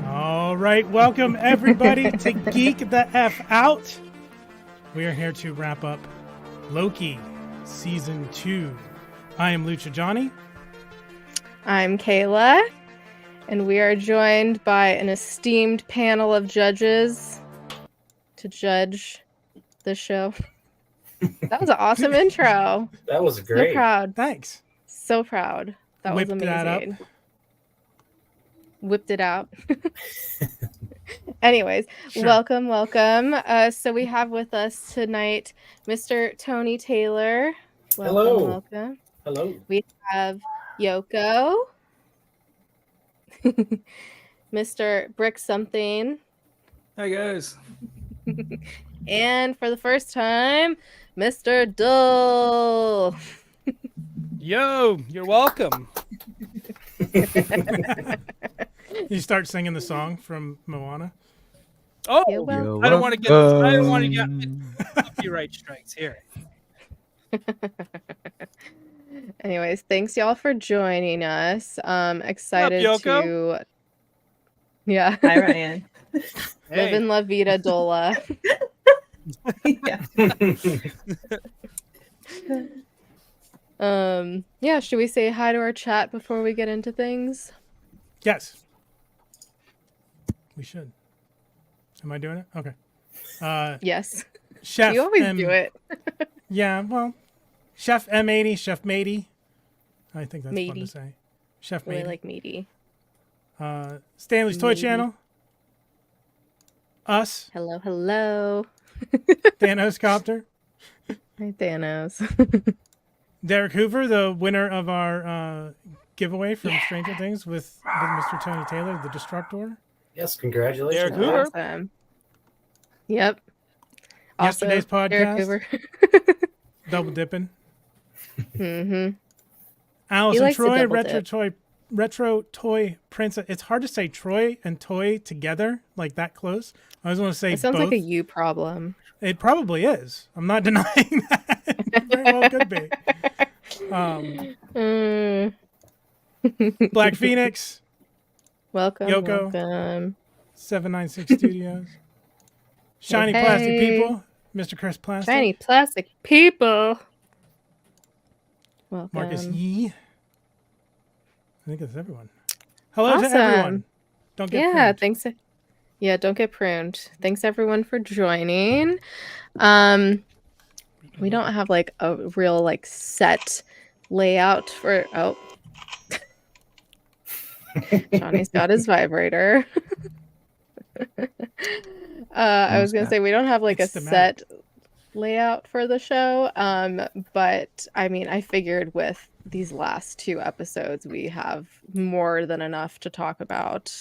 All right, welcome everybody to Geek the F Out. We are here to wrap up Loki Season 2. I am Lucha Johnny. I'm Kayla, and we are joined by an esteemed panel of judges to judge the show. That was an awesome intro. That was great. So proud. Thanks. So proud. That was amazing. That up. Whipped it out. Anyways, Sure. welcome. So we have with us tonight Mr. Tony Taylor. Welcome. Hello. We have Yoko. Mr. Brick Something. Hi guys. And for the first time, Mr. Doell. Yo, you're welcome. You start singing the song from Moana. Oh, You're welcome. I don't want to get copyright strikes here. Anyways, thanks y'all for joining us. Excited What's up, Yoko? to yeah. Hi, Ryan. Livin La Vida Dola. Yeah, should we say hi to our chat before we get into things? Yes. We should. Am I doing it? Okay. Yes. Chef You always do it. Yeah, well, Chef M80, Chef Matey. I think that's fun Matey. to say. Chef Really Matey. like meaty. Stanley's Toy Matey. Channel. Us. Hello. Thanos Copter. Hi, Thanos. Derek Hoover, the winner of our giveaway from Stranger Things with Mr. Tony Taylor, the Destructor. Yes, congratulations. Derek Hoover. Awesome. Yep. Yesterday's Also, Derek podcast. Hoover. Double dipping. Mm-hmm. Allison likes to Troy, double retro toy princess. It's hard to say Troy and toy together, like that close. I always want to say It sounds both. like a you problem. It probably is. I'm not denying that. It very well could be. Black Phoenix, Welcome. Yoko. Welcome. 796 Studios. Shiny Hey. Plastic People, Mr. Chris Plastic. Shiny plastic people. Welcome. Marcus Yee. I think that's everyone. Hello to Awesome. everyone. Don't get Yeah, pruned. thanks. Yeah, don't get pruned. Thanks everyone for joining. We don't have like a real like set layout for Johnny's got his vibrator. I was gonna say we don't have like It's a thematic. set layout for the show. But I mean I figured with these last 2 episodes we have more than enough to talk about.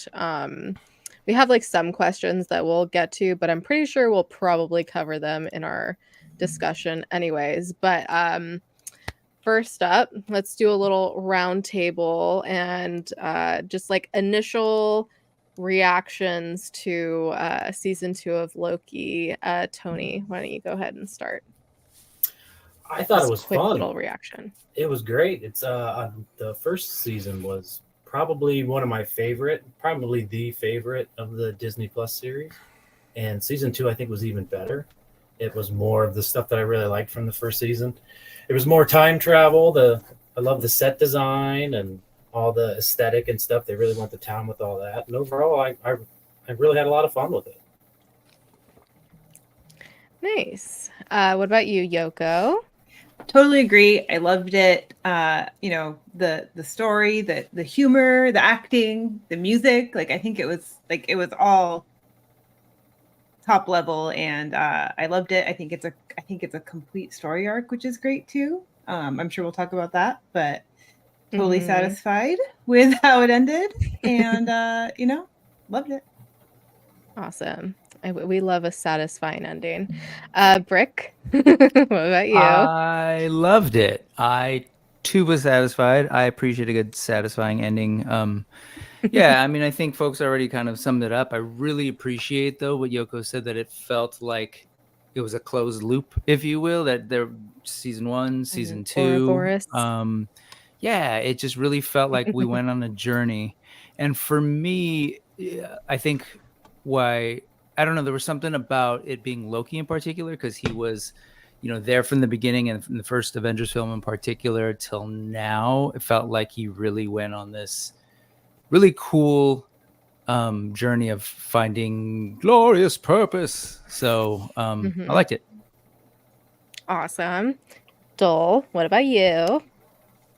We have like some questions that we'll get to, but I'm pretty sure we'll probably cover them in our discussion anyways. But first up, let's do a little round table and just like initial reactions to season 2 of Loki. Tony, why don't you go ahead and start? I thought it was Quick fun. little reaction. It was great. It's the first season was probably one of my favorite, probably the favorite of the Disney Plus series. And season 2, I think, was even better. It was more of the stuff that I really liked from the first season. It was more time travel. I love the set design and all the aesthetic and stuff. They really went to town with all that. And overall, I really had a lot of fun with it. Nice. What about you, Yoko? Totally agree. I loved it. The story, the humor, the acting, the music. Like I think it was all top level, and I loved it. I think it's a complete story arc, which is great too. I'm sure we'll talk about that, but totally satisfied with how it ended, and loved it. Awesome. We love a satisfying ending. Brick, what about you? I loved it. I too was satisfied. I appreciate a good satisfying ending. Yeah, I mean, I think folks already kind of summed it up. I really appreciate though what Yoko said, that it felt like it was a closed loop, if you will, that there season 1, season 2. Ouroboros. Yeah, it just really felt like we went on a journey. And for me, I think why, I don't know, there was something about it being Loki in particular, because he was, there from the beginning, and from the first Avengers film in particular till now. It felt like he really went on this really cool journey of finding glorious purpose. So I liked it. Awesome. Doell, what about you?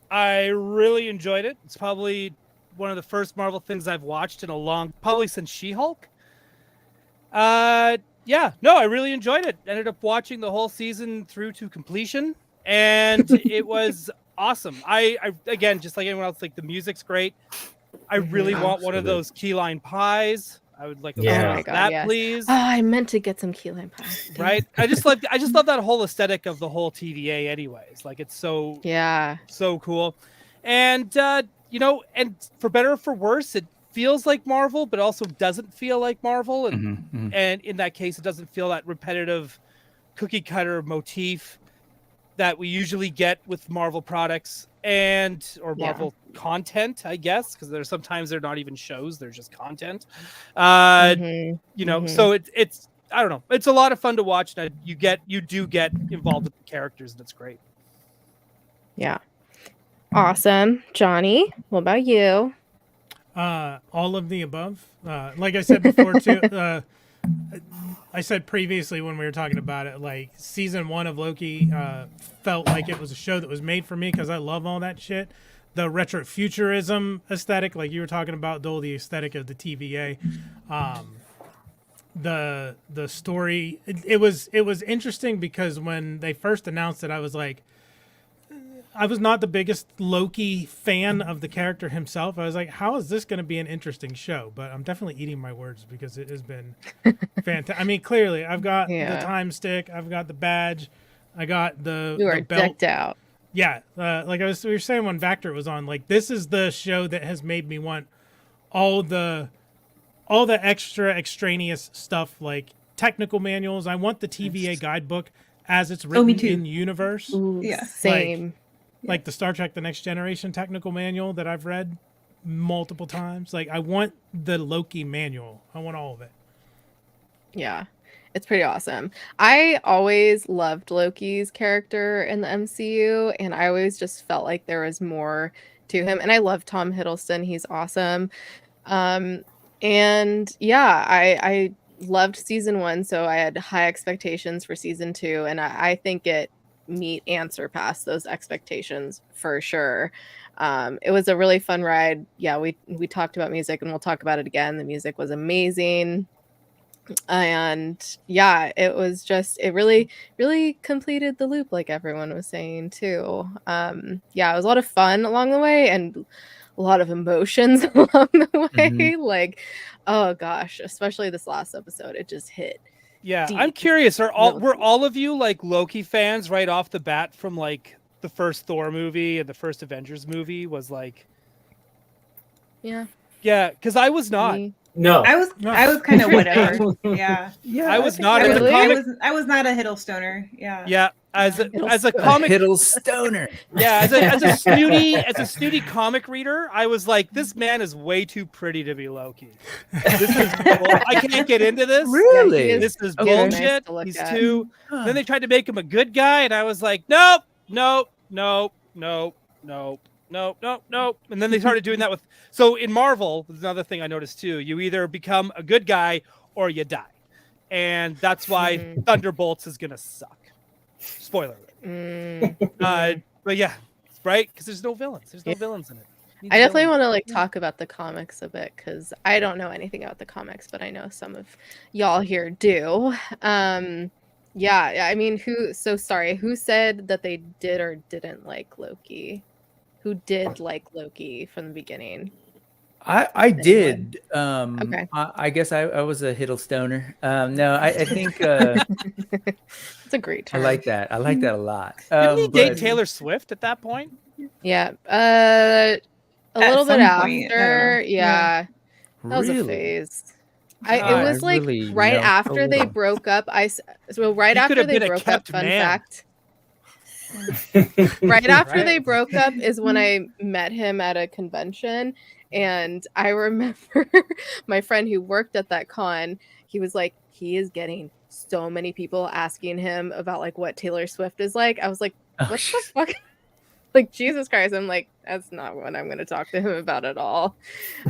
I really enjoyed it. It's probably one of the first Marvel things I've watched in a long, probably since She-Hulk. Yeah, no, I really enjoyed it. Ended up watching the whole season through to completion, and it was awesome. I again, just like anyone else, like the music's great. I really want one of those key lime pies. I would like that, please. Oh, I meant to get some key lime pie. Right? I just love that whole aesthetic of the whole TVA anyways. Like it's so cool. And and for better or for worse, it feels like Marvel, but also doesn't feel like Marvel. And and in that case, it doesn't feel that repetitive cookie cutter motif that we usually get with Marvel products or Marvel content, I guess, because sometimes they're not even shows, they're just content. So it's I don't know, it's a lot of fun to watch, and you do get involved with the characters, and it's great. Yeah. Awesome. Johnny, what about you? All of the above. Like I said before too, I said previously when we were talking about it, like season 1 of Loki felt like it was a show that was made for me, because I love all that shit. The retrofuturism aesthetic, like you were talking about, Doel, the aesthetic of the TVA. The story, it was interesting, because when they first announced it, I was like, I was not the biggest Loki fan of the character himself. I was like, how is this going to be an interesting show? But I'm definitely eating my words, because it has been fantastic. I mean, clearly, I've got the time stick. I've got the badge. I got the You are belt. decked out. Yeah. Like we were saying when Vactor was on, like, this is the show that has made me want all the extra extraneous stuff, like technical manuals. I want the TVA guidebook as it's written in universe. Ooh, same. Like the Star Trek The Next Generation technical manual that I've read multiple times. Like, I want the Loki manual. I want all of it. Yeah, it's pretty awesome. I always loved Loki's character in the MCU, and I always just felt like there was more to him. And I love Tom Hiddleston. He's awesome. And yeah, I loved season 1, so I had high expectations for season 2, and I think it meet and surpass those expectations for sure. It was a really fun ride. Yeah, we talked about music, and we'll talk about it again. The music was amazing, and yeah, it was just, it really completed the loop, like everyone was saying too. Yeah, it was a lot of fun along the way, and a lot of emotions along the way. Like, oh gosh, especially this last episode, it just hit. Yeah, deep. I'm curious. Were all of you like Loki fans right off the bat from like the first Thor movie and the first Avengers movie? Was like, Yeah, because I was not. No, I was kind of whatever. Yeah, I was not in the really? comic. I was not a Hiddlestoner. Yeah. Yeah, as a comic Hiddlestoner. Yeah, as a snooty comic reader, I was like, this man is way too pretty to be Loki. This is I can't get into this. Really? Yeah, This is nice bullshit. to look He's at. too. Then they tried to make him a good guy, and I was like, nope. And then they started doing that with. So in Marvel, there's another thing I noticed too. You either become a good guy or you die, and that's why Thunderbolts is gonna suck. Spoiler alert. But yeah, right? Because there's no villains. There's no villains in it. I definitely want to like talk about the comics a bit, because I don't know anything about the comics, but I know some of y'all here do. Yeah, I mean, who said that they did or didn't like Loki? Who did like Loki from the beginning? I did. Okay. I guess I was a Hiddlestoner. No, I think It's a great I term. like that. I like that a lot. Didn't he date But Taylor Swift at that point? Yeah. A little bit some point, I don't know. after. Yeah. That was a really, phase. God, It I was like really right know so after they little. broke up. So right He could after have they been a broke up, kept fun man. fact. Right after Right. they broke up is when I met him at a convention. And I remember my friend who worked at that con, he was like, he is getting so many people asking him about like what Taylor Swift is like. I was like, Oh, what the fuck? Like, Jesus Christ. I'm like, that's not what I'm going to talk to him about at all.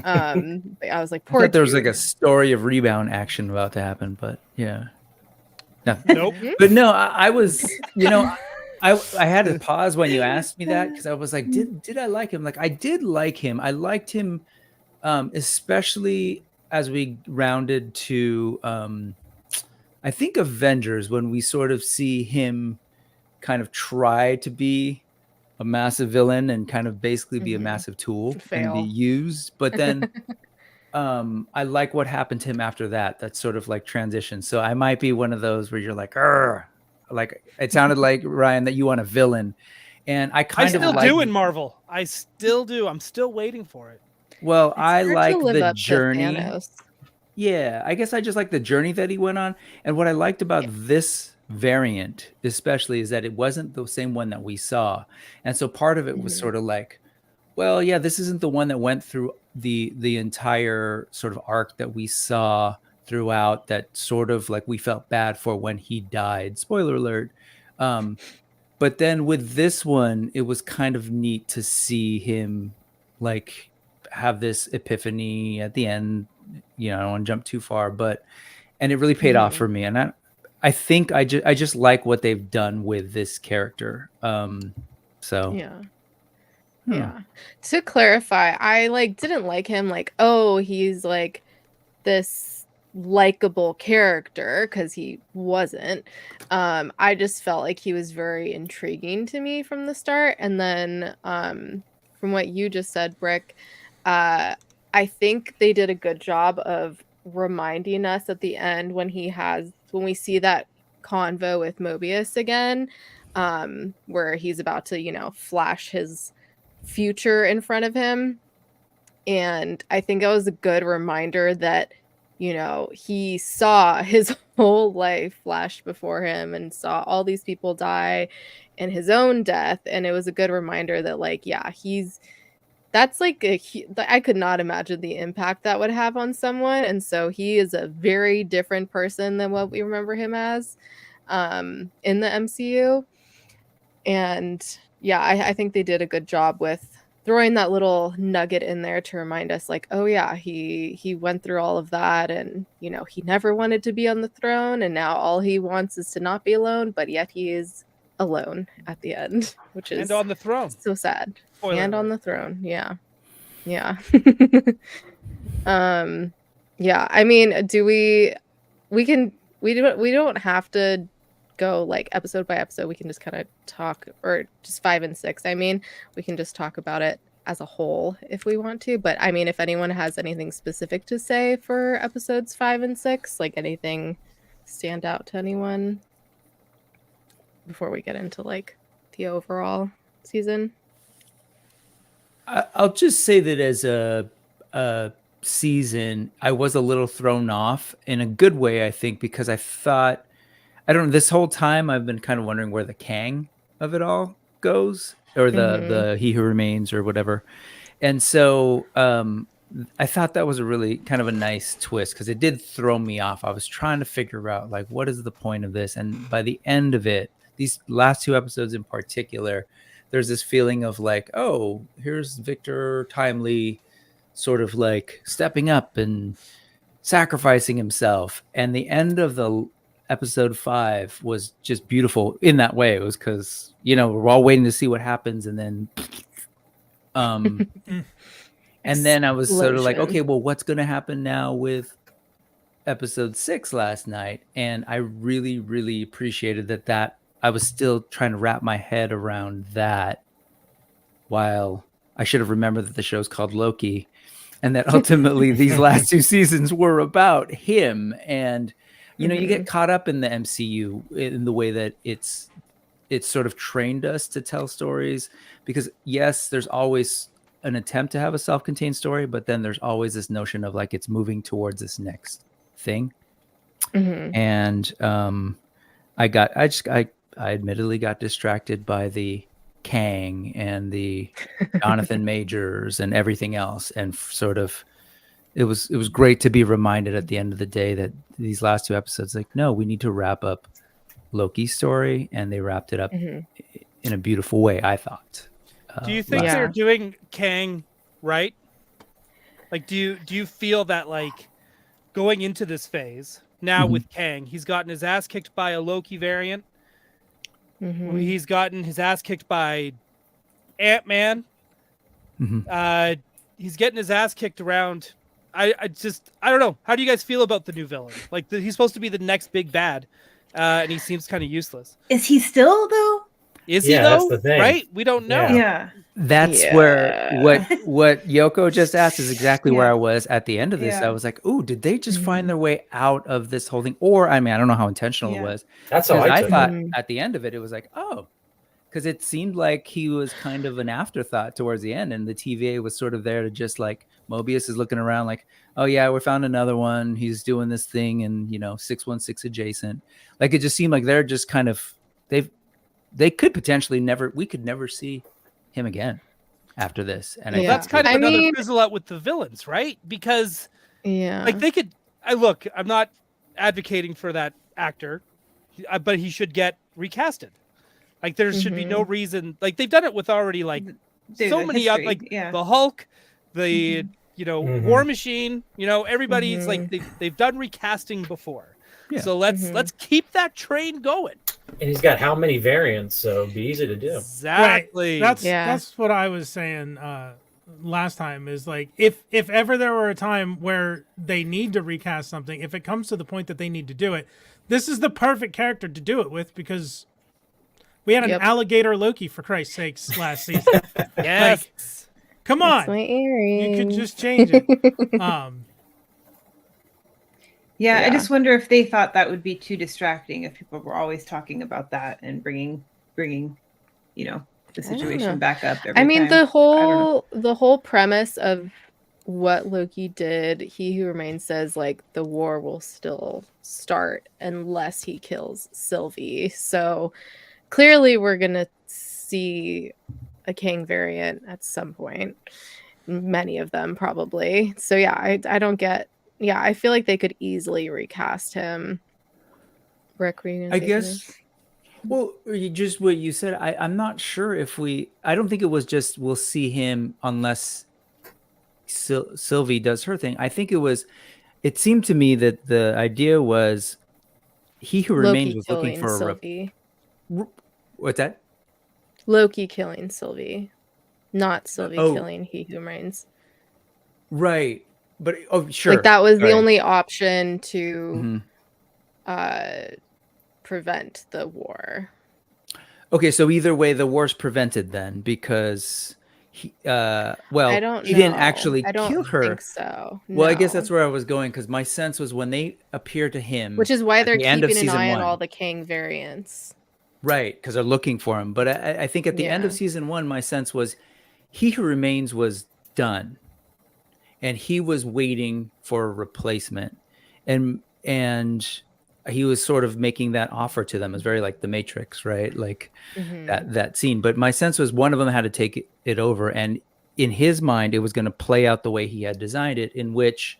I was like, I poor thought there was like dude. a story of rebound action about to happen, but yeah. No. Nope. But no, I was, I had to pause when you asked me that because I was like, did I like him? Like I did like him. I liked him, especially as we rounded to, I think Avengers when we sort of see him kind of try to be a massive villain and kind of basically be a massive tool and be Fail. used. But then I like what happened to him after that. That's sort of like transition. So I might be one of those where you're like, "Arr!" Like it sounded like Ryan that you want a villain, and I I kind of still like. do in Marvel. I still do. I'm still waiting for it. Well, It's I hard to like live the up to journey. Thanos. Yeah, I guess I just like the journey that he went on, and what I liked about this variant, especially, is that it wasn't the same one that we saw, and so part of it was sort of like, well, yeah, this isn't the one that went through the entire sort of arc that we saw throughout, that sort of like we felt bad for when he died. Spoiler alert. But then with this one, it was kind of neat to see him like have this epiphany at the end. I don't want to jump too far, and it really paid off for me. And I think I just like what they've done with this character. So yeah. To clarify, I like didn't like him like, oh, he's like this likable character, because he wasn't. I just felt like he was very intriguing to me from the start. And then from what you just said, Brick, I think they did a good job of reminding us at the end when we see that convo with Mobius again, where he's about to, flash his future in front of him. And I think it was a good reminder that, he saw his whole life flash before him and saw all these people die and his own death. And it was a good reminder that, like, yeah, that's like I could not imagine the impact that would have on someone. And so he is a very different person than what we remember him as in the MCU. And yeah, I think they did a good job with throwing that little nugget in there to remind us, like, oh yeah, he went through all of that, and he never wanted to be on the throne, and now all he wants is to not be alone, but yet he is alone at the end, which is And on the throne. so sad. Spoiler And on alert. the throne, yeah. Yeah, I mean, we don't have to go like episode by episode. We can just kind of talk, or just 5 and 6. I mean, we can just talk about it as a whole if we want to. But I mean, if anyone has anything specific to say for episodes 5 and 6, like anything stand out to anyone before we get into like the overall season. I'll just say that as a season, I was a little thrown off in a good way, I think, because I thought, I don't know, this whole time I've been kind of wondering where the Kang of it all goes, or the He Who Remains, or whatever. And so I thought that was a really kind of a nice twist, because it did throw me off. I was trying to figure out, like, what is the point of this? And by the end of it, these last 2 episodes in particular, there's this feeling of like, oh, here's Victor Timely sort of like stepping up and sacrificing himself. And the end of the episode 5 was just beautiful in that way. It was because, we're all waiting to see what happens. And then, and then I was sort of like, okay, well, what's going to happen now with episode 6 last night? And I really, really appreciated that I was still trying to wrap my head around that, while I should have remembered that the show's called Loki. and that ultimately these last 2 seasons were about him. And you know, you get caught up in the MCU in the way that it's sort of trained us to tell stories, because yes, there's always an attempt to have a self-contained story, but then there's always this notion of like it's moving towards this next thing. And I admittedly got distracted by the Kang and the Jonathan Majors and everything else, and sort of it was great to be reminded at the end of the day that these last 2 episodes, like, no, we need to wrap up Loki's story, and they wrapped it up in a beautiful way, I thought. Do you think they're doing Kang right? Like, do you feel that, like, going into this phase now with Kang, he's gotten his ass kicked by a Loki variant. He's gotten his ass kicked by Ant-Man. He's getting his ass kicked around. I don't know. How do you guys feel about the new villain? Like, he's supposed to be the next big bad, and he seems kind of useless. Is he still though? Is he though? That's the thing. Right? We don't know. Yeah. That's where what Yoko just asked is exactly where I was at the end of this. I was like, "Ooh, did they just find their way out of this whole thing?" Or, I mean, I don't know how intentional it was. That's how I thought at the end of it, it was like, "Oh," because it seemed like he was kind of an afterthought towards the end, and the TVA was sort of there to just like Mobius is looking around, like, "Oh yeah, we found another one. He's doing this thing, and 616 adjacent." Like, it just seemed like they're just kind of they could potentially we could never see him again after this. And that's kind of another fizzle out with the villains, right? Because like they could, I'm not advocating for that actor, but he should get recasted. Like, there should be no reason, like they've done it with already like so many like the Hulk, the War Machine, everybody's like they've done recasting before. So let's keep that train going. And he's got how many variants, so it'd be easy to do. Exactly. Right. That's what I was saying last time, is like, if ever there were a time where they need to recast something, if it comes to the point that they need to do it, this is the perfect character to do it with, because we had an alligator Loki, for Christ's sakes, last season. Yes. Like, come on. That's my earring. You could just change it. I just wonder if they thought that would be too distracting if people were always talking about that and bringing the situation back up every time. The whole premise of what Loki did, He Who Remains says, like, the war will still start unless he kills Sylvie. So clearly we're gonna see a Kang variant at some point. Many of them probably. So I don't get. Yeah, I feel like they could easily recast him. Rick, were you gonna say guess. Well, just what you said. I'm not sure if I don't think it was just we'll see him unless Sylvie does her thing. I think it seemed to me that the idea was He Who Remains was looking for Sylvie. What's that? Loki killing Sylvie, not Sylvie killing He Who Remains. Right. But sure, like that was the only option to prevent the war. Okay, so either way, the war's prevented then, because he didn't actually kill her. I don't think so. Well, I guess that's where I was going, because my sense was when they appeared to him, which is why they're keeping an eye on all the Kang variants. Right, because they're looking for him. But I think at the end of season 1, my sense was He Who Remains was done. And he was waiting for a replacement, and he was sort of making that offer to them. It's very like the Matrix, right? Like that scene. But my sense was one of them had to take it over, and in his mind, it was going to play out the way he had designed it, in which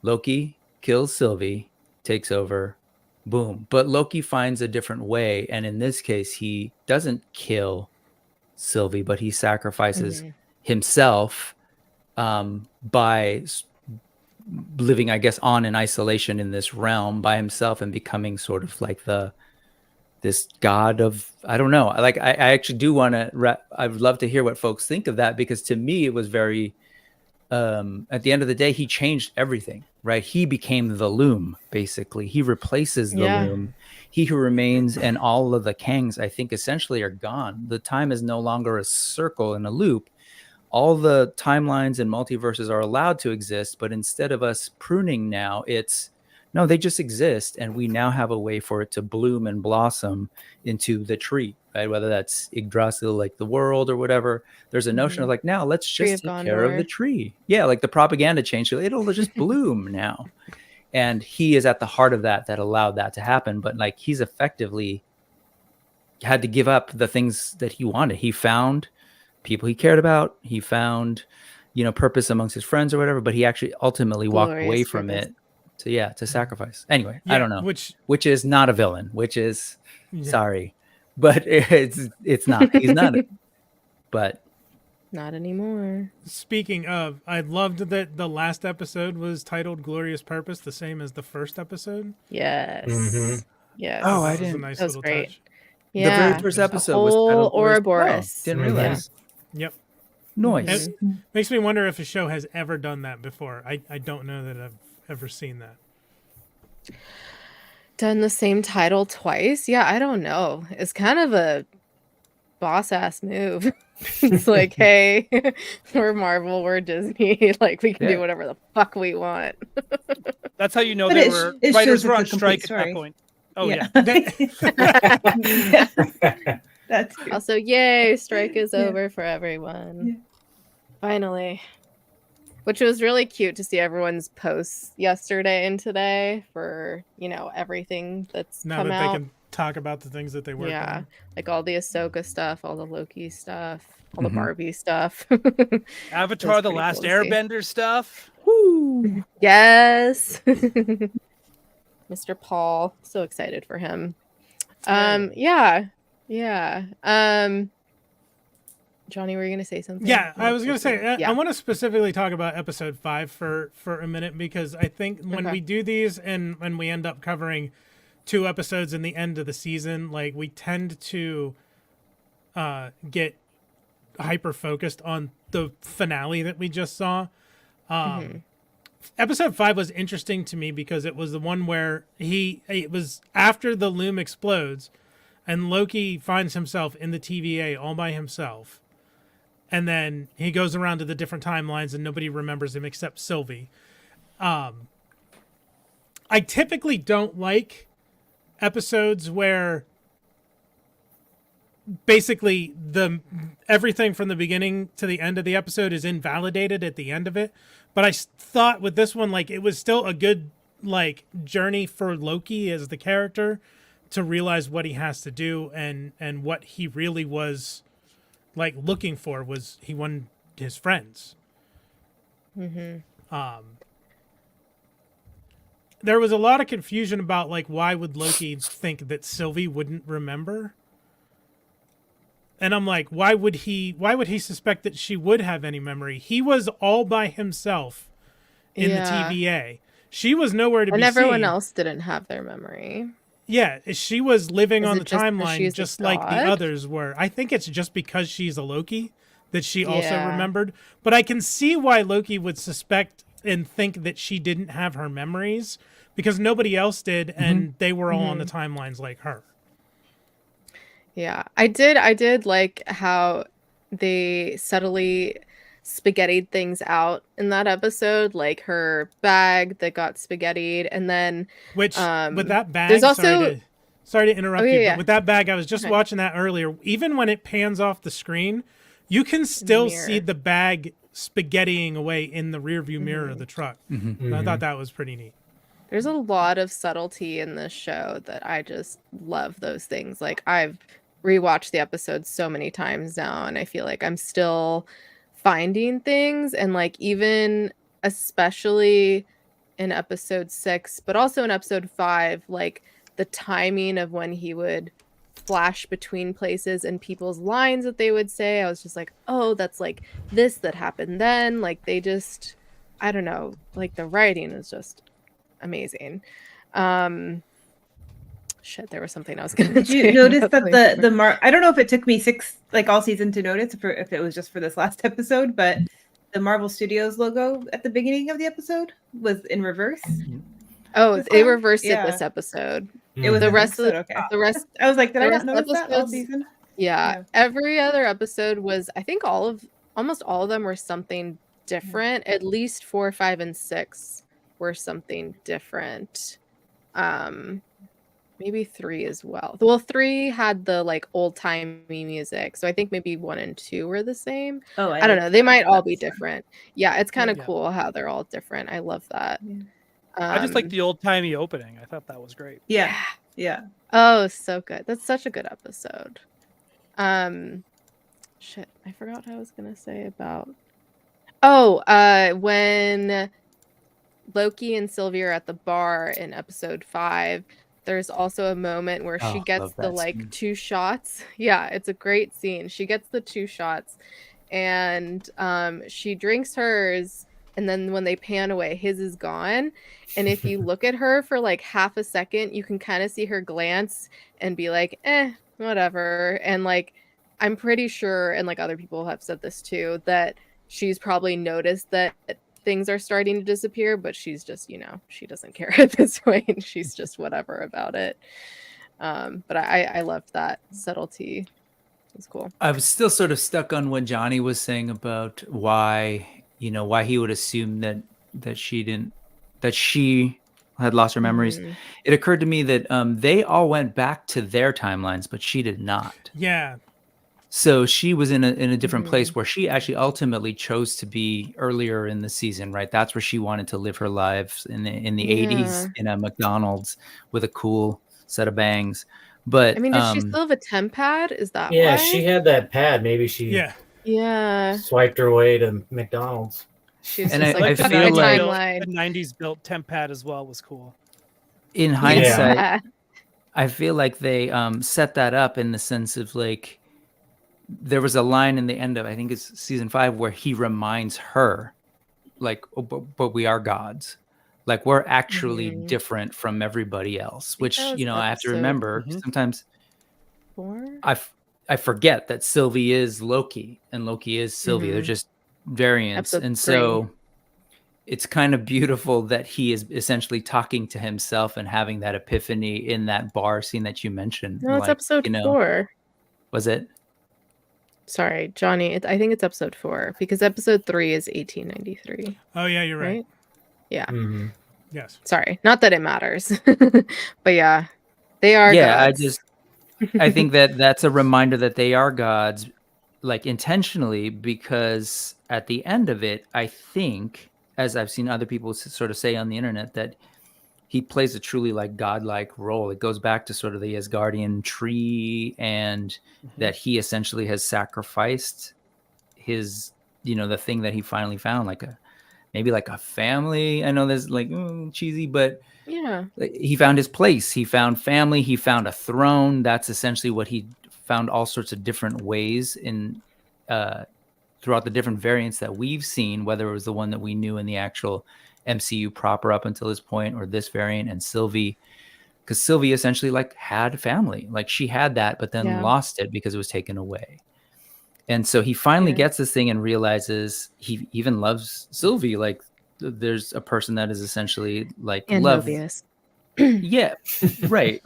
Loki kills Sylvie, takes over, boom. But Loki finds a different way, and in this case, he doesn't kill Sylvie, but he sacrifices himself. By living, I guess, in isolation in this realm by himself and becoming sort of like this god of, I don't know. Like, I actually do want to, I would love to hear what folks think of that, because to me, it was very, at the end of the day, he changed everything, right? He became the loom, basically. He replaces the loom. He Who Remains and all of the Kangs, I think, essentially are gone. The time is no longer a circle in a loop. all the timelines and multiverses are allowed to exist, but instead of us pruning now, no, they just exist, and we now have a way for it to bloom and blossom into the tree, right? Whether that's Yggdrasil, like the world or whatever. There's a notion of like, now let's just take care of the tree. Yeah, like the propaganda change, so it'll just bloom now. And he is at the heart of that allowed that to happen. But like, he's effectively had to give up the things that he wanted. He found people he cared about. He found, purpose amongst his friends or whatever, but he actually ultimately walked away from it to sacrifice. Anyway, I don't know, which is not a villain, which is sorry, but it's not, he's not, but not anymore. Speaking of, I loved that the last episode was titled Glorious Purpose, the same as the first episode. Yes. Mm-hmm. Yes. Oh, that I was didn't. a nice That was little great. touch. Yeah. The very first episode was titled Ouroboros. Didn't realize. Yep. Noise. It makes me wonder if a show has ever done that before. I don't know that I've ever seen that. Done the same title twice? Yeah, I don't know. It's kind of a boss ass move. It's like, hey, we're Marvel, we're Disney, like we can do whatever the fuck we want. That's how you know But writers were it's on a strike complete at that story. point. Oh yeah. That's true. Also, yay, strike is over for everyone. Yeah. Finally. Which was really cute to see everyone's posts yesterday and today for, everything that's now come that out. they can talk about the things that they worked on. Like all the Ahsoka stuff, all the Loki stuff, all the Barbie stuff. Avatar: The Last Airbender stuff. Woo! Yes. Mr. Paul, so excited for him. Yeah. Johnny, were you going to say something? Yeah, I was going to say, I want to specifically talk about episode 5 for a minute, because I think when we do these and when we end up covering 2 episodes in the end of the season, like we tend to get hyper focused on the finale that we just saw. Episode 5 was interesting to me because it was the one where it was after the loom explodes and Loki finds himself in the TVA all by himself. And then he goes around to the different timelines and nobody remembers him except Sylvie. I typically don't like episodes where basically everything from the beginning to the end of the episode is invalidated at the end of it. But I thought with this one, like, it was still a good, like, journey for Loki as the character to realize what he has to do and what he really was, like, looking for was he wanted his friends. There was a lot of confusion about, like, why would Loki think that Sylvie wouldn't remember? And I'm like, why would he suspect that she would have any memory? He was all by himself in the TVA. She was nowhere to be seen. And everyone else didn't have their memory. Yeah, she was living on the timeline just like the others were. I think it's just because she's a Loki that she also remembered. But I can see why Loki would suspect and think that she didn't have her memories because nobody else did, and they were all on the timelines like her. Yeah, I did like how they subtly spaghettied things out in that episode, like her bag that got spaghettied, and then with that bag, there's also sorry to interrupt you, but with that bag, I was just watching that earlier. Even when it pans off the screen, you can still see the bag spaghettiing away in the rearview mirror of the truck. I thought that was pretty neat. There's a lot of subtlety in this show that I just love those things. Like, I've rewatched the episodes so many times now, and I feel like I'm still finding things, and like even especially in episode 6, but also in episode 5, like the timing of when he would flash between places and people's lines that they would say, I was just like, oh, that's like this that happened then. Like, they just, I don't know, like the writing is just amazing. Shit, there was something I was gonna Did you notice that I don't know if it took me 6, like all season to notice if it was just for this last episode, but the Marvel Studios logo at the beginning of the episode was in reverse. Oh, they reversed it this episode. It was the rest of the rest. I was like, did I not notice that all season? Yeah, every other episode was, I think all of almost all of them were something different. At least 4, 5, and 6 were something different. Maybe 3 as well. Well, 3 had the like old-timey music, so I think maybe 1 and 2 were the same. Oh, I don't know. They might all be that. different. Yeah, it's kind of Yeah. cool how they're all different. I love that. I just like the old-timey opening. I thought that was great. Yeah. Yeah. Oh, so good. That's such a good episode. Shit, I forgot what I was gonna say about. Oh, when Loki and Sylvie are at the bar in episode 5, there's also a moment where she gets the like scene. 2 shots. Yeah, it's a great scene. She gets the 2 shots, and she drinks hers, and then when they pan away, his is gone. And if you look at her for like half a second, you can kind of see her glance and be like, whatever. And like, I'm pretty sure, and like other people have said this too, that she's probably noticed that things are starting to disappear, but she's just, she doesn't care at this point. She's just whatever about it. But I loved that subtlety. It's cool. I was still sort of stuck on what Johnny was saying about why he would assume that she had lost her memories. Mm-hmm. It occurred to me that they all went back to their timelines, but she did not. Yeah. So she was in a different place where she actually ultimately chose to be earlier in the season, right? That's where she wanted to live her life in the 80s in a McDonald's with a cool set of bangs. But I mean, did she still have a temp pad? Is that why? Yeah, she had that pad. Maybe she swiped her way to McDonald's. She's just I feel like the 90s built temp pad as well was cool. In hindsight, I feel like they set that up in the sense of like, there was a line in the end of, I think it's season 5, where he reminds her, like, but we are gods. Like, we're actually different from everybody else, which, I have to remember sometimes 4? I forget that Sylvie is Loki and Loki is Sylvie. They're just variants. Episode and 3. So it's kind of beautiful that he is essentially talking to himself and having that epiphany in that bar scene that you mentioned. No, it's episode 4. Was it? Sorry, Johnny. I think it's episode 4 because episode 3 is 1893. Oh yeah, you're right. Yeah. Mm-hmm. Yes. Sorry, not that it matters, but yeah, they are. Yeah, gods. I think that's a reminder that they are gods, like intentionally, because at the end of it, I think, as I've seen other people sort of say on the internet, that he plays a truly like godlike role. It goes back to sort of the Asgardian tree, and that he essentially has sacrificed his, the thing that he finally found, maybe like a family. I know that's like cheesy, but yeah, he found his place. He found family. He found a throne. That's essentially what he found, all sorts of different ways in throughout the different variants that we've seen, whether it was the one that we knew in the actual MCU proper up until this point, or this variant and Sylvie, because Sylvie essentially like had family, like she had that, but then lost it because it was taken away. And so he finally gets this thing and realizes he even loves Sylvie. Like there's a person that is essentially like love. Yeah, right.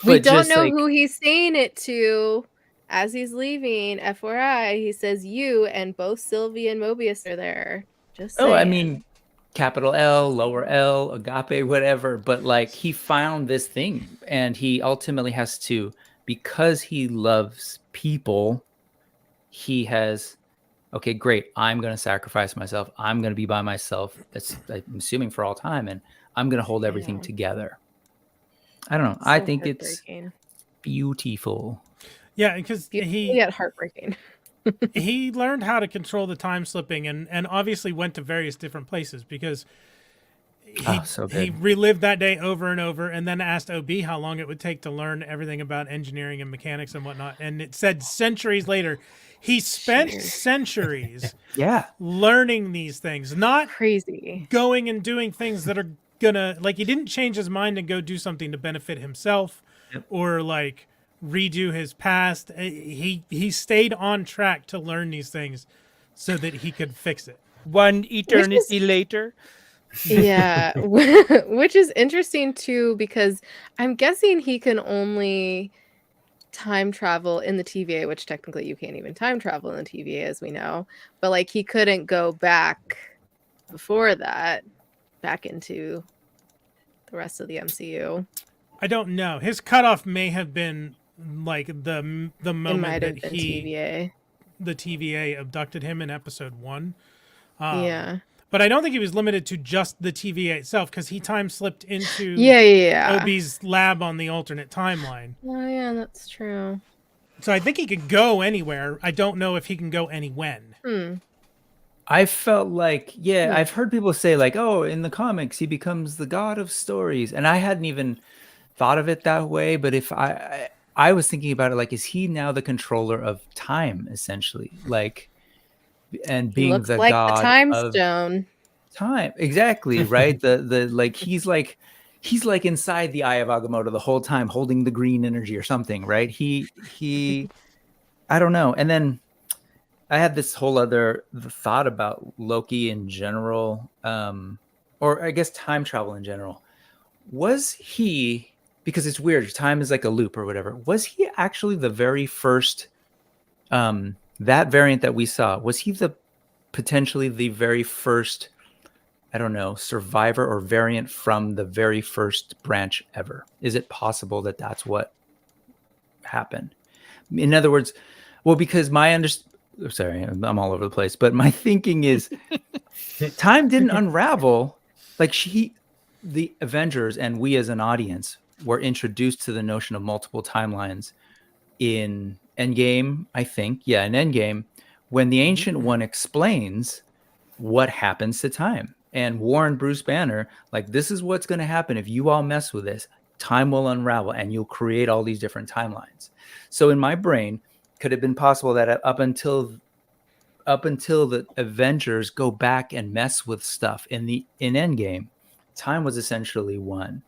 We don't know who he's saying it to as he's leaving. FYI, he says you, and both Sylvie and Mobius are there. Just saying. I mean, capital L, lower L, agape, whatever. But like he found this thing, and he ultimately has to, because he loves people, he has, okay, great, I'm going to sacrifice myself. I'm going to be by myself. That's, I'm assuming, for all time. And I'm going to hold everything together. I don't know. I think it's beautiful. Yeah, because he got heartbreaking. He learned how to control the time slipping, and obviously went to various different places because he relived that day over and over, and then asked OB how long it would take to learn everything about engineering and mechanics and whatnot. And it said centuries later. He spent centuries learning these things, not crazy going and doing things that are gonna, like, he didn't change his mind and go do something to benefit himself or like redo his past. He stayed on track to learn these things so that he could fix it. One eternity later. Yeah, which is interesting too, because I'm guessing he can only time travel in the TVA, which technically you can't even time travel in the TVA, as we know, but like he couldn't go back before that, back into the rest of the MCU. I don't know. His cutoff may have been like the moment that the TVA abducted him in episode 1. Yeah. But I don't think he was limited to just the TVA itself, because he time slipped into OB's lab on the alternate timeline. Oh yeah, that's true. So I think he could go anywhere. I don't know if he can go any when. I felt like, I've heard people say like, oh, in the comics, he becomes the god of stories. And I hadn't even thought of it that way. But if I was thinking about it, like, is he now the controller of time, essentially? Like, and being looks the like god the time of stone. Time. Exactly. Right. the like, he's like inside the Eye of Agamotto the whole time, holding the green energy or something. Right. He, I don't know. And then I had this whole other thought about Loki in general, or I guess time travel in general. Was he, because it's weird, time is like a loop or whatever. Was he actually the very first, that variant that we saw? Was he potentially the very first, I don't know, survivor or variant from the very first branch ever? Is it possible that that's what happened? In other words, well, because sorry, I'm all over the place, but my thinking is time didn't unravel. Like the Avengers and we as an audience were introduced to the notion of multiple timelines in Endgame, I think. Yeah, in Endgame, when the Ancient One explains what happens to time and warned Bruce Banner, like, this is what's going to happen if you all mess with this. Time will unravel and you'll create all these different timelines. So in my brain, could have been possible that up until the Avengers go back and mess with stuff in Endgame, time was essentially one,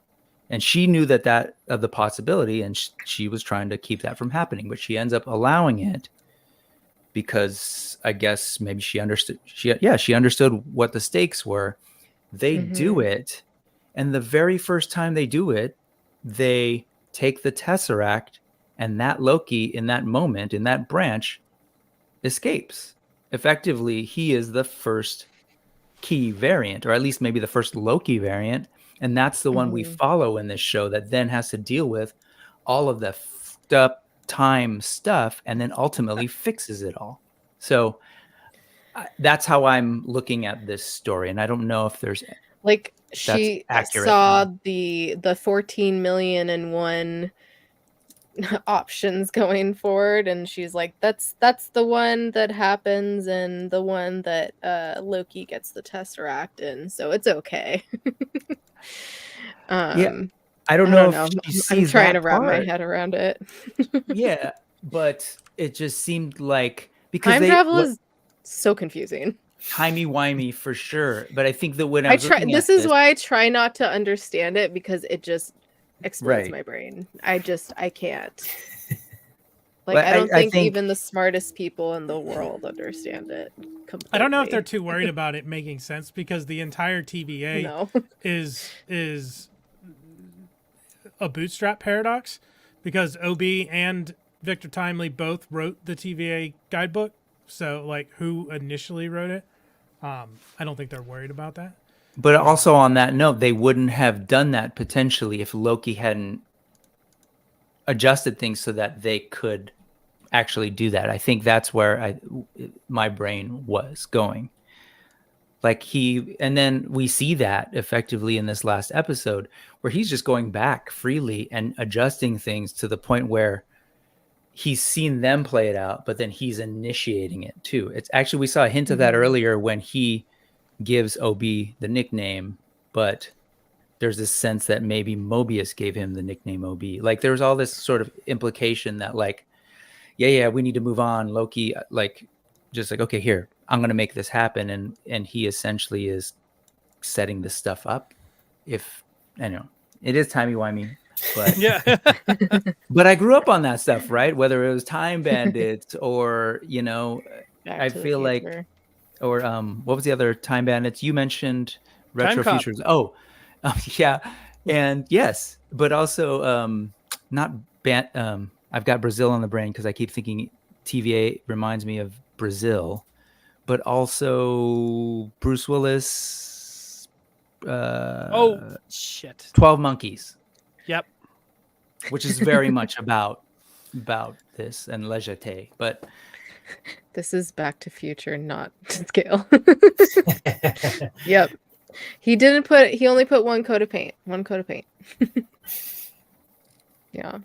and she knew that of the possibility, and she was trying to keep that from happening, but she ends up allowing it because I guess maybe she understood. She understood what the stakes were. They do it, and the very first time they do it, they take the Tesseract. And that Loki, in that moment, in that branch, escapes. Effectively, he is the first key variant, or at least maybe the first Loki variant. And that's the one we follow in this show that then has to deal with all of the fucked up time stuff and then ultimately fixes it all. So that's how I'm looking at this story. And I don't know if there's... Like, she saw the 14 million and one options going forward, and she's like, that's the one that happens and the one that Loki gets the Tesseract in, so it's okay. I don't know if she sees I'm trying to wrap my head around it. Yeah, but it just seemed like, because time travel is so confusing, timey-wimey for sure. But I think that when this is why I try not to understand it, because it just explodes my brain. I can't. Like, I don't think even the smartest people in the world understand it completely. I don't know if they're too worried about it making sense, because the entire TVA is a bootstrap paradox, because OB and Victor Timely both wrote the TVA guidebook. So, like, who initially wrote it? I don't think they're worried about that. But also on that note, they wouldn't have done that potentially if Loki hadn't adjusted things so that they could actually do that. I think that's where my brain was going. Like, and then we see that effectively in this last episode where he's just going back freely and adjusting things to the point where he's seen them play it out, but then he's initiating it too. It's actually, we saw a hint of that earlier when he gives OB the nickname, but there's this sense that maybe Mobius gave him the nickname OB. Like, there's all this sort of implication that, like, we need to move on. Loki, like, just like, okay, here, I'm going to make this happen. And he essentially is setting this stuff up. If, I know, it is timey-wimey, but but I grew up on that stuff, right? Whether it was Time Bandits or, I feel like, or what was the other Time Bandits? You mentioned Retro Futures. Oh, yeah. And yes, but also not I've got Brazil on the brain because I keep thinking TVA reminds me of Brazil, but also Bruce Willis. Oh shit! 12 Monkeys. Yep. Which is very much about this and La Jetée, but this is Back to Future, not to scale. Yep. He only put one coat of paint. Yeah.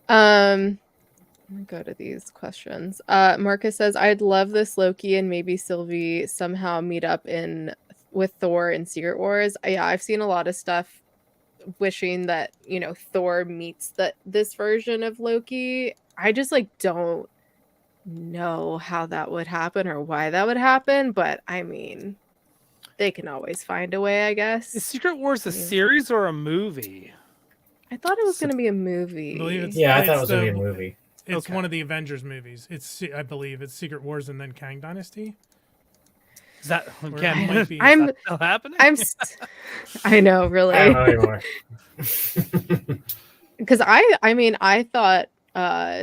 Let me go to these questions. Marcus says, I'd love this Loki and maybe Sylvie somehow meet up with Thor in Secret Wars. Yeah, I've seen a lot of stuff wishing that, Thor meets this version of Loki. I just don't know how that would happen or why that would happen, but I mean, they can always find a way, I guess. Is Secret Wars a series or a movie? I thought it was going to be a movie. I thought it was going to be a movie. It's one of the Avengers movies. I believe it's Secret Wars and then Kang Dynasty. Is that again? Is that still happening? I know, really. I don't know anymore. Because I thought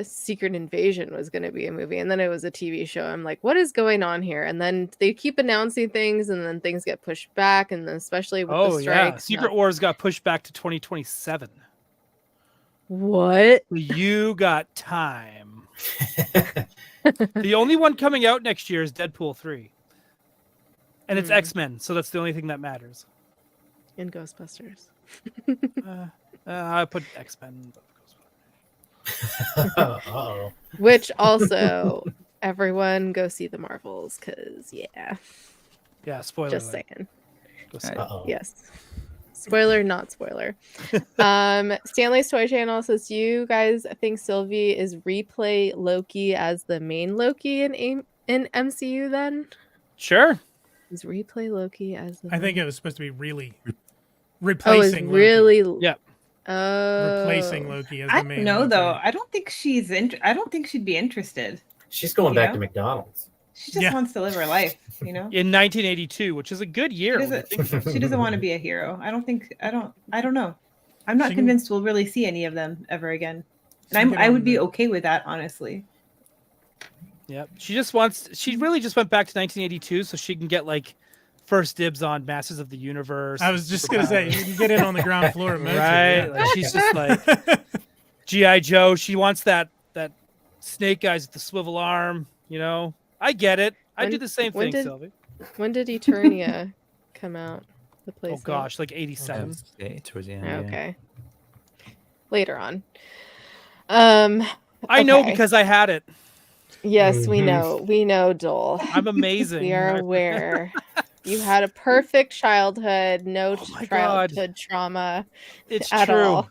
Secret Invasion was going to be a movie, and then it was a TV show. I'm like, what is going on here? And then they keep announcing things, and then things get pushed back, and then especially with the strikes. Secret Wars got pushed back to 2027. What? You got time. The only one coming out next year is Deadpool 3. And it's X-Men, so that's the only thing that matters. And Ghostbusters. I put X-Men. Uh-oh. Which also, everyone go see the Marvels, because, yeah. Yeah, spoiler. Just alert. saying. Go see it. Yes. Spoiler, not spoiler. Stanley's Toy Channel says, you guys think Sylvie is replay Loki as the main Loki in MCU then? Sure. Is replay Loki as the I think it was supposed to be really replacing Loki. really yeah. Replacing Loki as the main. I don't know Loki. though. I don't think she'd be interested. She's going back to McDonald's. She just wants to live her life, In 1982, which is a good year. She doesn't want to be a hero. I don't know. I'm not convinced we'll really see any of them ever again. And I would be okay with that, honestly. Yeah. She really just went back to 1982 so she can get first dibs on Masters of the Universe. I was just going to say, you can get in on the ground floor of Mojo. Right. Yeah. She's just G.I. Joe. She wants that snake guys with the swivel arm, I get it. I do the same thing, Sylvie. When did Eternia come out? The place. Oh gosh, 87. Towards the end. Okay. Later on. I know because I had it. Yes, we know. We know, Doell. I'm amazing. We are aware. You had a perfect childhood, no childhood trauma. It's at true. All.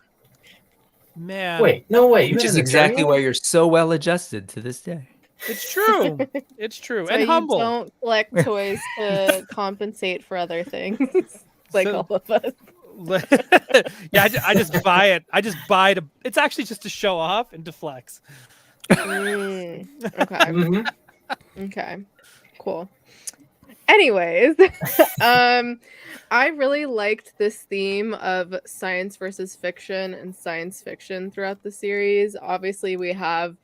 Man. Which is exactly why you're so well adjusted to this day. It's true. It's true. So and humble. You don't collect toys to compensate for other things, all of us. Yeah, I just buy it. I just buy to. It's actually just to show off and to flex. Okay. Okay. Cool. Anyways, I really liked this theme of science versus fiction and science fiction throughout the series. Obviously, we have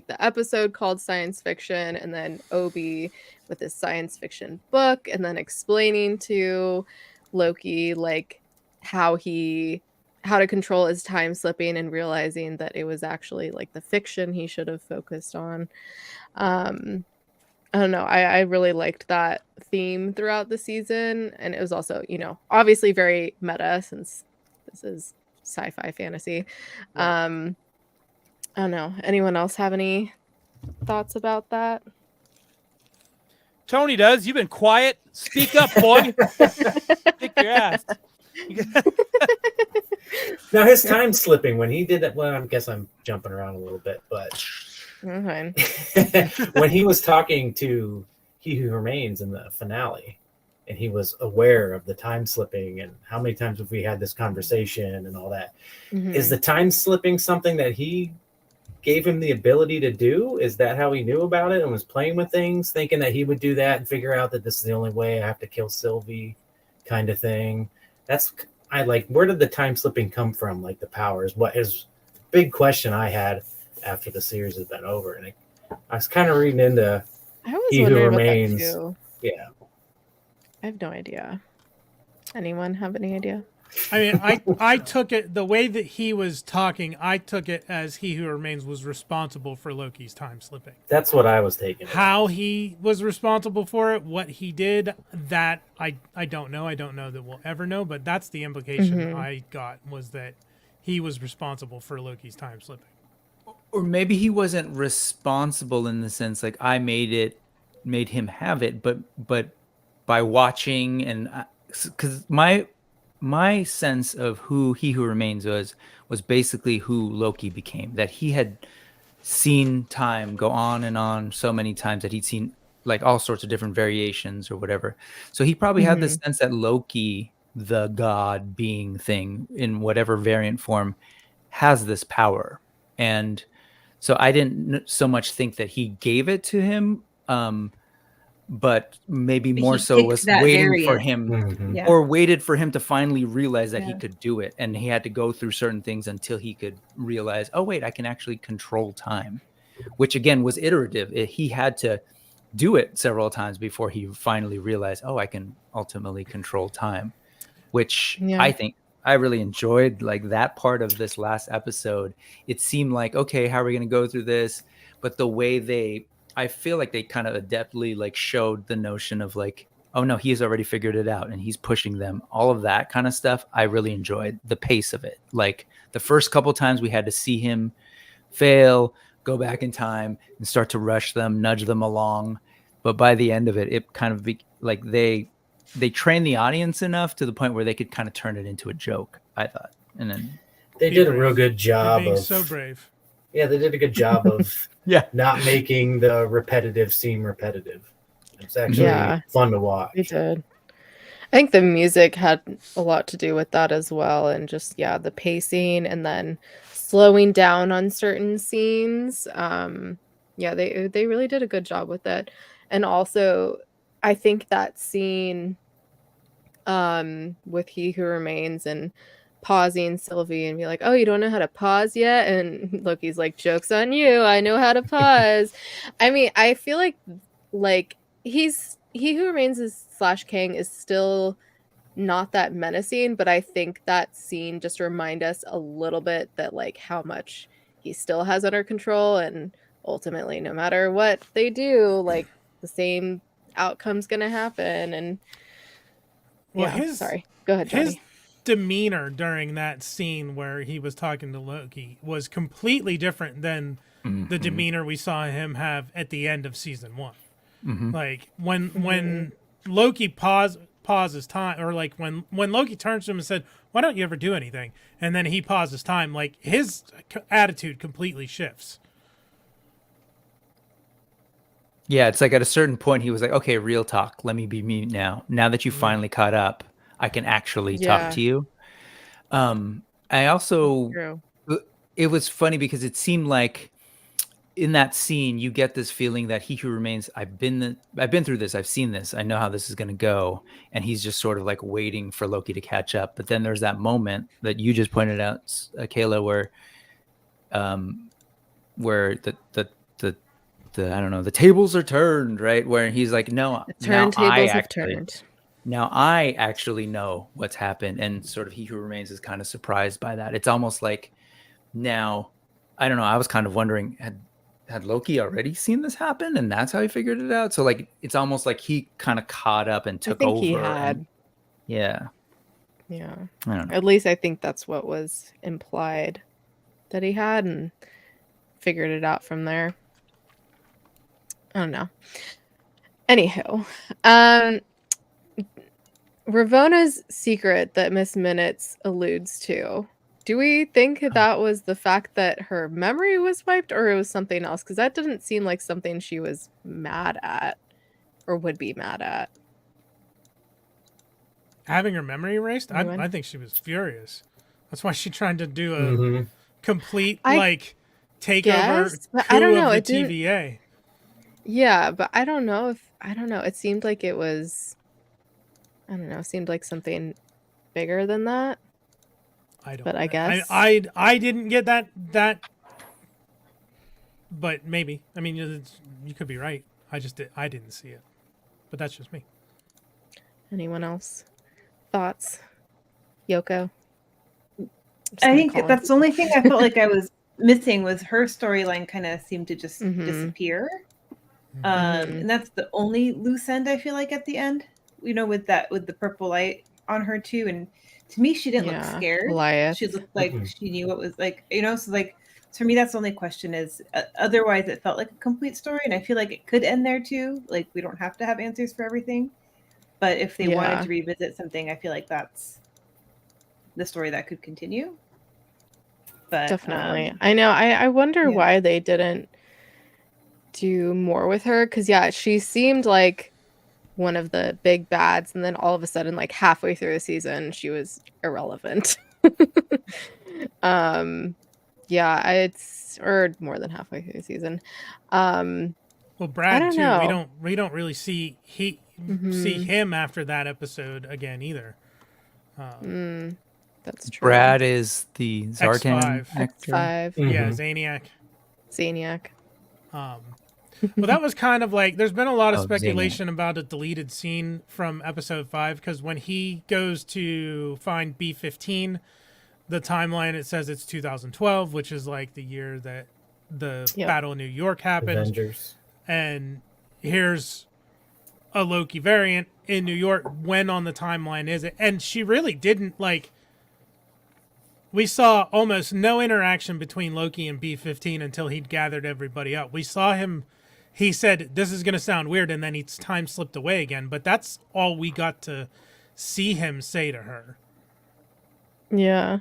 the episode called Science Fiction, and then Obi with his science fiction book, and then explaining to Loki how to control his time slipping and realizing that it was actually the fiction he should have focused on. I don't know. I really liked that theme throughout the season. And it was also, obviously very meta since this is sci-fi fantasy. Right. I don't know. Anyone else have any thoughts about that? Tony does. You've been quiet. Speak up, boy. Kick your ass. Now his time slipping when he did that. Well, I guess I'm jumping around a little bit, but when he was talking to He Who Remains in the finale, and he was aware of the time slipping and how many times have we had this conversation and all that. Mm-hmm. Is the time slipping something that he gave him the ability to do? Is that how he knew about it and was playing with things, thinking that he would do that and figure out that this is the only way I have to kill Sylvie kind of thing? Where did the time slipping come from? The powers, big question I had after the series has been over, and I was kind of reading into I was He Who wondering about that Remains. too. Yeah, I have no idea. Anyone have any idea? I mean, I took it the way that he was talking. I took it as He Who Remains was responsible for Loki's time slipping. that's what I was taking. How he was responsible for it, what he did, that I don't know. I don't know that we'll ever know, but that's the implication I got, was that he was responsible for Loki's time slipping. Or maybe he wasn't responsible in the sense like I made him have it, but by watching, and because my sense of who He Who Remains was basically who Loki became, that he had seen time go on and on so many times that he'd seen like all sorts of different variations or whatever. So he probably had this sense that Loki, the god being thing in whatever variant form, has this power. And so I didn't so much think that he gave it to him, but maybe more so was waiting for him, or waited for him to finally realize that he could do it. And he had to go through certain things until he could realize, oh, wait, I can actually control time, which again was iterative. He had to do it several times before he finally realized, oh, I can ultimately control time, which I think I really enjoyed, like that part of this last episode. It seemed like, okay, how are we going to go through this? But the way I feel like they kind of adeptly like showed the notion of like, oh no, he has already figured it out and he's pushing them. All of that kind of stuff. I really enjoyed the pace of it. Like the first couple times we had to see him fail, go back in time and start to rush them, nudge them along. But by the end of it, it kind of like they trained the audience enough to the point where they could kind of turn it into a joke, I thought. And then they did a real good job being of so brave. Yeah, they did a good job of not making the repetitive seem repetitive. It's actually fun to watch. They did. I think the music had a lot to do with that as well, and just the pacing and then slowing down on certain scenes. They really did a good job with it. And also I think that scene with He Who Remains and pausing Sylvie and be like, oh, you don't know how to pause yet? And Loki's like, joke's on you, I know how to pause. I mean, I feel like He Who Remains is /Kang is still not that menacing, but I think that scene just remind us a little bit that like how much he still has under control, and ultimately no matter what they do, like the same outcome's gonna happen. And sorry, go ahead, Johnny. His demeanor during that scene where he was talking to Loki was completely different than the demeanor we saw him have at the end of season 1. Like when Loki pauses time, or like when Loki turns to him and said, why don't you ever do anything? And then he pauses time, like his attitude completely shifts. Yeah, it's like at a certain point he was like, okay, real talk, let me be me now. Now that you finally caught up, I can actually talk to you. I also, it was funny because it seemed like in that scene, you get this feeling that He Who Remains, I've been through this, I've seen this, I know how this is going to go. And he's just sort of like waiting for Loki to catch up. But then there's that moment that you just pointed out, Kayla, where the I don't know, the tables are turned, right? Where he's like, no, turntables have turned. Now I actually know what's happened. And sort of He Who Remains is kind of surprised by that. It's almost like now, I don't know, I was kind of wondering, had Loki already seen this happen and that's how he figured it out? So like it's almost like he kind of caught up and took over. He had. Yeah. I don't know. At least I think that's what was implied, that he had, and figured it out from there. I don't know. Anywho, Ravona's secret that Miss Minutes alludes to. Do we think that was the fact that her memory was wiped, or it was something else? Because that didn't seem like something she was mad at or would be mad at. Having her memory erased? I think she was furious. That's why she tried to do a complete takeover I don't know. Of the TVA. Yeah, but I don't know. It seemed like it was, I don't know, seemed like something bigger than that. I don't. But I guess I didn't get that. But maybe. I mean, you could be right. I didn't see it. But that's just me. Anyone else? Thoughts? Yoko? I think that's the only thing I felt like I was missing was her storyline kind of seemed to just disappear. And that's the only loose end I feel like at the end, with the purple light on her too. And to me, she didn't look scared. Goliath. She looked like she knew what was like, so like for me, that's the only question is otherwise it felt like a complete story. And I feel like it could end there too. Like we don't have to have answers for everything. But if they wanted to revisit something, I feel like that's the story that could continue. But definitely. I know. I wonder why they didn't do more with her. Because, she seemed like one of the big bads. And then all of a sudden, like halfway through the season, she was irrelevant. Or more than halfway through the season. Well, Brad too. We don't really see him after that episode again either. That's true. Brad is the Zartan actor. X5. Yeah, Zaniac. Well, that was kind of like, there's been a lot of speculation about a deleted scene from episode 5, because when he goes to find B-15, the timeline, it says it's 2012, which is like the year that the Battle of New York happened. Avengers. And here's a Loki variant in New York. When on the timeline is it? And she really didn't, like, we saw almost no interaction between Loki and B-15 until he'd gathered everybody up. We saw him, he said, this is going to sound weird, and then his time slipped away again. But that's all we got to see him say to her. Yeah.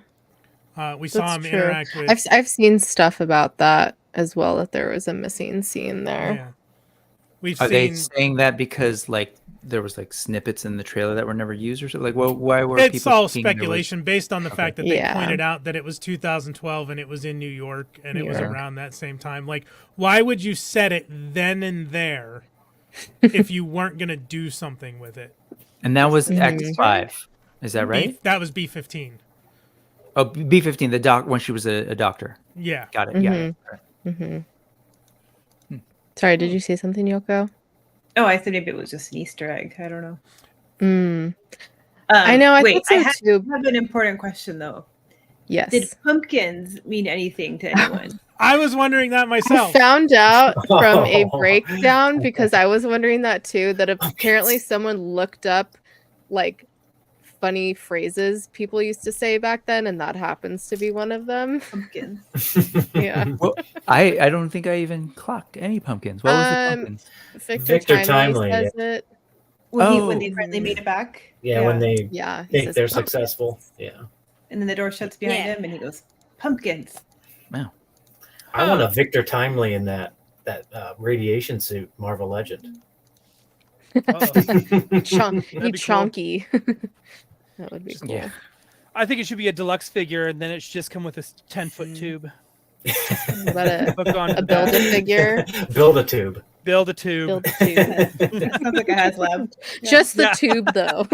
We saw him interact with... I've seen stuff about that as well, that there was a missing scene there. Yeah. Are they saying that because, like, there was like snippets in the trailer that were never used, or something? Like, well, why were it's people? All speculation based on the fact that they Yeah. pointed out that it was 2012 and it was in New York and it was around that same time. Like, why would you set it then and there if you weren't going to do something with it? And that was X5, is that right? That was B-15. Oh, B-15, the doc when she was a doctor. Yeah, got it. Yeah. Sorry, did you say something, Yoko? Oh, I said maybe it was just an Easter egg. I don't know. I know. I wait, think so too. I have an important question though. Yes. Did pumpkins mean anything to anyone? I was wondering that myself. I found out from a breakdown, because I was wondering that too, that apparently someone looked up like funny phrases people used to say back then, and that happens to be one of them. Pumpkins. Yeah. Well, I don't think I even clocked any pumpkins. What was the pumpkins? Victor Timely says it. When they finally made it back. Yeah, when they think they're pumpkins. Successful. Yeah. And then the door shuts behind him and he goes, pumpkins. Wow. I want a Victor Timely in that radiation suit, Marvel Legend. Chonky. That would be cool. Yeah. I think it should be a deluxe figure, and then it should just come with a 10-foot tube. About a build-a-figure. Build a tube. Build a tube. That sounds like a HasLab. Just the tube, though.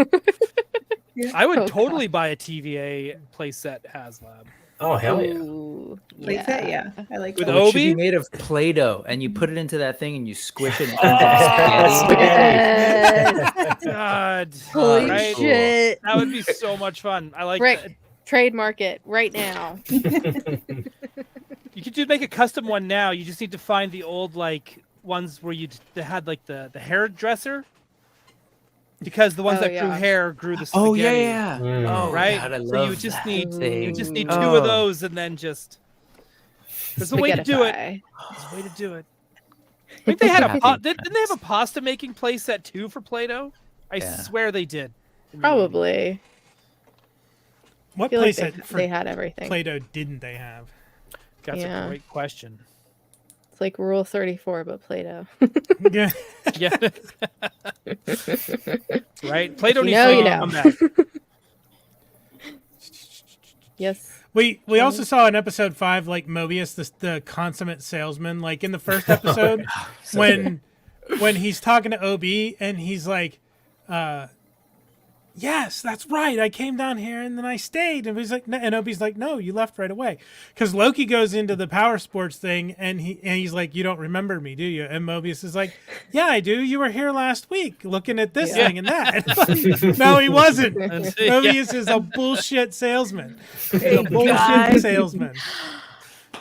I would totally buy a TVA playset HasLab. Oh, hell yeah. Ooh, Playset, yeah. I like With that. It should Obi? be made of Play-Doh, and you put it into that thing, and you squish it. And it turns into spaghetti. Yes. God. Holy right? shit. That would be so much fun. I like Right. that. Trademark it right now. You could make a custom one now. You just need to find the old like ones where they had like the hairdresser. Because the ones that grew hair grew the spaghetti. Oh yeah. Mm. Oh, right. God, I So love you just that need thing. two of those, and then just. There's a way to do it. Spaghettify. There's a way to do it. I think they had a didn't they have a pasta making playset too for Play-Doh? I swear they did. Probably. What I feel like playset for they had everything. Play-Doh didn't they have? That's a great question. It's like Rule 34, but Play-Doh. Yeah. Yeah. Right? Play-Doh needs You to know. come back. Yes. We also saw in episode 5, like Mobius, the consummate salesman. Like in the first episode, when he's talking to OB and he's like, yes, that's right. I came down here and then I stayed. And he's like, no, and Obi's like, no, you left right away. Because Loki goes into the power sports thing and he's like, you don't remember me, do you? And Mobius is like, yeah, I do. You were here last week looking at this thing and that. No, he wasn't. Mobius is a bullshit salesman. He's a bullshit salesman.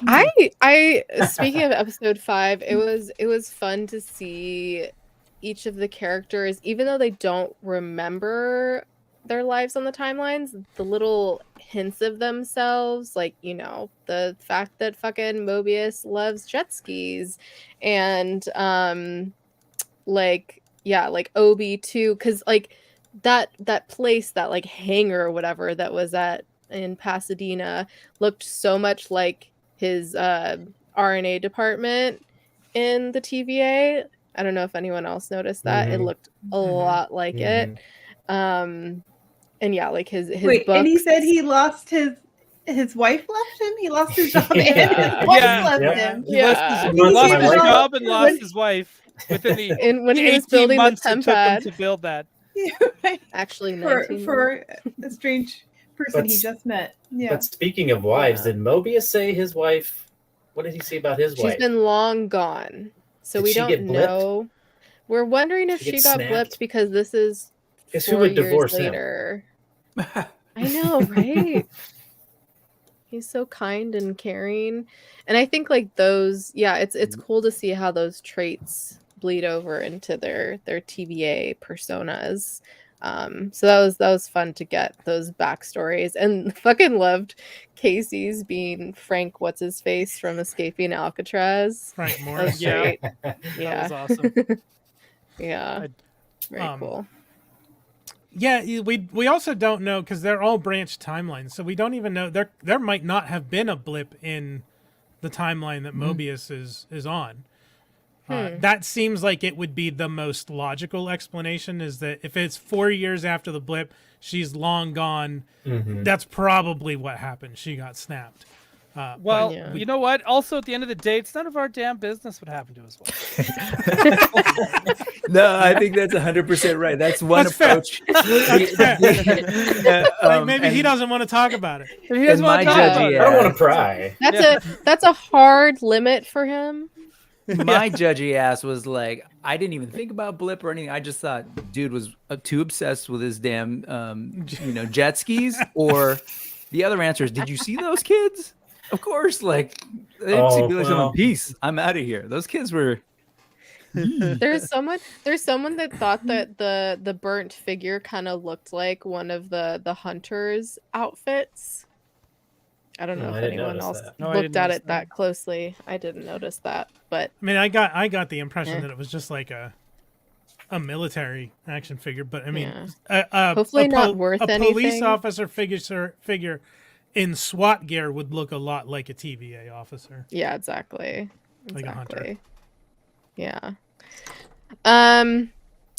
I speaking of episode 5, it was fun to see each of the characters, even though they don't remember their lives on the timelines, the little hints of themselves, like, you know, the fact that fucking Mobius loves jet skis, and like Obi too, because like that place, that like hangar or whatever that was in Pasadena looked so much like his RNA department in the TVA. I don't know if anyone else noticed that. It looked a lot like it. And yeah, like his Wait, books. and he said he lost his wife left him? He lost his job and his wife left him. He lost his job and lost his wife within the when he was building the tempad to build that. Right. Actually, for a strange person he just met. Yeah. But speaking of wives, did Mobius say his wife? What did he say about his wife? She's been long gone. So Did we she don't get know. We're wondering if she got blipped because this is 4 years later. I know, right? He's so kind and caring. And I think like those, it's cool to see how those traits bleed over into their TVA personas. So that was fun to get those backstories, and fucking loved Casey's being Frank what's his face from Escaping Alcatraz. Frank Morris. Yeah. That was awesome. Yeah. Very cool. Yeah, we also don't know, because they're all branched timelines, so we don't even know, there might not have been a blip in the timeline that Mobius is on. That seems like it would be the most logical explanation, is that if it's 4 years after the blip, she's long gone. That's probably what happened. She got snapped. You know what? Also, at the end of the day, it's none of our damn business what happened to his wife. No, I think that's 100% right. That's one approach. Maybe he doesn't want to talk about it. He doesn't want to talk about it. I don't want to pry. That's a hard limit for him. My judgy ass was like, I didn't even think about blip or anything. I just thought dude was too obsessed with his damn jet skis. Or the other answer is, did you see those kids? Of course, like peace. I'm out of here. Those kids were. There's someone that thought that the burnt figure kind of looked like one of the hunters' outfits. I don't know if anyone else looked at it that closely. I didn't notice that, but I mean, I got the impression that it was just like a military action figure. But I mean, hopefully not worth anything. A police officer figure in SWAT gear would look a lot like a TVA officer. Yeah, exactly. Like a hunter. Yeah.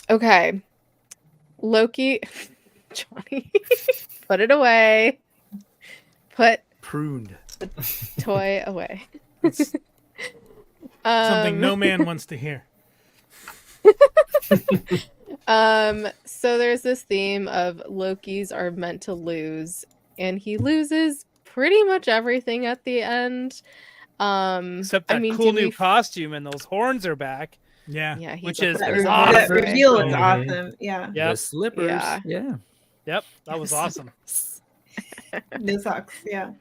Okay. Loki, Johnny, put it away. Pruned the toy away. Something no man wants to hear. So there's this theme of Loki's are meant to lose, and he loses pretty much everything at the end. Except that cool new costume, and those horns are back. Yeah, which is that awesome. reveal is awesome. Yeah. The slippers. Yeah. Yep, that was awesome. New socks. Yeah.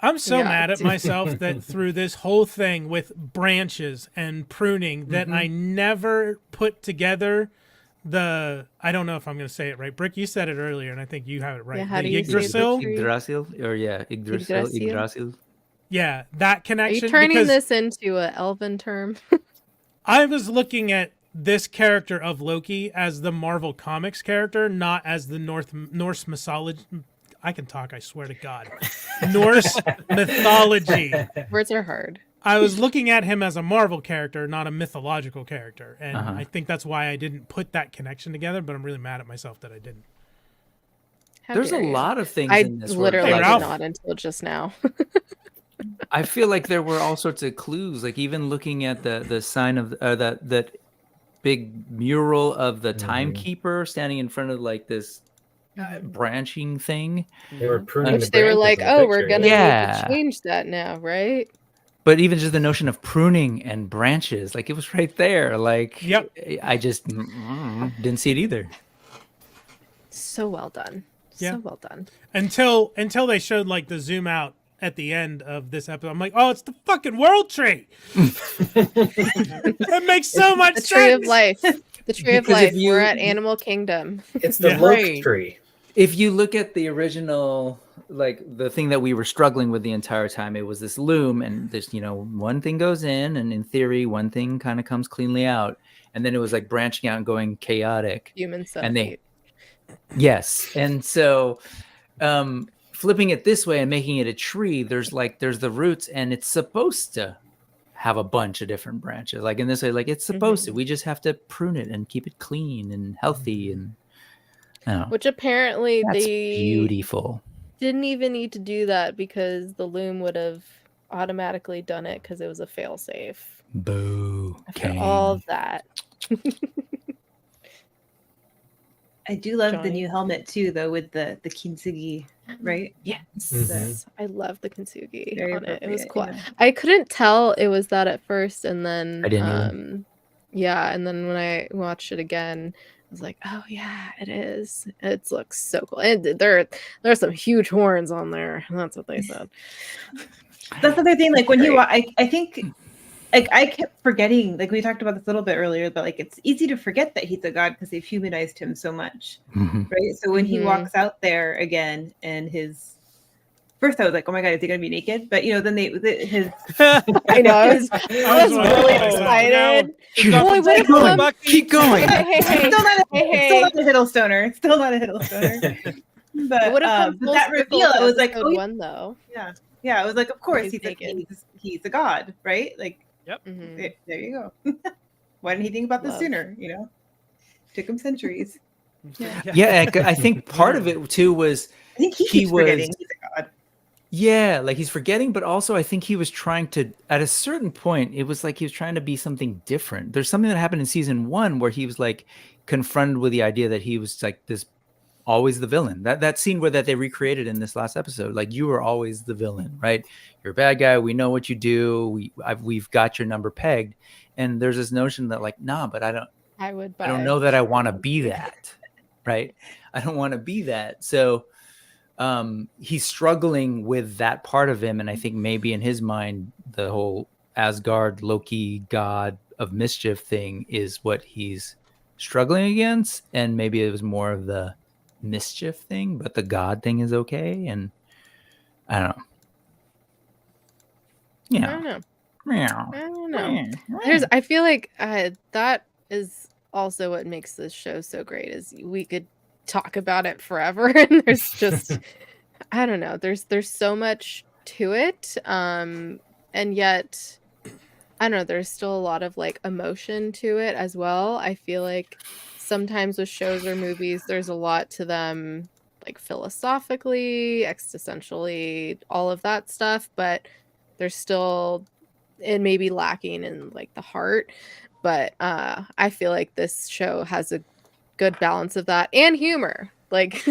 I'm so mad at myself that through this whole thing with branches and pruning that I never put together I don't know if I'm going to say it right. Brick, you said it earlier, and I think you have it right. Yeah, how the do you Yggdrasil? Yggdrasil. Yeah, that connection. Are you turning this into an elven term? I was looking at this character of Loki as the Marvel Comics character, not as the Norse mythology. I can talk, I swear to God. Norse mythology. Words are hard. I was looking at him as a Marvel character, not a mythological character. And I think that's why I didn't put that connection together, but I'm really mad at myself that I didn't. There's a lot of things I in this. literally did not until just now. I feel like there were all sorts of clues, like even looking at the sign of that big mural of the timekeeper standing in front of like this branching thing. They were pruning Which the they were branches like, in the oh, we're picture, gonna yeah. need to change that now, right? But even just the notion of pruning and branches, like it was right there. Like, Yep. I just didn't see it either. So well done. Yeah. So well done. Until they showed like the zoom out at the end of this episode. I'm like, oh, it's the fucking world tree. That makes so much The sense. tree of life. The tree of Because if life. you- We're at Animal Kingdom. It's the Yeah. Loki Right. tree. If you look at the original, like the thing that we were struggling with the entire time, it was this loom, and this, one thing goes in, and in theory, one thing kind of comes cleanly out, and then it was like branching out and going chaotic. Human And they- centipede. Yes, and so flipping it this way and making it a tree, there's the roots, and it's supposed to have a bunch of different branches. Like in this way, like it's supposed to. We just have to prune it and keep it clean and healthy and. Which apparently That's they beautiful. didn't even need to do that because the loom would have automatically done it because it was a failsafe. Boo. After all of that. I do love the Johnny? new helmet too, though, with the kintsugi, right? Yes. Mhm. I love the kintsugi Very on it. It was appropriate, cool. yeah. I couldn't tell it was that at first, and then I didn't either. yeah, and then when I watched it again, I was like, oh yeah, it is. It looks so cool. And there's some huge horns on there. That's what they said. That's the other thing. Like when Great. I think, like I kept forgetting. Like we talked about this a little bit earlier, but like it's easy to forget that he's a god because they've humanized him so much, Mhm. right? So when he Mhm. walks out there again, and first I was like, oh my god, is he gonna be naked? But then his I know. I was really wondering. excited. Keep Boy, what if going. Keep going. Hey, hey, hey. still not Hey, a Hiddlestoner. Still not a Hiddlestoner. But, What if come but full that circle reveal, to I was like, episode oh one though. yeah. I was like, of course He's he's naked. he's a god, right? Like Mhm. there you go. Why didn't he think about this Love. sooner? Took him centuries. Yeah, I think part of it too was I think he He keeps forgetting was- he's a god. yeah, like he's forgetting, but also I think he was trying to, at a certain point, it was like he was trying to be something different. There's something that happened in season 1 where he was like confronted with the idea that he was like this, always the villain. That scene where that they recreated in this last episode, like you were always the villain, right? You're a bad guy. We know what you do. We've got your number pegged. And there's this notion that like, nah, but I don't know that I want to be that, right? I don't want to be that. So he's struggling with that part of him, and I think maybe in his mind the whole Asgard Loki god of mischief thing is what he's struggling against, and maybe it was more of the mischief thing, but the god thing is okay. And I don't know. I Yeah. don't know. Meow. I don't know. I feel like that is also what makes this show so great is we could talk about it forever and there's just I don't know, there's so much to it, and yet I don't know, there's still a lot of like emotion to it as well. I feel like sometimes with shows or movies there's a lot to them, like philosophically, existentially, all of that stuff, but there's still, it may be lacking in like the heart, but I feel like this show has a good balance of that and humor. Like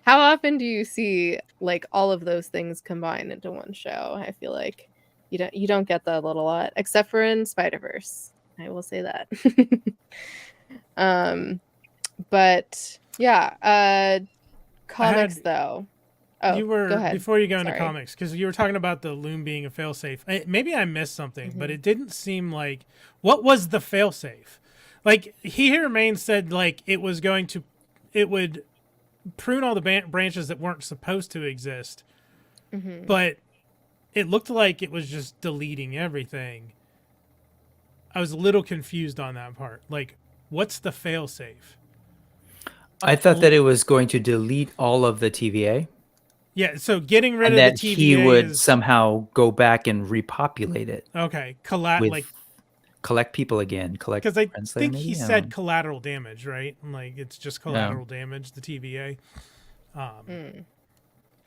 how often do you see like all of those things combined into one show? I feel like you don't get that a lot, except for in Spider-Verse. I will say that. But yeah, comics though. Oh, you were, go ahead. before you go into Sorry. comics, because you were talking about the loom being a failsafe. Maybe I missed something, but it didn't seem like, what was the failsafe? Like He Who Remains said, like it would prune all the branches that weren't supposed to exist, but it looked like it was just deleting everything. I was a little confused on that part. Like, what's the failsafe? I thought that it was going to delete all of the TVA. Yeah, so getting rid And of that the TVA he would is somehow go back and repopulate it. okay. With collect people again. Collect Because I Friends think Layer, he maybe? I said don't know. collateral damage, right? Like it's just collateral damage, the TVA. I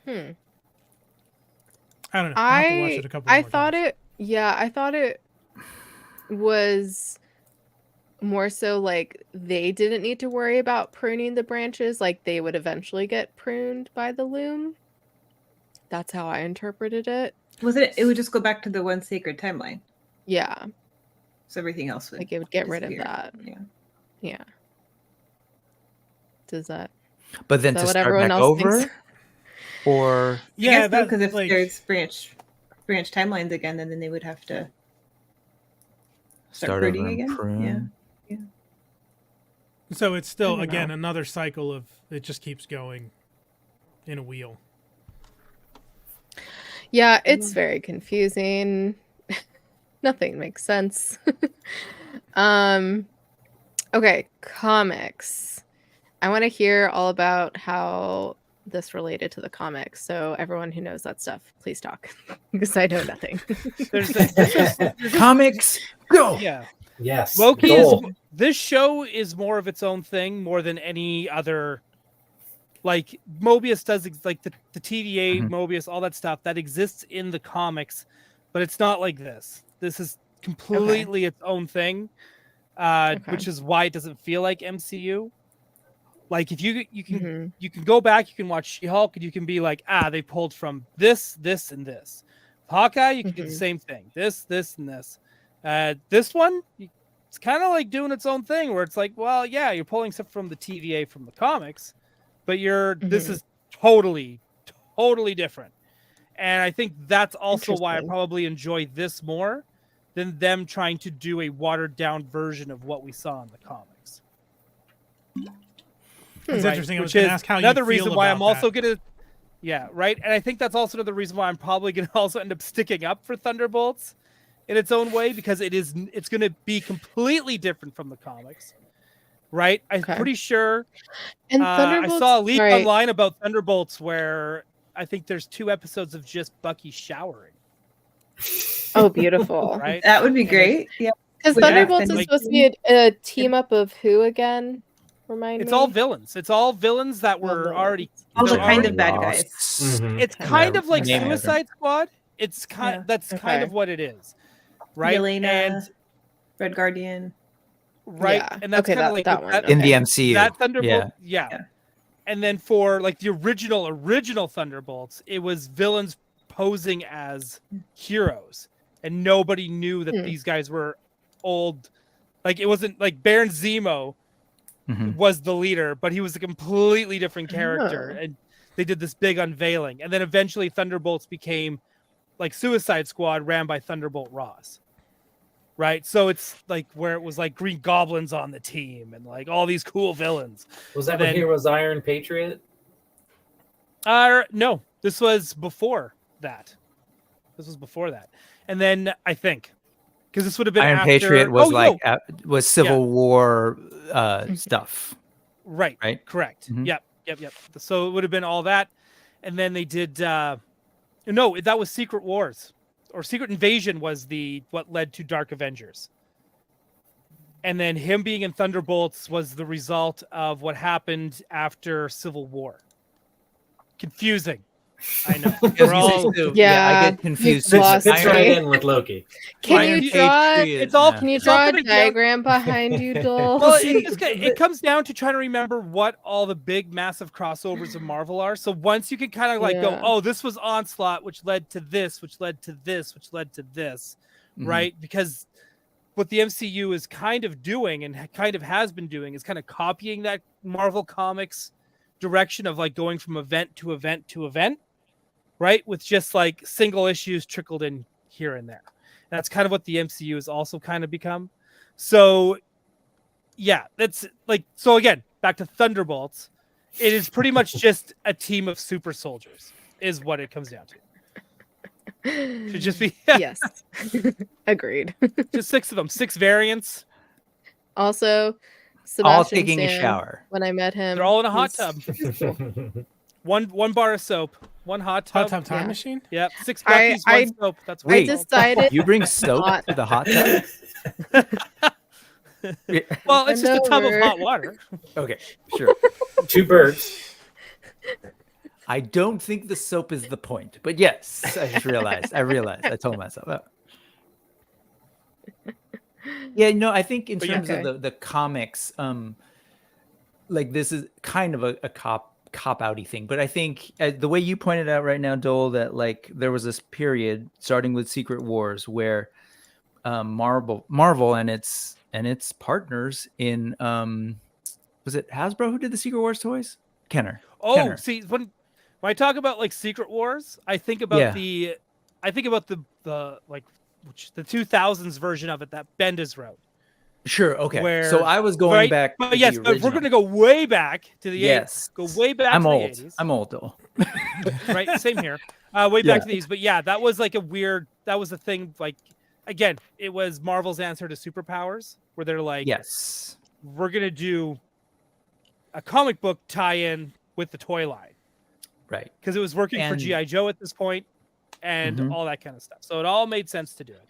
don't know. I'll have to watch it a couple I more thought times. I thought it was more so like they didn't need to worry about pruning the branches, like they would eventually get pruned by the loom. That's how I interpreted it. Was it? It would just go back to the one sacred timeline. Yeah. So everything else would like it would get rid of disappear. that. Yeah. Yeah. Does that? But then Is that to what start everyone back else over, thinks? or Yeah, that, because if like, there's branch timelines again, then they would have to start pruning over and again. prune. Yeah. So it's I still don't again know. another cycle of it just keeps going in a wheel. Yeah, it's very confusing. Nothing makes sense. Okay, comics. I want to hear all about how this related to the comics. So everyone who knows that stuff, please talk, because I know nothing. Comics, go. Yeah. Yes. Loki Doell. is this show is more of its own thing more than any other. Like Mobius does, like the TVA, Mobius, all that stuff that exists in the comics, but it's not like this. This is completely its own thing, which is why it doesn't feel like MCU. Like if you can go back, you can watch She-Hulk, and you can be like, they pulled from this, this, and this. Hawkeye, you can do the same thing. This, and this. This one, it's kind of like doing its own thing, where it's like, well, yeah, you're pulling stuff from the TVA from the comics, but this is totally different. And I think that's also why I probably enjoy this more than them trying to do a watered down version of what we saw in the comics. It's interesting. I was Which going is to ask how another you feel reason why I'm about also that. going to, yeah, right. And I think that's also another reason why I'm probably going to also end up sticking up for Thunderbolts in its own way, because it's going to be completely different from the comics. Right, I'm pretty sure. And I saw a leak online about Thunderbolts where I think there's 2 episodes of just Bucky showering. Oh, beautiful! Right, that would be great. Yeah, because Thunderbolts is supposed to be a team up of who again? Remind me. It's all villains. It's all villains that were already all the kind already of bad guys. It's kind of like Name Suicide Squad. It's kind. That's kind of what it is, right? Yelena, and Red Guardian. Right, and that's kind of like that one. In the MCU. That Thunderbolt, yeah. And then for like the original Thunderbolts, it was villains posing as heroes, and nobody knew that these guys were old. Like it wasn't like Baron Zemo was the leader, but he was a completely different character, and they did this big unveiling, and then eventually Thunderbolts became like Suicide Squad, ran by Thunderbolt Ross. Right, so it's like where it was like Green Goblin's on the team and like all these cool villains. Was that when he was Iron Patriot? No, this was before that. And then I think because this would have been Iron after... Patriot was was Civil War stuff. Right. Correct. Yep. So it would have been all that, and then they did. No, that was Secret Wars. Or Secret Invasion was what led to Dark Avengers. And then him being in Thunderbolts was the result of what happened after Civil War. Confusing. I know. I get confused. Fits right in with Loki. Can you draw a diagram behind you, Doell? Well, it comes down to trying to remember what all the big, massive crossovers of Marvel are. So once you can kind of like go, oh, this was Onslaught, which led to this, which led to this, which led to this, right? Because what the MCU is kind of doing and kind of has been doing is kind of copying that Marvel Comics direction of like going from event to event to event. Right, with just like single issues trickled in here and there. That's kind of what the MCU has also kind of become. So, yeah, that's like, so again, back to Thunderbolts. It is pretty much just a team of super soldiers, is what it comes down to. Should just be yes, agreed. Just 6 of them, 6 variants. Also, Sebastian all taking Stan, a shower. When I met him, they're all in a hot tub. one bar of soap. One hot tub time machine? Yep. 6 Buckies, one soap. That's right. I decided you bring soap to the hot tub? Well, it's just a tub of hot water. Okay, sure. 2 birds. I don't think the soap is the point, but yes, I just realized. I told myself that. Yeah, no, I think in But yeah. terms of the comics, like this is kind of a cop outy thing, but I think the way you pointed out right now, Doel, that like there was this period starting with Secret Wars where Marvel and its partners in was it Hasbro who did the Secret Wars toys? Kenner. See, when I talk about like Secret Wars, I think about the like the 2000s version of it that Bendis wrote. Sure. Okay. So I was going back. But yes, but we're going to go way back to the 80s. Go way back I'm to old. the 80s. I'm old, Doel. Right. Same here. Way back to these. But yeah, that was like that was a thing. Like, again, it was Marvel's answer to Superpowers, where they're like, yes, we're going to do a comic book tie-in with the toy line. Right. Because it was working for G.I. Joe at this point and all that kind of stuff. So it all made sense to do it.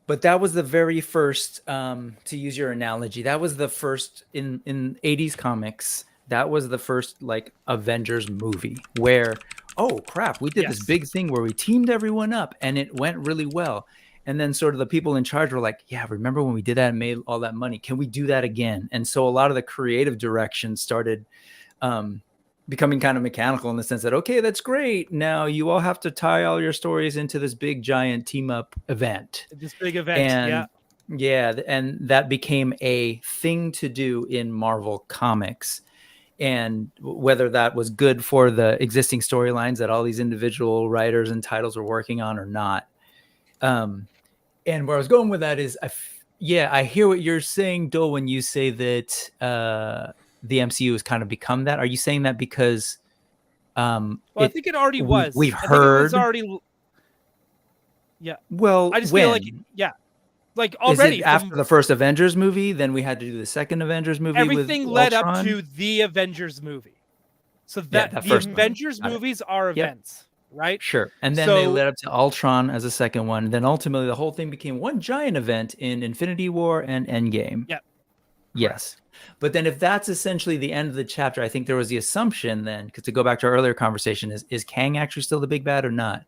But that was the very first, to use your analogy, that was the first in 80s comics. That was the first like Avengers movie where, oh crap, we did this big thing where we teamed everyone up and it went really well. And then sort of the people in charge were like, yeah, remember when we did that and made all that money? Can we do that again? And so a lot of the creative direction started becoming kind of mechanical in the sense that, okay, that's great. Now you all have to tie all your stories into this big giant team up event. This big event, and that became a thing to do in Marvel Comics. And whether that was good for the existing storylines that all these individual writers and titles were working on or not. And where I was going with that is, I hear what you're saying, Doel, when you say that the MCU has kind of become that. Are you saying that because I think it already was. We've heard. It was already. Yeah. Well, I just feel like like already is it after the first Avengers movie, then we had to do the second Avengers movie. Everything with led Ultron? up to the Avengers movie. So that the Avengers movies are events, right? Sure. And then they led up to Ultron as a second one. And then ultimately the whole thing became one giant event in Infinity War and Endgame. Yeah. Yes. But then if that's essentially the end of the chapter, I think there was the assumption then, because to go back to our earlier conversation, is Kang actually still the big bad or not?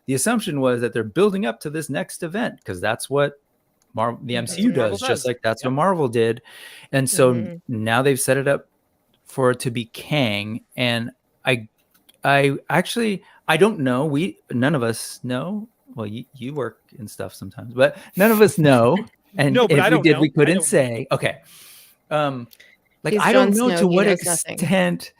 The assumption was that they're building up to this next event because that's what the MCU does, just like that's what Marvel did. And so now they've set it up for it to be Kang. And I actually, I don't know. None of us know. Well, you work and stuff sometimes, but none of us know. And no, but if I don't we did, know. we couldn't say. Okay. Like He's I don't Jon know Snow, to he what knows extent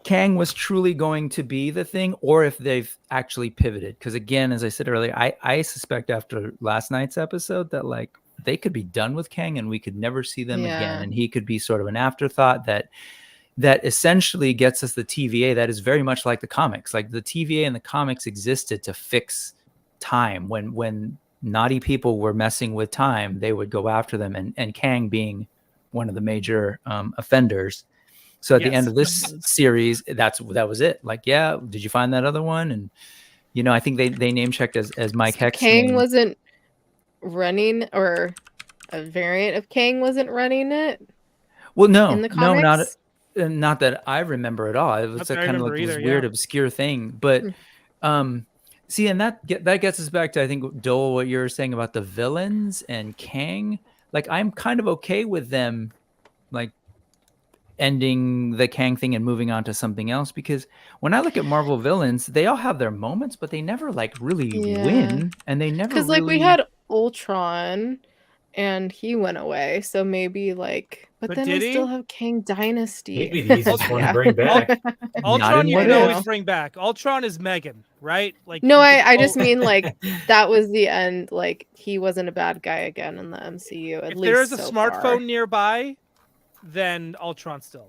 Kang was truly going to be the thing, or if they've actually pivoted. Because again, as I said earlier, I suspect after last night's episode that like they could be done with Kang and we could never see them again, and he could be sort of an afterthought that essentially gets us the TVA that is very much like the comics. Like the TVA and the comics existed to fix time. When naughty people were messing with time, they would go after them, and Kang being one of the major offenders. So at the end of this series, that was it. Like, yeah, did you find that other one? And I think they name checked as Mike Hex. Kang wasn't running, or a variant of Kang wasn't running it. Well, no, in the comics? not that I remember at all. It was kind of like this weird, obscure thing. But see, and that gets us back to, I think, Doel, what you were saying about the villains and Kang. Like, I'm kind of okay with them, like, ending the Kang thing and moving on to something else, because when I look at Marvel villains, they all have their moments, but they never like really win, and they never because like we had Ultron and he went away, so maybe like, but then we still have Kang Dynasty. Maybe the easiest one to bring back. Ultron you can always bring back. Ultron is Megan, right? Like, no, I just mean like that was the end. Like he wasn't a bad guy again in the MCU. At if least there is a so smartphone far. nearby, then Ultron's still.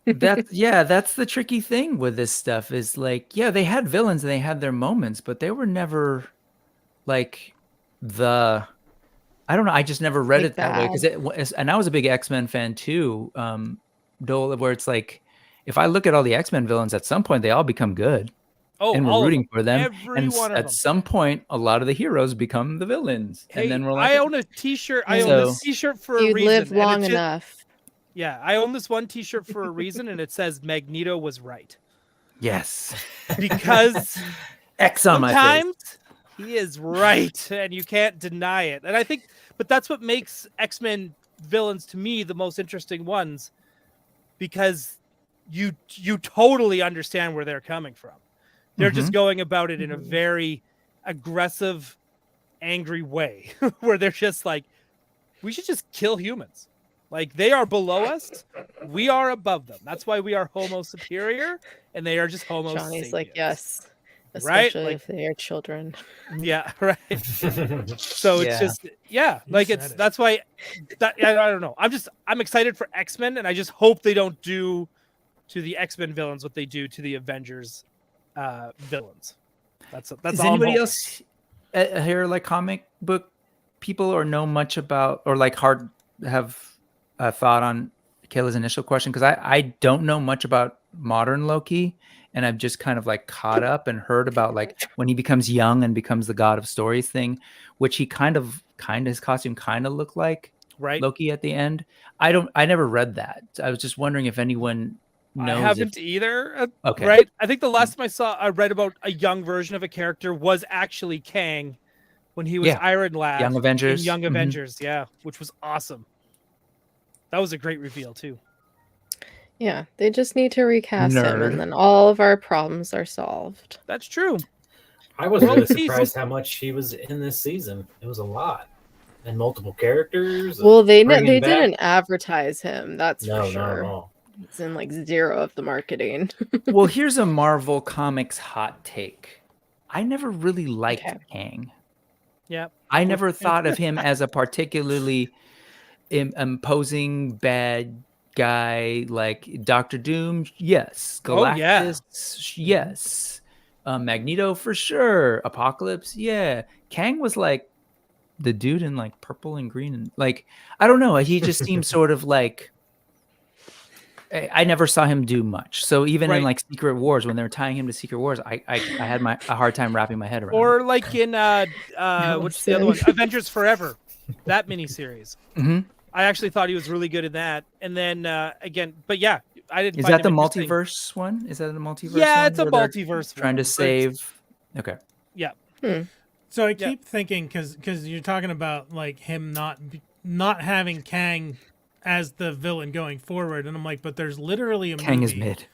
That's the tricky thing with this stuff is like, they had villains and they had their moments, but they were never like I don't know. I just never read it that way because and I was a big X-Men fan too, Doel, where it's like, if I look at all the X-Men villains, at some point they all become good. Oh, and we're rooting for them. Every and one of at them. Some point, a lot of the heroes become the villains. Hey, and then we're like, I own a T-shirt. I own this T-shirt for a reason. You live long enough. Yeah, I own this one T-shirt for a reason, and it says Magneto was right. Yes. Because X on my face. He is right, and you can't deny it. And I think, but that's what makes X-Men villains to me the most interesting ones, because you totally understand where they're coming from. They're just going about it in a very aggressive, angry way, where they're just like, we should just kill humans. Like, they are below us, we are above them. That's why we are Homo superior, and they are just Homo Johnny's sapiens. like, yes, Right? especially Like, if they are children. Yeah, right. So it's just like that's why that I don't know. I'm excited for X-Men, and I just hope they don't do to the X-Men villains what they do to the Avengers villains. That's Is all. anybody else here like comic book people, or know much about, or like have a thought on Kayla's initial question? Because I don't know much about modern Loki, and I've just kind of like caught up and heard about like when he becomes young and becomes the god of stories thing, which he kind of his costume kind of looked like Loki at the end. I never read that. I was just wondering if anyone knows. I haven't either. Okay. Right. I think the last time I read about a young version of a character was actually Kang when he was Iron Lad Young Avengers. in Young Avengers. Yeah, which was awesome. That was a great reveal too. Yeah, they just need to recast him, and then all of our problems are solved. That's true. I was really surprised how much he was in this season. It was a lot, and multiple characters. Well, they didn't advertise him. That's for sure. Not at all. It's in like zero of the marketing. Well, here's a Marvel Comics hot take. I never really liked Kang. Yeah. I never thought of him as a particularly imposing bad guy. Like Doctor Doom, yes. Galactus, yes. Magneto for sure. Apocalypse, yeah. Kang was like the dude in like purple and green, and like I don't know. He just seemed sort of like, I never saw him do much. So even in like Secret Wars, when they were tying him to Secret Wars, I had a hard time wrapping my head around. Or like in what's the other one? Avengers Forever, that miniseries. I actually thought he was really good in that. And then again, but yeah, I didn't. Is that the multiverse one? Is that the multiverse? Yeah, one it's a multiverse. Trying to save. Okay. Yeah. So I keep thinking, because you're talking about like him not having Kang as the villain going forward, and I'm like, but there's literally a Kang movie is mid.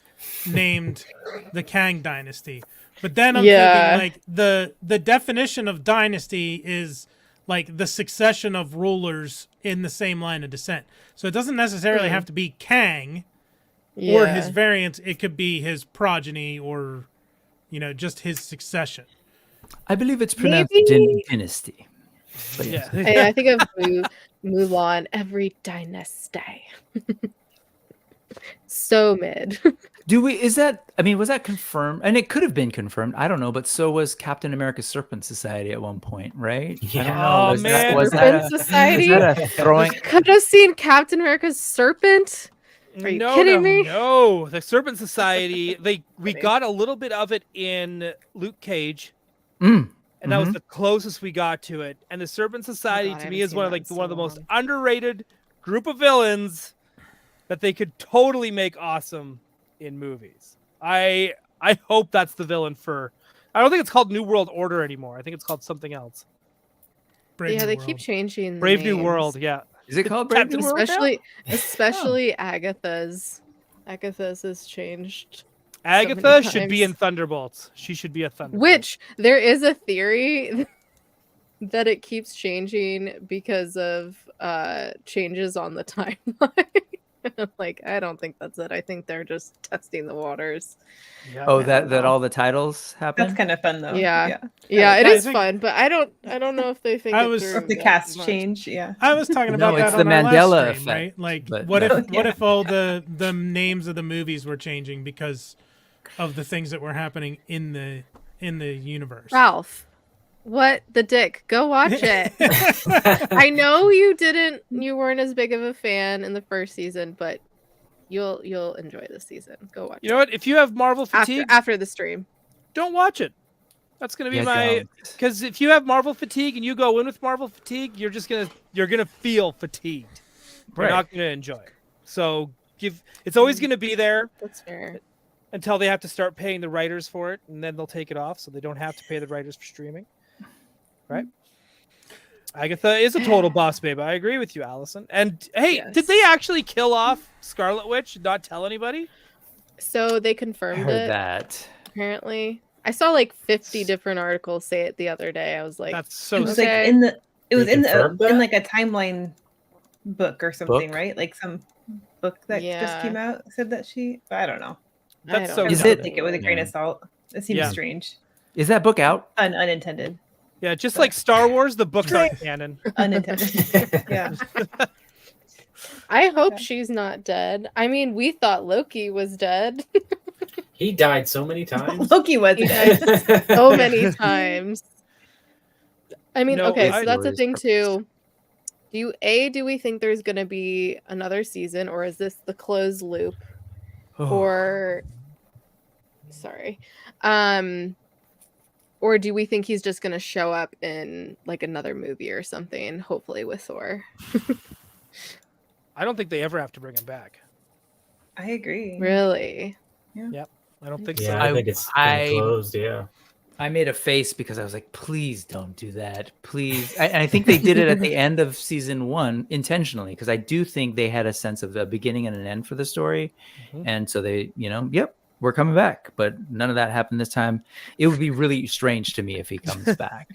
named the Kang Dynasty. But then I'm thinking like the definition of dynasty is like the succession of rulers in the same line of descent. So it doesn't necessarily have to be Kang or his variants. It could be his progeny or, just his succession. I believe it's pronounced dynasty. But Hey, I think of Mulan, every dynasty. So mid. Was that confirmed? And it could have been confirmed. I don't know, but so was Captain America's Serpent Society at one point, right? Yeah. I don't know. Was Serpent Society? Was that a throwing? Could have seen Captain America's Serpent. Are you kidding me? No, the Serpent Society. We got a little bit of it in Luke Cage, and that was the closest we got to it. And the Serpent Society to me is one of the most underrated group of villains that they could totally make awesome in movies. I hope that's the villain for. I don't think it's called New World Order anymore. I think it's called something else. They keep changing. Brave New World. Yeah. Is it called Brave New World? Especially Agatha's. Agatha's has changed. Agatha should be in Thunderbolts. She should be a Thunderbolt. Which there is a theory that it keeps changing because of changes on the timeline. Like, I don't think that's it. I think they're just testing the waters. Yeah. Oh, that all the titles happen? That's kind of fun though. Yeah, it is fun, but I don't know if they think if the cast change. Yeah, I was talking about that it's on the our Mandela last stream, effect, right? Like, what if all the names of the movies were changing because of the things that were happening in the universe? Ralph, what the dick? Go watch it. I know you weren't as big of a fan in the first season, but you'll enjoy this season. Go watch it. You know what? If you have Marvel fatigue after the stream, don't watch it. That's gonna be because if you have Marvel fatigue and you go in with Marvel fatigue, you're gonna feel fatigued. You're not gonna enjoy it. So it's always gonna be there. That's fair. Until they have to start paying the writers for it, and then they'll take it off, so they don't have to pay the writers for streaming. right? Agatha is a total boss babe. I agree with you, Allison. And hey, Yes. did they actually kill off Scarlet Witch and not tell anybody? So they I confirmed heard it. that. Apparently, I saw like 50 different articles say it the other day. I was like, That's so It was Okay. like in the it was They confirmed that? in like a timeline book or something, Book? right? Like some book that just came out said that but I don't know. That's I so don't Is I it- would take it with a grain of salt. It seems Yeah. strange. Is that book out? Unintended. Yeah, just like Star Wars, the books aren't canon. Unintended. Yeah. I hope Okay. she's not dead. I mean, we thought Loki was dead He died so many times. Loki was He dead. so many times. I mean, No, okay, I- so that's the Stories thing are- too. Do we think there's going to be another season, or is this the closed loop? Or sorry. Or do we think he's just going to show up in like another movie or something, hopefully with Thor? I don't think they ever have to bring him back. I agree. Really? I don't think Yeah, so. I think it's I- closed. Yeah. I made a face because I was like, please don't do that. Please. And I think they did it at the end of season 1 intentionally, because I do think they had a sense of a beginning and an end for the story. Mhm. And so they, yep, we're coming back. But none of that happened this time. It would be really strange to me if he comes back.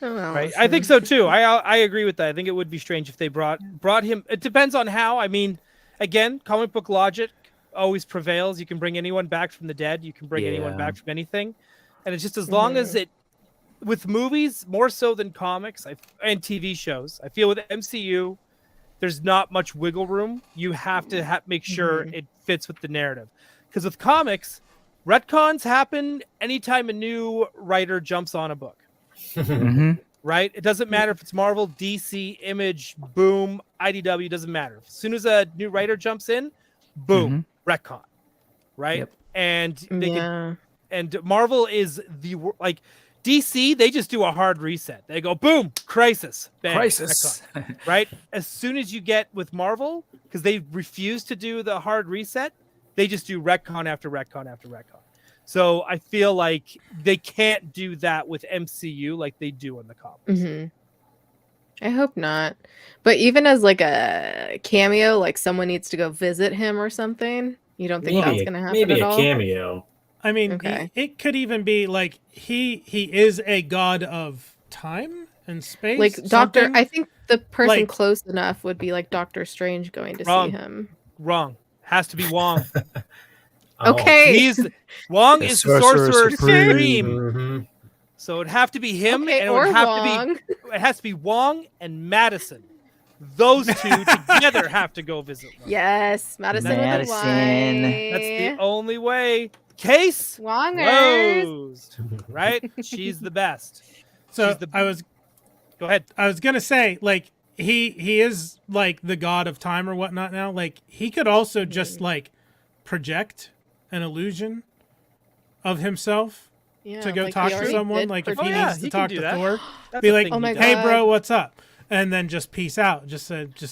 Oh, well, Right, I think so too. I agree with that. I think it would be strange if they brought him. It depends on how. I mean, again, comic book logic always prevails. You can bring anyone back from the dead. You can bring anyone Yeah. back from anything, and it's just as long as it. With movies, more so than comics and TV shows, I feel with MCU, there's not much wiggle room. You have to make sure it fits with the narrative, because with comics, retcons happen anytime a new writer jumps on a book. Mhm. Right? It doesn't matter if it's Marvel, DC, Image, Boom, IDW, doesn't matter. As soon as a new writer jumps in, boom, retcon. Right? Yep. And they yeah. and Marvel is like DC, they just do a hard reset. They go boom, crisis, bang, Crisis. retcon, right? As soon as you get with Marvel, because they refuse to do the hard reset, they just do retcon after retcon after retcon. So I feel like they can't do that with MCU like they do in the comics. I hope not. But even as like a cameo, like someone needs to go visit him or something. You don't think that's going to happen maybe at a all? cameo. I mean, Okay. it could even be like he is a god of time and space. Like Doctor, something. I think the person Like- close enough would be like Doctor Strange going to Wrong. see him. Wrong. Has to be Wong. Oh. Okay. Wong The is the Sorcerer Sorcerer Supreme. Mhm. So it'd have to be him, Okay, and it or would have Wong. it has to be Wong and Madison. Those two together have to go visit Wong. Yes, Madison with Madison. a Y. That's the only case Wongers. closed. Right? She's the best. So She's the- Go ahead. I was gonna say, like, he is like the god of time or whatnot now. Like, he could also just like project an illusion of himself Yeah, to go like talk he to already someone. did Like, if project- he yeah, needs he to can talk do to that. Thor, That's be a like, thing Oh he my does. "Hey, God. bro, what's up?" And then just peace out. Just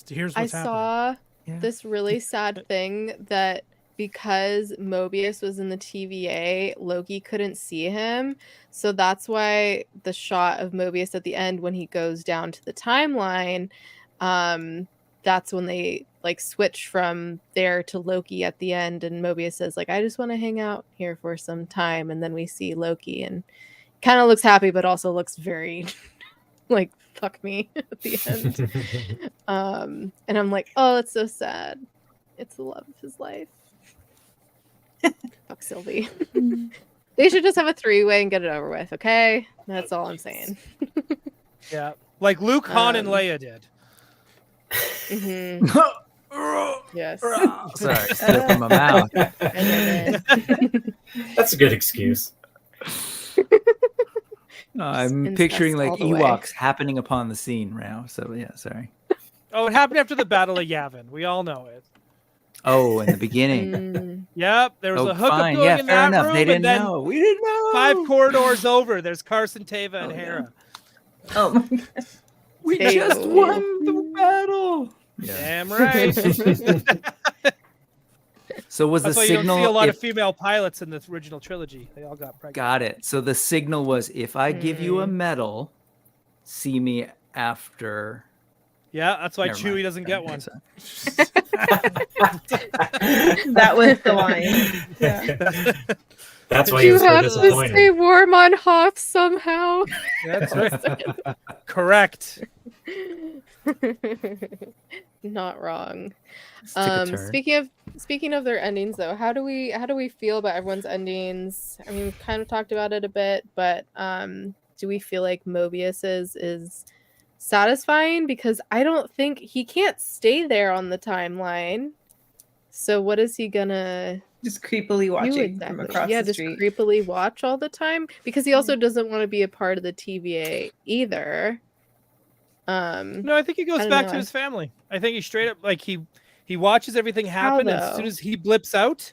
here's I what's happening. saw Yeah. this really sad thing that because Mobius was in the TVA, Loki couldn't see him. So that's why the shot of Mobius at the end when he goes down to the timeline, that's when they like switch from there to Loki at the end, and Mobius says like, "I just want to hang out here for some time," and then we see Loki and kind of looks happy, but also looks very like fuck me at the end. And I'm like, oh, it's so sad. It's the love of his life. Fuck Sylvie. They should just have a 3-way and get it over with, okay? That's all I'm saying. Yeah. Like Luke, Han, and Um, Leia did. Mhm. Yes. Sorry, slip in my mouth. I love it. That's a good excuse. I'm Incest picturing like all the way. Ewoks happening upon the scene now. So yeah, sorry. Oh, it happened after the Battle of Yavin. We all know it. Oh, in the beginning. Mm. Yep. There was Oh, a hookup fine. going Yeah, in fair that enough. room, They didn't and then know. We didn't know. 5 corridors over, there's Carson Teva and Oh, yeah. Hera. Oh my God. We Hey, just oh. won the battle. Yeah. Damn right. So was That's the why you don't signal? see a lot if- of female pilots in the original trilogy. They all got pregnant. Got it. So the signal was, if I give you a Mm. medal, see me after. Yeah, that's why Never Chewie mind. doesn't get one. That was the line. Yeah. That's why he You was so have to stay disappointed. warm on Hoth somehow. That's right. Correct. Not wrong. Let's take a turn. Speaking of their endings though, how do we feel about everyone's endings? I mean, we've kind of talked about it a bit, but do we feel like Mobius's is satisfying? Because I don't think he can't stay there on the timeline. So what is he gonna Just creepily watching exactly? from across Yeah, the just street. creepily watch all the time because he also doesn't want to be a part of the TVA either. No, I think he goes I don't back know. to his family. I think he straight up like he watches everything happen. And as though? soon as he blips out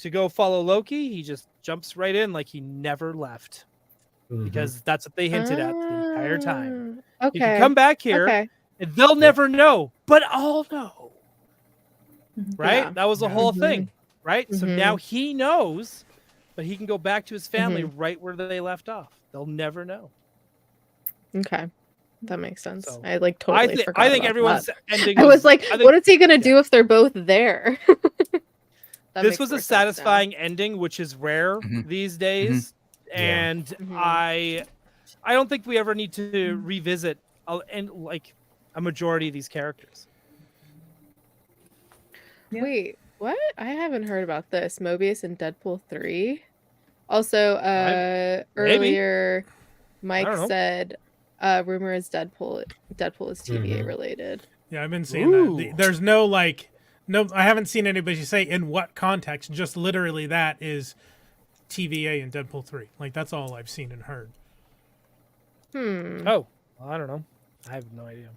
to go follow Loki, he just jumps right in like he never left. Mhm. Because that's what they hinted at the entire time. Okay. He can come back here Okay. and they'll never know, but I'll know. Mhm. Right? Yeah. That was the whole thing. Right? So Mhm. now he knows, but he can go back to his family right where they left off. They'll never know. Okay. That makes sense. So, I like totally forgot. I think about everyone's that. ending. I was like, I think what is he gonna do if they're both there? That this makes was more a sense now. satisfying ending, which is rare Mhm. these days. Yeah. And Mhm. I don't think we ever need to revisit a majority of these characters. Yeah. Wait, what? I haven't heard about this. Mobius in Deadpool 3. Also, maybe. earlier Mike don't know. said rumor is Deadpool is TVA Mhm. related. Yeah, I've been seeing Ooh. that. There's no I haven't seen anybody say in what context. Just literally that is TVA in Deadpool 3. Like that's all I've seen and heard. Oh, well, I don't know. I have no idea.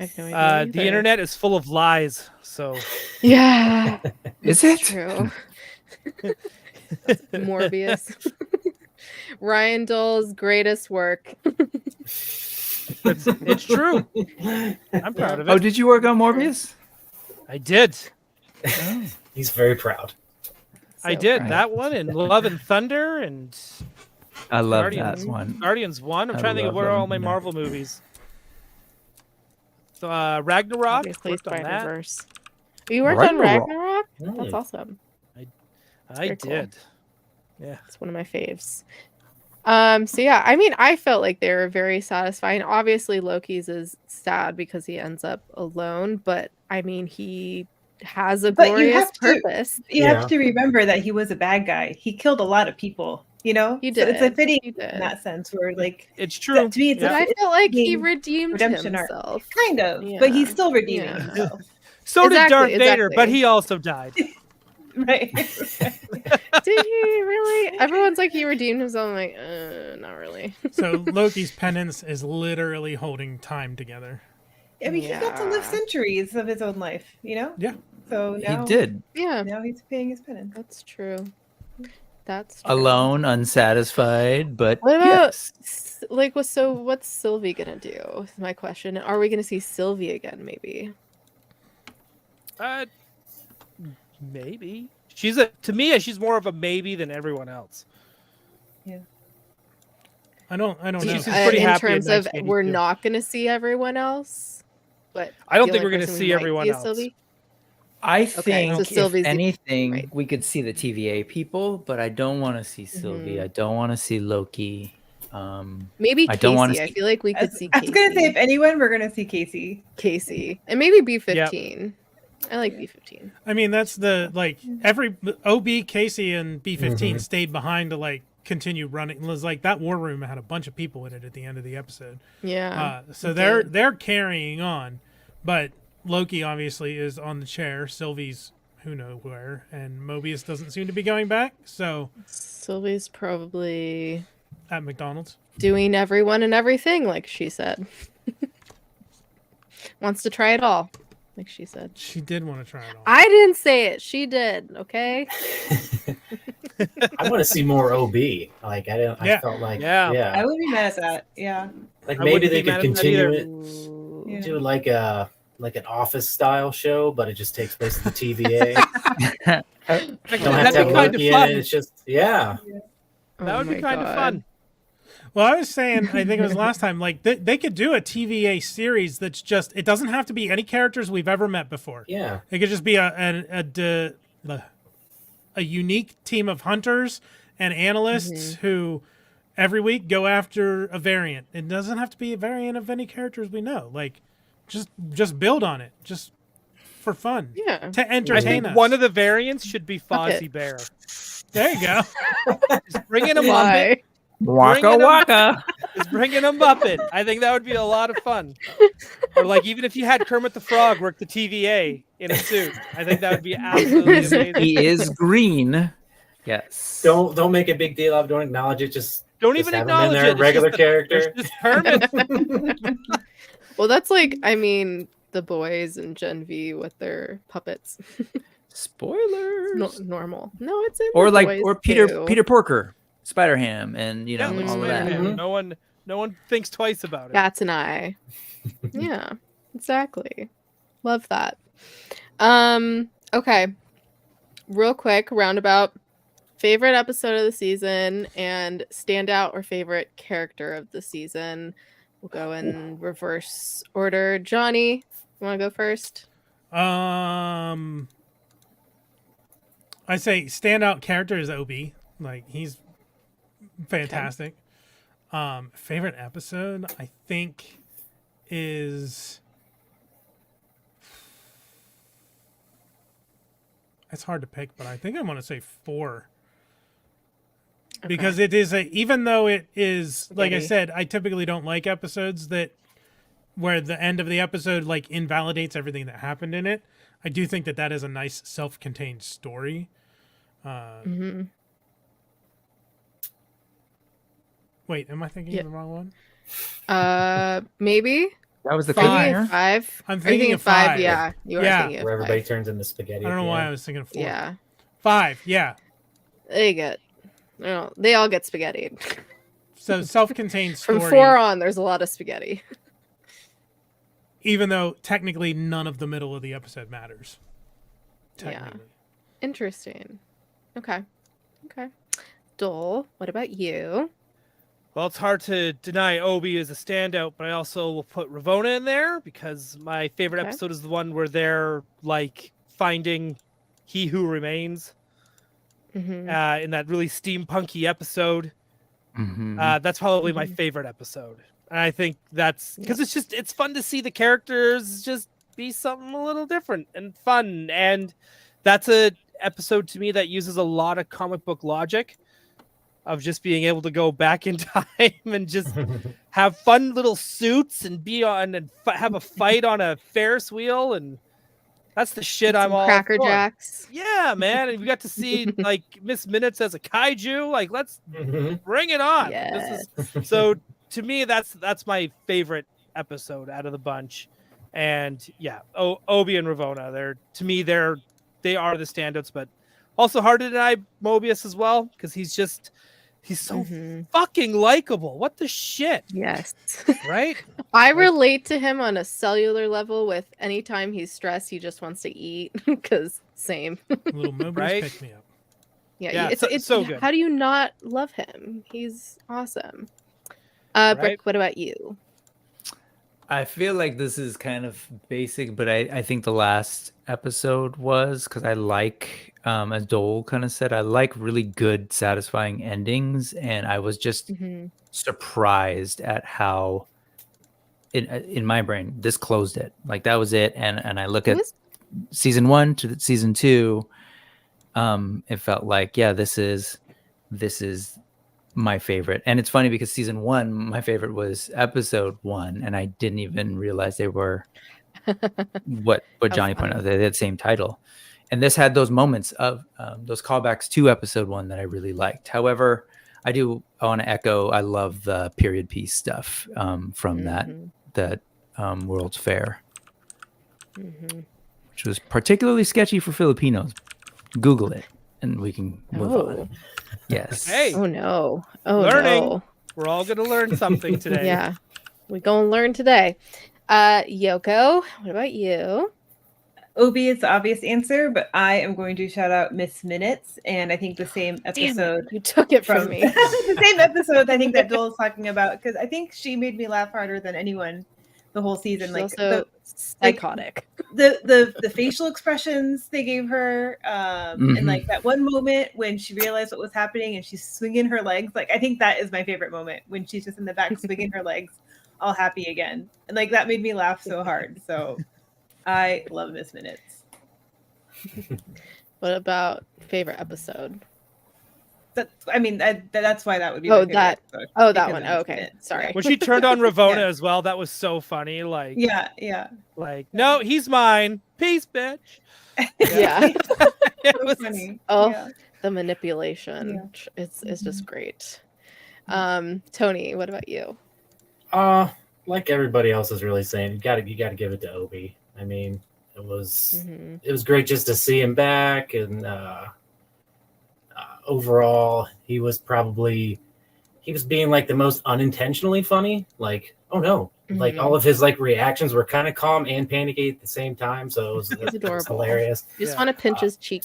I have no idea. The either. internet is full of lies. So Yeah. Is It's it? true. Morbius. Ryan Dole's greatest work. it's true. I'm proud of it. Oh, did you work on Morbius? I did. He's very proud. I So did proud. that one and Love and Thunder and I love Guardians. that one. Guardians 1. I'm I trying to think of love where are Love all and my Thunder. Marvel movies. So Ragnarok. Obviously, Worked on that. Spider-Verse. You worked on Ragnarok. Ragnarok? Hmm. That's awesome. I Very cool. did. Yeah. It's one of my faves. So yeah, I mean, I felt like they were very satisfying. Obviously, Loki's is sad because he ends up alone, but I mean, he has a But you glorious have to- purpose. You Yeah. have to remember that he was a bad guy. He killed a lot of people. You know, He So it's a did. fitting He did. in that sense. Where like It's true. to me, it's But a I felt like he fitting redeemed redemption arc. himself. Kind of, but he's Yeah. still redeeming Yeah. himself, So did Darth Exactly, Vader, but exactly. he also died. right? Did he really? Everyone's like he redeemed himself. I'm like, not really. So Loki's penance is literally holding time together. I mean, he got to live Yeah. centuries of his own life. You know. Yeah. So now, He did. Yeah, Now he's paying his penance. that's true. That's true. Alone, unsatisfied, but What about yes. what's Sylvie gonna do? Is my question. Are we gonna see Sylvie again? Maybe. Maybe. To me, she's more of a maybe than everyone else. I don't know. She's pretty in happy in terms of 1982. we're not gonna see everyone else. But I don't the think only we're gonna person we see might everyone is else. Sylvie? I so think Sylvie's if the- anything, right. we could see the TVA people, but I don't want to see Sylvie. I don't want to see Loki. Maybe I don't wanna Casey. I see- feel like we could see I was Casey. gonna say, if anyone, we're gonna see Casey. Casey. And maybe B15. I like B15. I mean, that's the every OB, Casey, and B15 stayed behind to continue running. It was like that war room had a bunch of people in it at the end of the episode. Yeah. So it they're carrying on, but Loki obviously is on the chair. Sylvie's who knows where, and Mobius doesn't seem to be going back. So Sylvie's probably at McDonald's. doing everyone and everything, like she said. Wants to try it all, like she said. She did want to try it all. I didn't say it. She did. Okay. I want to see more OB. I felt like Yeah. I would be mad at that. Yeah. like I maybe wouldn't they be mad could at that continue either. it. Ooh. Yeah. Do like a like an office style show, but it just takes place at the TVA. Don't have That'd to be have kind of Loki in fun. it. It's just that That would Oh be my kind of God. fun. Well, I was saying, I think it was last time, like they could do a TVA series that's just, it doesn't have to be any characters we've ever met before. Yeah. It could just be a unique team of hunters and analysts who every week go after a variant. It doesn't have to be a variant of any characters we know. Like, just build on it, just for fun. Yeah. To I entertain think us. one of the variants should be Fuck it. Fozzie Bear. There you go. Just bring in a Muppet. Why? Waka Bring it waka. Just bring in a Muppet. I think that would be a lot of fun. Or like even if you had Kermit the Frog work the TVA in a suit, I think that would be absolutely amazing. He is green. Yes. Don't make a big deal of it. Don't acknowledge it. Just Don't just even have him in acknowledge there, it. regular It's character. just Kermit. Well, that's like, I mean, the boys and Gen V with their puppets. Spoilers. Normal. No, it's in Or the like, boys or too. Peter Porker, Spider-Ham, and Yeah, like all of that. Spider-Man. No one thinks twice about it. Cat's and I. Yeah, exactly. Love that. Okay. Real quick, roundabout. Favorite episode of the season and standout or favorite character of the season. We'll go in reverse order. Johnny, you want to go first? I say standout character is Obi. Like, he's fantastic. Favorite episode, I think, is... It's hard to pick, but I think I want to say 4. Because it is even though it is, like I said, I typically don't like episodes where the end of the episode like invalidates everything that happened in it. I do think that is a nice self-contained story. Wait, am I thinking of the wrong one? Maybe That was the Five. 5. I'm Are you thinking of 5. Yeah, you are thinking of Where everybody 5. turns into spaghetti. I don't at know the why end. I was thinking of 4. Yeah, 5, yeah. they all get spaghetti. So self-contained story. From 4 on, there's a lot of spaghetti. Even though technically none of the middle of the episode matters. Yeah. Technically. Interesting. Okay. Doell, what about you? Well, it's hard to deny Obi is a standout, but I also will put Ravonna in there because my favorite episode is the one where they're like finding He Who Remains in that really steampunky episode. That's probably my favorite episode. And I think that's because it's fun to see the characters just be something a little different and fun. And that's a episode to me that uses a lot of comic book logic of just being able to go back in time and just have fun little suits and be on and have a fight on a Ferris wheel. And that's the shit I'm all Cracker for. Jacks. Yeah, man. And we got to see like Miss Minutes as a kaiju. Like, let's bring it on. Yes. So to me, that's my favorite episode out of the bunch. And yeah, Obi and Ravonna, they are the standouts, but also hard to deny Mobius as well, because he's so fucking likable. What the shit? Yes. Right? I relate to him on a cellular level with anytime he's stressed, he just wants to eat because same. Little Mobius Right? pick me up. Yeah, it's so good. How do you not love him? He's awesome. Right? Brick, what about you? I feel like this is kind of basic, but I think the last episode was because I like, as Doell kind of said, I like really good, satisfying endings. And I was just surprised at how, in my brain, this closed it. Like that was it. And I look at season 1 to season 2, it felt like, yeah, this is my favorite. And it's funny because season 1, my favorite was episode 1, and I didn't even realize they were what Johnny pointed out. They had the same title. And this had those moments of those callbacks to episode 1 that I really liked. However, I want to echo, I love the period piece stuff from that World's Fair, which was particularly sketchy for Filipinos. Google it and we can move on. Yes. Hey. Oh no. Oh Learning. no. We're all going to learn something today. Yeah. We're going to learn today. Yoko, what about you? Obi is the obvious answer, but I am going to shout out Miss Minutes, and I think the same episode. You took it from me. The same episode I think that Doell is talking about, because I think she made me laugh harder than anyone the whole season. She's like also psychotic. The facial expressions they gave her, and like that one moment when she realized what was happening and she's swinging her legs. Like I think that is my favorite moment, when she's just in the back swinging her legs, all happy again, and like that made me laugh so hard. So I love Miss Minutes. What about favorite episode? That's why that would be. That one. Oh, okay, sorry. When she turned on Ravonna as well, that was so funny. Like, yeah. Like, no, he's mine. Peace, bitch. Yeah. It So was funny. Oh, Yeah. the manipulation. It's just great. Tony, what about you? Like everybody else is really saying, you gotta give it to Obi. I mean, it was great just to see him back, and overall, he was being like the most unintentionally funny. Like, oh no, like all of his like reactions were kind of calm and panicky at the same time. So it was hilarious. You just want to pinch his cheek.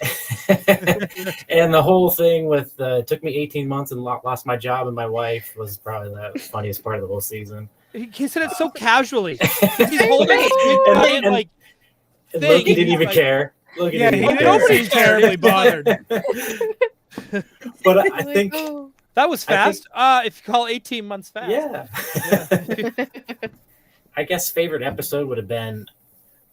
And the whole thing with it took me 18 months and lost my job and my wife was probably the funniest part of the whole season. He said it so casually. He's holding it and like Loki didn't even care. Nobody's terribly bothered. But I think that was fast. If you call 18 months fast. Yeah. I guess favorite episode would have been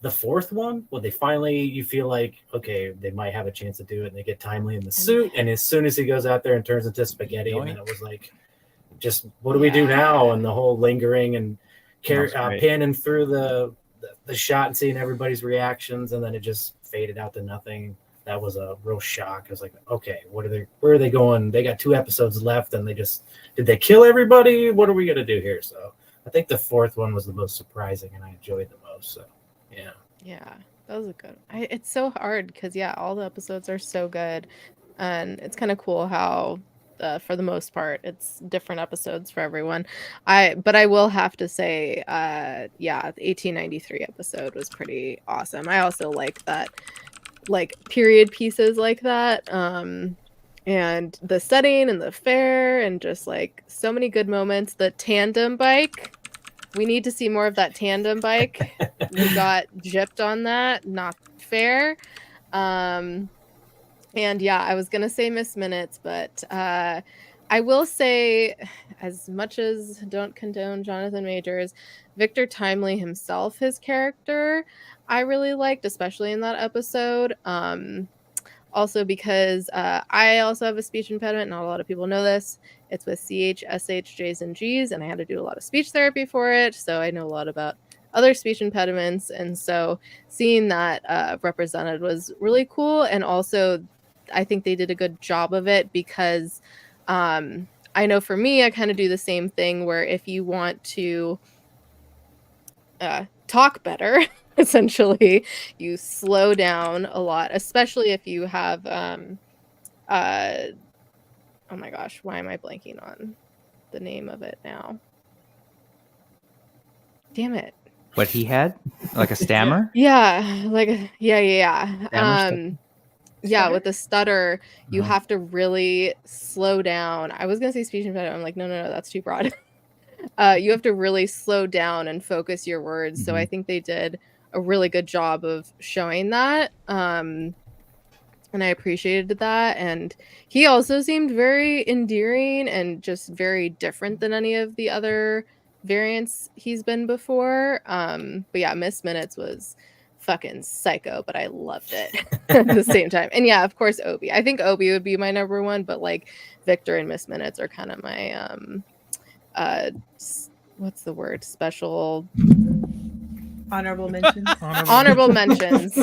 the fourth one, where you feel like, okay, they might have a chance to do it, and they get Timely in the suit, and as soon as he goes out there and turns into spaghetti, and then it was like, just what do we do now? And the whole lingering and panning through the shot and seeing everybody's reactions, and then it just faded out to nothing. That was a real shock. I was like, okay, where are they going? They got 2 episodes left, and did they kill everybody? What are we gonna do here? So I think the fourth one was the most surprising, and I enjoyed the most. So yeah, that was a good. It's so hard because all the episodes are so good, and it's kind of cool how for the most part it's different episodes for everyone. But I will have to say, the 1893 episode was pretty awesome. I also like that, like period pieces like that, and the setting and the fair, and just like so many good moments. The tandem bike, we need to see more of that tandem bike. We got gypped on that, not fair. And I was gonna say Miss Minutes, but I will say, as much as don't condone Jonathan Majors, Victor Timely himself, his character, I really liked, especially in that episode. Also because I also have a speech impediment. Not a lot of people know this. It's with CH, SH, J's, and G's, and I had to do a lot of speech therapy for it, so I know a lot about other speech impediments. And so seeing that represented was really cool. And also, I think they did a good job of it, because I know for me, I kind of do the same thing, where if you want to talk better, essentially, you slow down a lot, especially if you have oh my gosh, why am I blanking on the name of it now? Damn it. What he had? Like a stammer? Yeah. With the stutter, you have to really slow down. I was gonna say speech impediment. I'm like, no, that's too broad. You have to really slow down and focus your words. So I think they did a really good job of showing that. And I appreciated that. And he also seemed very endearing and just very different than any of the other variants he's been before. But yeah, Miss Minutes was fucking psycho, but I loved it at the same time. And yeah, of course, Obi. I think Obi would be my number one, but like Victor and Miss Minutes are kind of my what's the word? Special honorable mentions. Honorable mentions.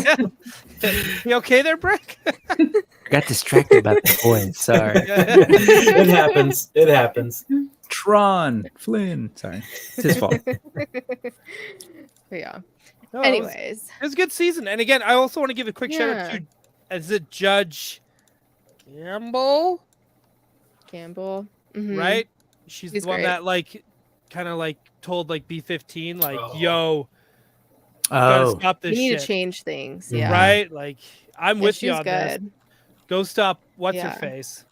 You okay there, Brick? Got distracted by the boys. Sorry. It happens. Tron Flynn. Sorry, it's his fault. Yeah. No, anyways, it was a good season. And again, I also want to give a quick shout out to, as it Judge Campbell, mm-hmm. right? She's the one that like kind of like told like B-15 like, Oh. yo, gotta Oh, stop We this need shit. to change things. Mhm. Yeah. Right? Like, I'm Yeah, with you she's on this. good. Go stop what's her Yeah. face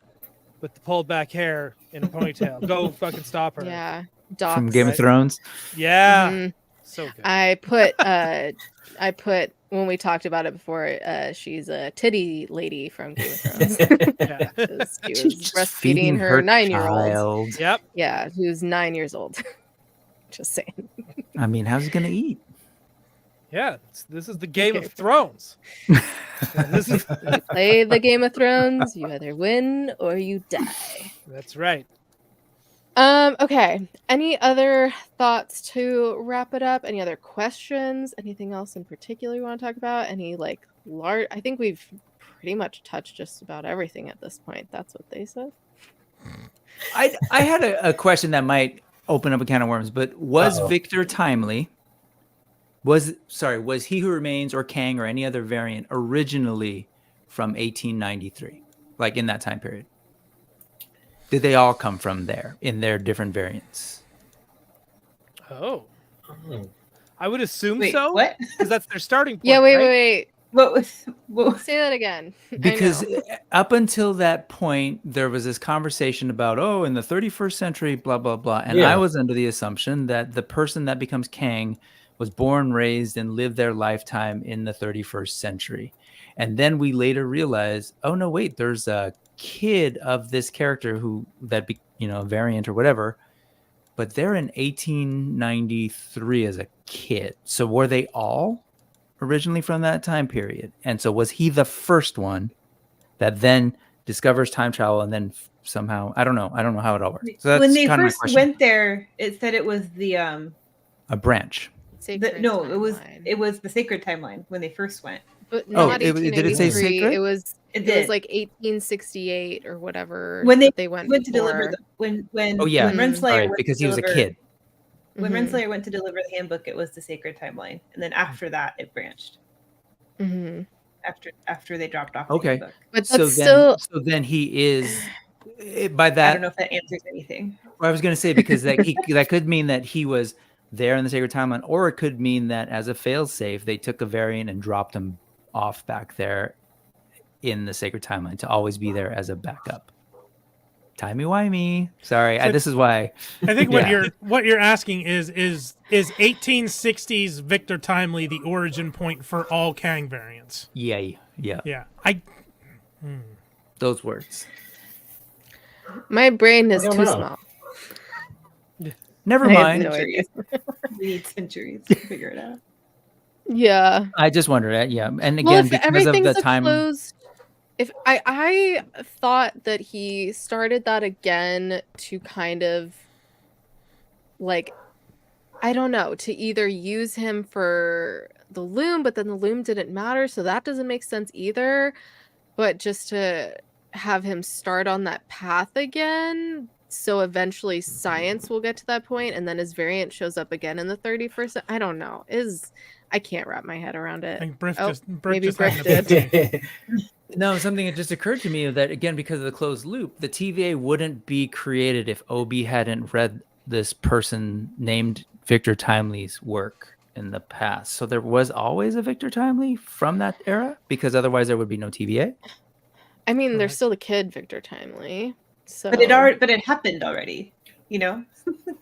with the pulled back hair in a ponytail. Go fucking stop her. Yeah. from Docs. Game of Thrones. Yeah. Mhm. So good. I put when we talked about it before, she's a titty lady from Game of Thrones. Yeah. 'Cause she She's was just breastfeeding feeding her her 9-year-old. child. Yep. Yeah, who's 9 years old. Just saying. I mean, how's he gonna eat? Yeah. This is the Game Okay. of Thrones. And this is Play the Game of Thrones, you either win or you die. that's right. Okay. Any other thoughts to wrap it up? Any other questions? Anything else in particular you want to talk about? Any like large I think we've pretty much touched just about everything at this point. That's what they said. I had a question that might open up a can of worms, but was Uh-oh. Victor timely? Was He Who Remains or Kang or any other variant originally from 1893, like in that time period? Did they all come from there in their different variants? Oh. Oh. I would assume Wait, so. what? Because that's their starting point. Yeah, right? wait. What? Say that again. I Because know. up until that point, there was this conversation about, in the 31st century, blah, blah, blah. And Yeah. I was under the assumption that the person that becomes Kang was born, raised, and lived their lifetime in the 31st century. And then we later realized, oh, no, wait, there's a kid of this character a variant or whatever, but they're in 1893 as a kid. So were they all originally from that time period? And so was he the first one that then discovers time travel and then somehow, I don't know how it all works. So that's When they kind of my first question. went there, it said it was the A branch. Sacred timeline. it was the sacred timeline when they first went. But Oh, not did it say 1883. sacred? It was It it was did. like 1868 or whatever When that they went to deliver before. when Oh, yeah. when Renslayer All right, went because to he was a deliver- kid. When Mhm. Renslayer went to deliver the handbook, it was the sacred timeline, and then after that, it branched. Mhm. After they dropped off Okay. the handbook. But So that's still then he is by I that. don't know if that answers anything. I was going to say, because that could mean that he was there in the sacred timeline, or it could mean that as a failsafe, they took a variant and dropped him off back there in the sacred timeline to always be there as a backup. Timey-wimey. Sorry, So- this is why. I think Yeah. what you're asking is 1860s Victor Timely the origin point for all Kang variants? Yeah. Yeah, Those words. my brain is I don't too know. small. Never I have mind. no idea. We need centuries to figure it out. Yeah. I just wondered. Yeah, and again, Well, if because of everything's the time. closed, if I thought that he started that again to kind of like, I don't know, to either use him for the loom, but then the loom didn't matter, so that doesn't make sense either. But just to have him start on that path again, so eventually science will get to that point, and then his variant shows up again in the 31st. I don't know. I can't wrap my head around I it. think Briff Oh, just maybe just had Briff an did. epiphany. No, something that just occurred to me that, again, because of the closed loop, the TVA wouldn't be created if Obi hadn't read this person named Victor Timely's work in the past. So there was always a Victor Timely from that era, because otherwise there would be no TVA. I mean, there's Correct. still the kid, Victor Timely. So, But it happened already. You know,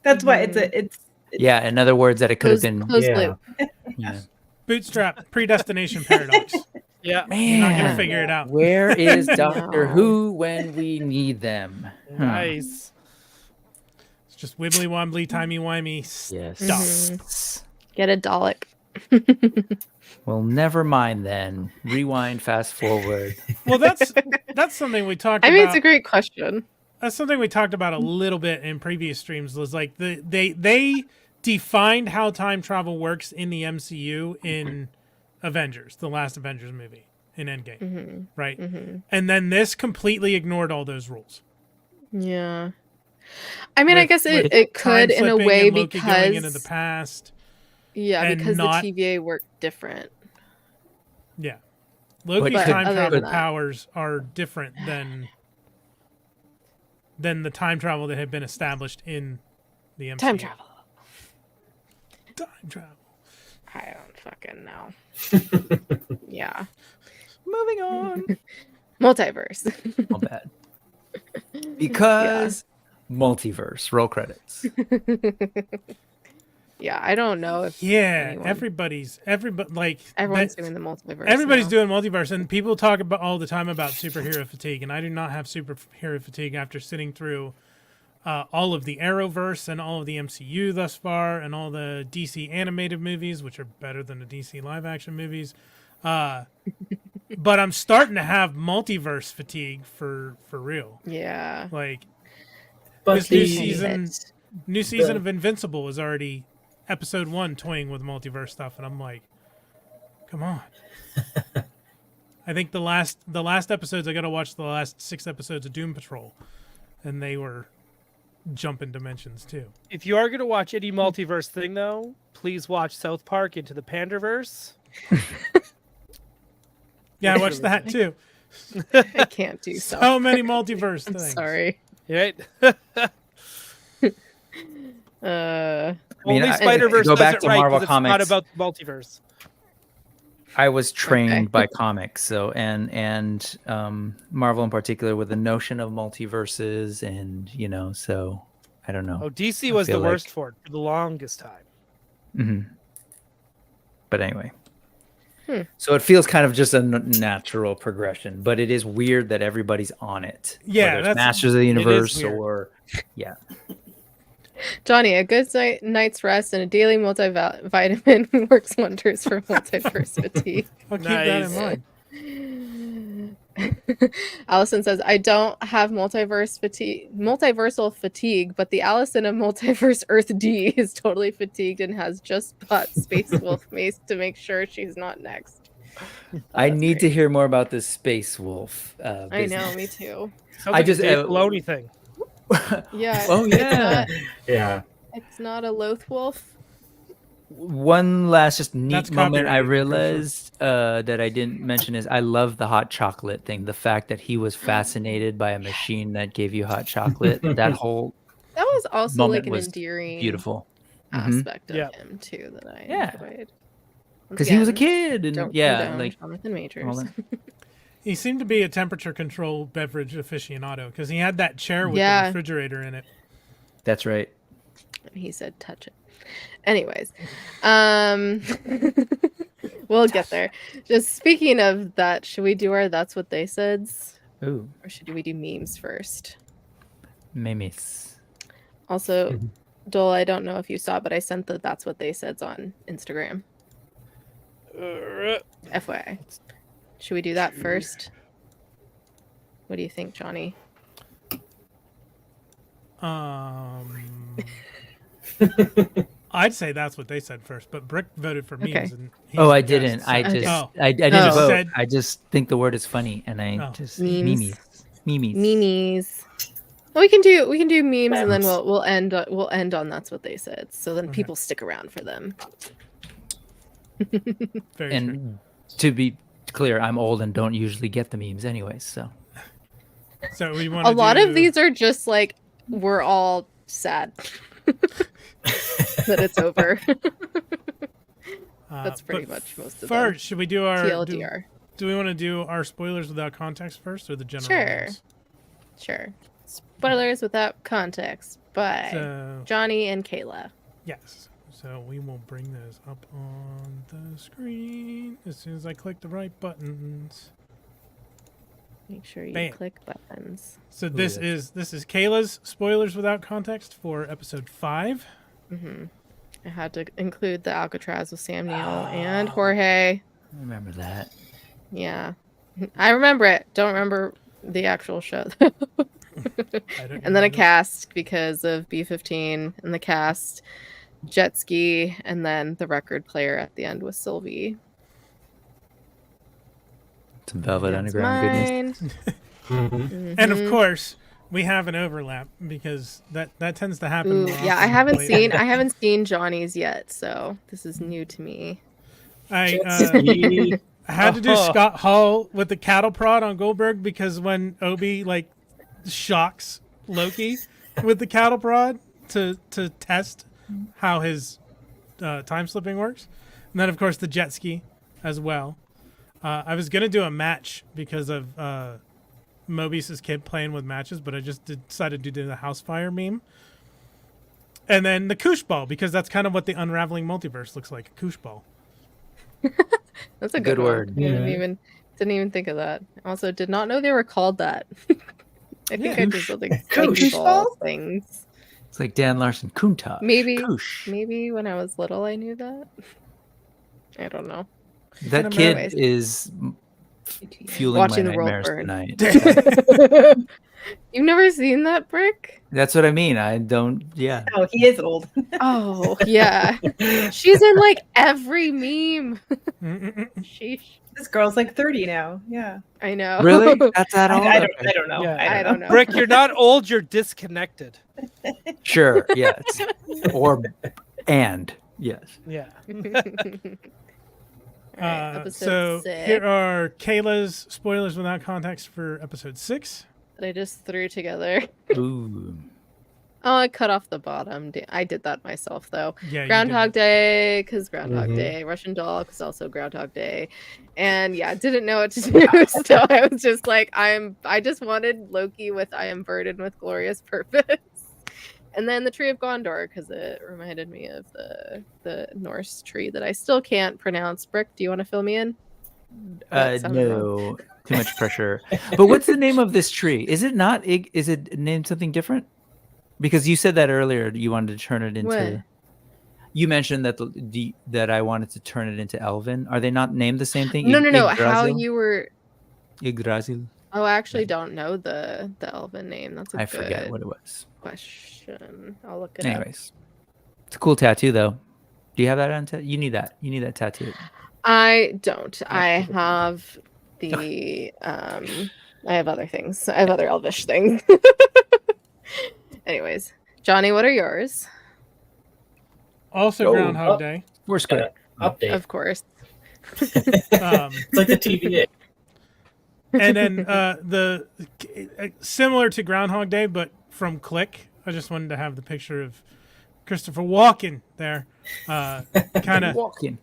that's why it's Yeah, in other words, that it could have been. closed Yeah. loop. Yeah. Bootstrap predestination paradox. Yeah. You're not gonna Man, figure it out. where is Doctor No. Who when we need them? Nice. It's just wibbly wobbly, timey wimey. Yes. Mhm. Get a Dalek. Well, never mind then. Rewind, fast forward. Well, that's something we talked I about. mean, it's a great question. That's something we talked about a little bit in previous streams. Was like they defined how time travel works in the MCU in Avengers, the last Avengers movie in Endgame, Hmm. right? Hmm. And then this completely ignored all those rules. Yeah. I mean, I With- guess with it time could in a flipping way and Loki going into the because past. yeah, and because not- the TVA worked different. Yeah, Loki's But time other travel than that- powers are different than the time travel that had been established in the MCU. Time travel. Time travel. I don't fucking know. Yeah. Moving on. Multiverse. Not bad. Because multiverse. Roll credits. Yeah, I don't know if everybody like everyone's doing the multiverse. Everybody's now. doing multiverse, and people talk about all the time about superhero fatigue, and I do not have superhero fatigue after sitting through all of the Arrowverse and all of the MCU thus far, and all the DC animated movies, which are better than the DC live action movies. But I'm starting to have multiverse fatigue for real. Yeah. Like, But this new season of Invincible is already episode 1 toying with multiverse stuff, and I'm like, come on. I think the last episodes, I got to watch the last 6 episodes of Doom Patrol, and they were jumping dimensions too. If you are going to watch any multiverse thing, though, please watch South Park Into the Panderverse. Yeah, I watched that too. I can't do so many multiverse things. Sorry. Right? mean, only Spider-Verse go does back it to right Marvel 'cause Comics. It's not about the multiverse. I was trained by comics, so and Marvel in particular with the notion of multiverses, and so I don't know. Oh, DC was the worst for it for the longest time. Mm-hmm. But anyway, so it feels kind of just a natural progression, but it is weird that everybody's on it. Yeah, whether it's Masters of the Universe or Johnny, a good night's rest and a daily multivitamin works wonders for multiverse fatigue. I'll keep that in mind. Allison says, I don't have multiversal fatigue, but the Allison of Multiverse Earth D is totally fatigued and has just bought Space Wolf mace to make sure she's not next. I need to hear more about this Space Wolf. I know, me too. Sounds like a Dave Filoni thing. Yeah. Oh yeah. Yeah. It's not a Loth Wolf. One last just neat That's moment I copyrighted, for realized that I didn't mention is I love the hot chocolate thing. The fact that he was fascinated by a machine that gave you hot chocolate. That was also moment like an was endearing beautiful aspect of him too that I enjoyed. Because he was a kid, and like Jonathan Majors. He seemed to be a temperature control beverage aficionado because he had that chair with the refrigerator in it. That's right. And he said, "Touch it." Anyways, we'll get there. Just speaking of that, should we do our "That's What They Saids"? Ooh. Or should we do memes first? Memes. Also, Doel, I don't know if you saw, but I sent the "That's What They Saids" on Instagram. FYI. Should we do that first? What do you think, Johnny? I'd say that's what they said first, but Brick voted for memes. And I didn't. I didn't vote. I just think the word is funny, and I just memes. Well, we can do memes, and then we'll end on "That's What They Said." So then people stick around for them. And to be clear, I'm old and don't usually get the memes anyways, so we want a lot of these are just like we're all sad that it's over. That's pretty much most of them. First, should we do our TLDR? Do we want to do our spoilers without context first, or the general? Sure. Spoilers without context by Johnny and Kayla. Yes. So we will bring those up on the screen as soon as I click the right buttons. Make sure you click buttons. So this is Kayla's spoilers without context for episode 5. Mm-hmm. I had to include the Alcatraz with Sam Neill and Jorge. I remember that. Yeah, I remember it. Don't remember the actual show. And then a cast because of B-15 and the cast. Jet ski, and then the record player at the end was Sylvie. Some Velvet Underground goodness. And of course, we have an overlap because that tends to happen. Yeah, I haven't seen Johnny's yet, so this is new to me. I had to do Scott Hall with the cattle prod on Goldberg because when Obi shocks Loki with the cattle prod to test how his time slipping works. And then, of course, the jet ski as well. I was going to do a match because of Mobius's kid playing with matches, but I just decided to do the house fire meme. And then the koosh ball, because that's kind of what the unraveling multiverse looks like, a koosh ball. That's a good word. I didn't even think of that. Also, did not know they were called that. I think I just like Koosh ball things. It's like Dan Larson, Kunta. Maybe when I was little I knew that. I don't know. That kid Anyways. is fueling Watching my the world nightmares burn. tonight. You've never seen that, Brick? That's what I mean. I don't. Yeah. Oh, he is old. Oh yeah, she's in like every meme. Sheesh. This girl's like 30 now. Yeah. I know. Really? That's at all? I don't know. Yeah. I don't know. Brick, you're not old. You're disconnected. Sure. Yes. Yes. Yeah. Alright, episode So 6 here are Kayla's spoilers without context for episode 6. that I just threw together. Ooh. Oh, I cut off the bottom. I did that myself though. Yeah, you Groundhog did. Day, because Groundhog Day. Russian Doll, because also Groundhog Day. And yeah, didn't know what to do. So I was just like, I just wanted Loki with I am burdened with glorious purpose. And then the Tree of Gondor, because it reminded me of the Norse tree that I still can't pronounce. Brick, do you want to fill me in? That sounded wrong. No. Too much pressure. But what's the name of this tree? Is it not? Is it named something different? Because you said that earlier. You wanted to turn it into. What? You mentioned that that I wanted to turn it into Elven. Are they not named the same thing? No. How you were? Yggdrasil. Oh, I actually don't know the elven name. That's a I good forget what it was. question. I'll look it Anyways, it's a cool tattoo though. Do you have that on? You need that. You need that tattoo. I don't. I have the I have other things. I have other elvish things. Anyways, Johnny, what are yours? Also Oh, Groundhog Day. We're square. Update. Of course. It's like the TVA. And then similar to Groundhog Day, but from Click. I just wanted to have the picture of Christopher Walken there. Kind of Walking.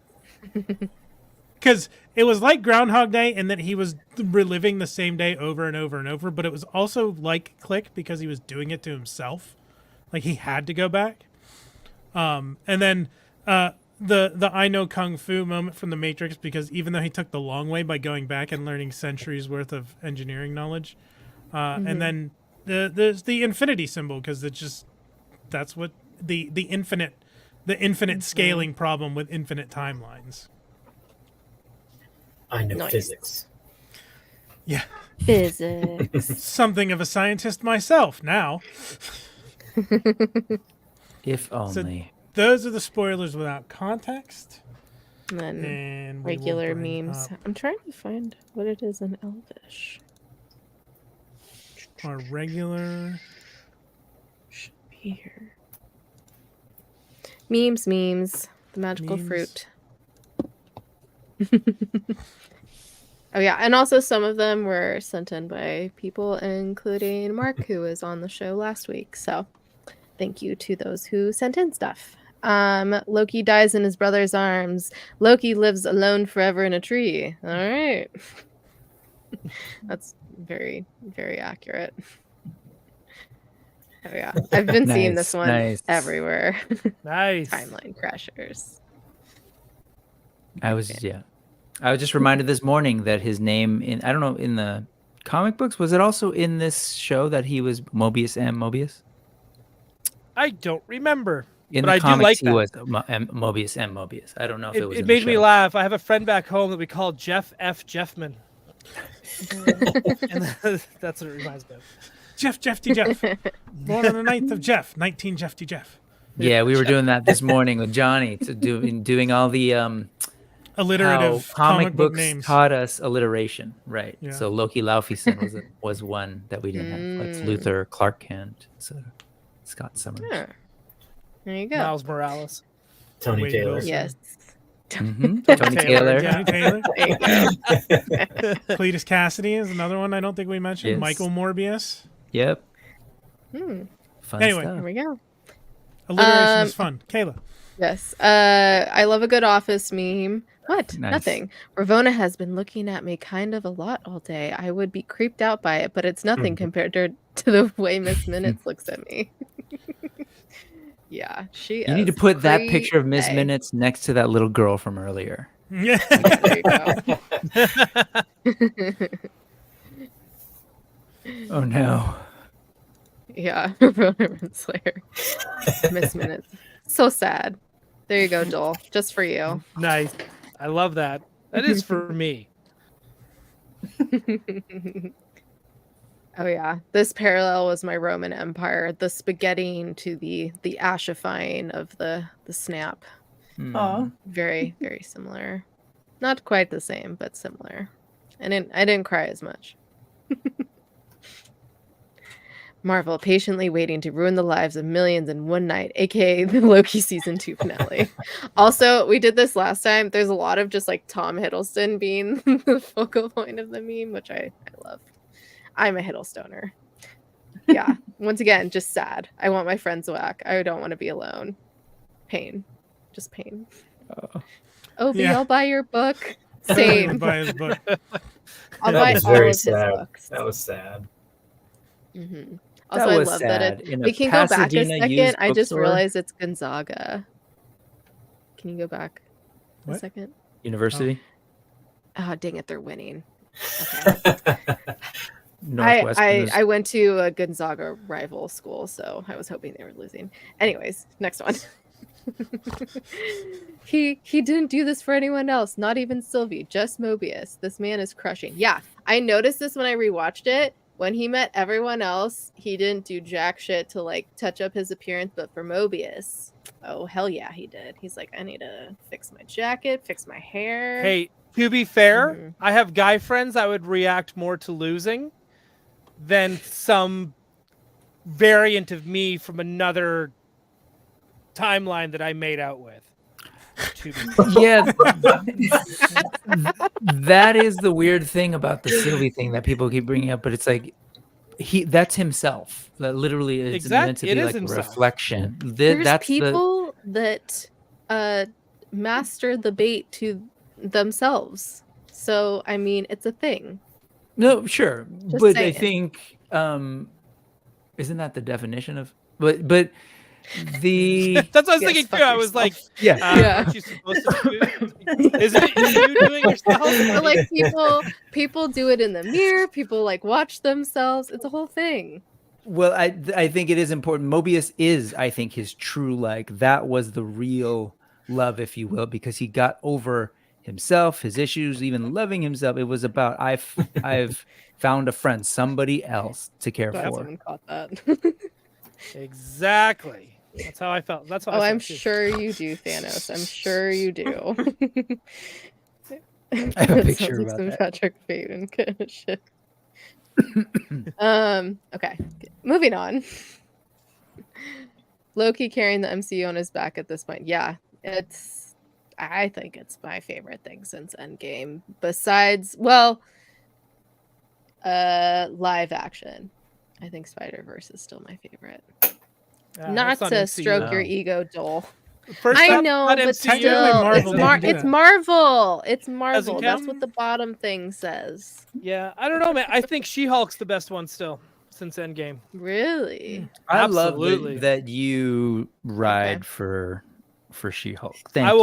because it was like Groundhog Day in that he was reliving the same day over and over and over, but it was also like Click because he was doing it to himself. Like he had to go back. And then the I know Kung Fu moment from the Matrix, because even though he took the long way by going back and learning centuries worth of engineering knowledge, and then there's the infinity symbol, because it's just that's what the infinite scaling problem with infinite timelines. I know Nice. physics. Yeah, Physics. something of a scientist myself now. If only. Those are the spoilers without context. And then And we will regular bring memes. up I'm trying to find what it is in Elvish. our regular. Should be here. Memes. The magical Memes. fruit. Oh yeah, and also some of them were sent in by people, including Mark, who was on the show last week. So thank you to those who sent in stuff. Loki dies in his brother's arms. Loki lives alone forever in a tree. All right. That's very, very accurate. Oh yeah, I've been seeing this one Nice. everywhere. Nice. Timeline crashers. I was just reminded this morning that his name I don't know, in the comic books, was it also in this show that he was Mobius M. Mobius? I don't remember. In But the I do comics, like he that. was Mobius M. Mobius. I don't know if it was. It in the made me show. laugh. I have a friend back home that we call Jeff F. Jeffman. And that's what it reminds me of. Jeff T. Jeff. Born on the 9th of Jeff, 19 Jeff T. Jeff. Yeah, we were doing that this morning with Johnny doing all the Alliterative how comic book books names. taught us alliteration, right? Yeah. So Loki Laufeyson was one that we didn't have. Lex Luthor, Clark Kent, etc. Scott Summers. Yeah. There you go. Miles Morales. Tony Wade Taylor. Wilson. Yes. Mhm. Tony Taylor. Johnny Taylor. There you go. Cletus Cassidy is another one I don't think we mentioned. Yes. Michael Morbius. Yep. Hmm. Fun Anyway. stuff. There we go. Alliteration is fun. Kayla. Yes. I love a good office meme. What? Nice. Nothing. Ravona has been looking at me kind of a lot all day. I would be creeped out by it, but it's nothing compared to the way Miss Minutes looks at me. Yeah, she is. You need to put that picture of Miss creepy. Minutes next to that little girl from earlier. Yeah. There you go. Oh no. Yeah, Ravona Slayer. Miss Minutes. So sad. There you go, Doell. Just for you. Nice. I love that. That is for me. Oh yeah, this parallel was my Roman Empire, the spaghettiing to the ashifying of the snap. Aw. Very, very similar. Not quite the same, but similar. I didn't cry as much. Marvel patiently waiting to ruin the lives of millions in one night, aka the Loki season 2 finale. Also, we did this last time. There's a lot of just like Tom Hiddleston being the focal point of the meme, which I love. I'm a Hiddlestoner. Yeah. Once again, just sad. I want my friends back. I don't want to be alone. Pain. Just pain. Obi, Yeah. I'll buy your book. Same. Buy his book. I'll That buy was all very of his sad. books. That was sad. Mm-hmm. That Also, I was love sad. that In a we can go back a Pasadena second. used I just bookstore? realized it's Gonzaga. Can you go back a What? second? University? Oh, dang it, they're winning. Okay. Northwestern. I went to a Gonzaga rival school, so I was hoping they were losing. Anyways, next one. He didn't do this for anyone else, not even Sylvie, just Mobius. This man is crushing. Yeah, I noticed this when I rewatched it. When he met everyone else, he didn't do jack shit to like touch up his appearance, but for Mobius, oh hell yeah, he did. He's like, I need to fix my jacket, fix my hair. Hey, to be fair, Mhm. I have guy friends I would react more to losing than some variant of me from another timeline that I made out with. To be Yeah, that is the weird thing about the Sylvie thing that people keep bringing up, but it's like that's himself. That literally is meant to It be is like himself. a reflection. There's That's people that master the bait to themselves. So I mean, it's a thing. no, sure, Just but saying. I think isn't that the definition of but the That's what I was Yes, thinking fuck too. I was like, yeah. Yeah. aren't you supposed to do it? Is it you doing yourself? But like people do it in the mirror. People like watch themselves. It's a whole thing. Well, I think it is important. Mobius is, I think, his true like. That was the real love, if you will, because he got over himself, his issues, even loving himself. It was about I've found a friend, somebody else to care Glad for. someone caught that. Exactly. That's how I felt. That's how I felt I'm too. sure you do, Thanos. I'm sure you do. I have a That picture sounds like about some that. Patrick Bateman kind of shit. Okay. Moving on. Loki carrying the MCU on his back at this point. Yeah, I think it's my favorite thing since Endgame. Besides, well, live action. I think Spider-Verse is still my favorite. Not that's to MCU. stroke your No. ego, Joel. First I up, know, not but MCU. still, Marvel didn't do it's that. Marvel. It's Marvel. That's count? what the bottom thing says. Yeah, I don't know, man. I think She-Hulk's the best one still since Endgame. Really? I Absolutely. love that you ride Okay. for She-Hulk. Thank I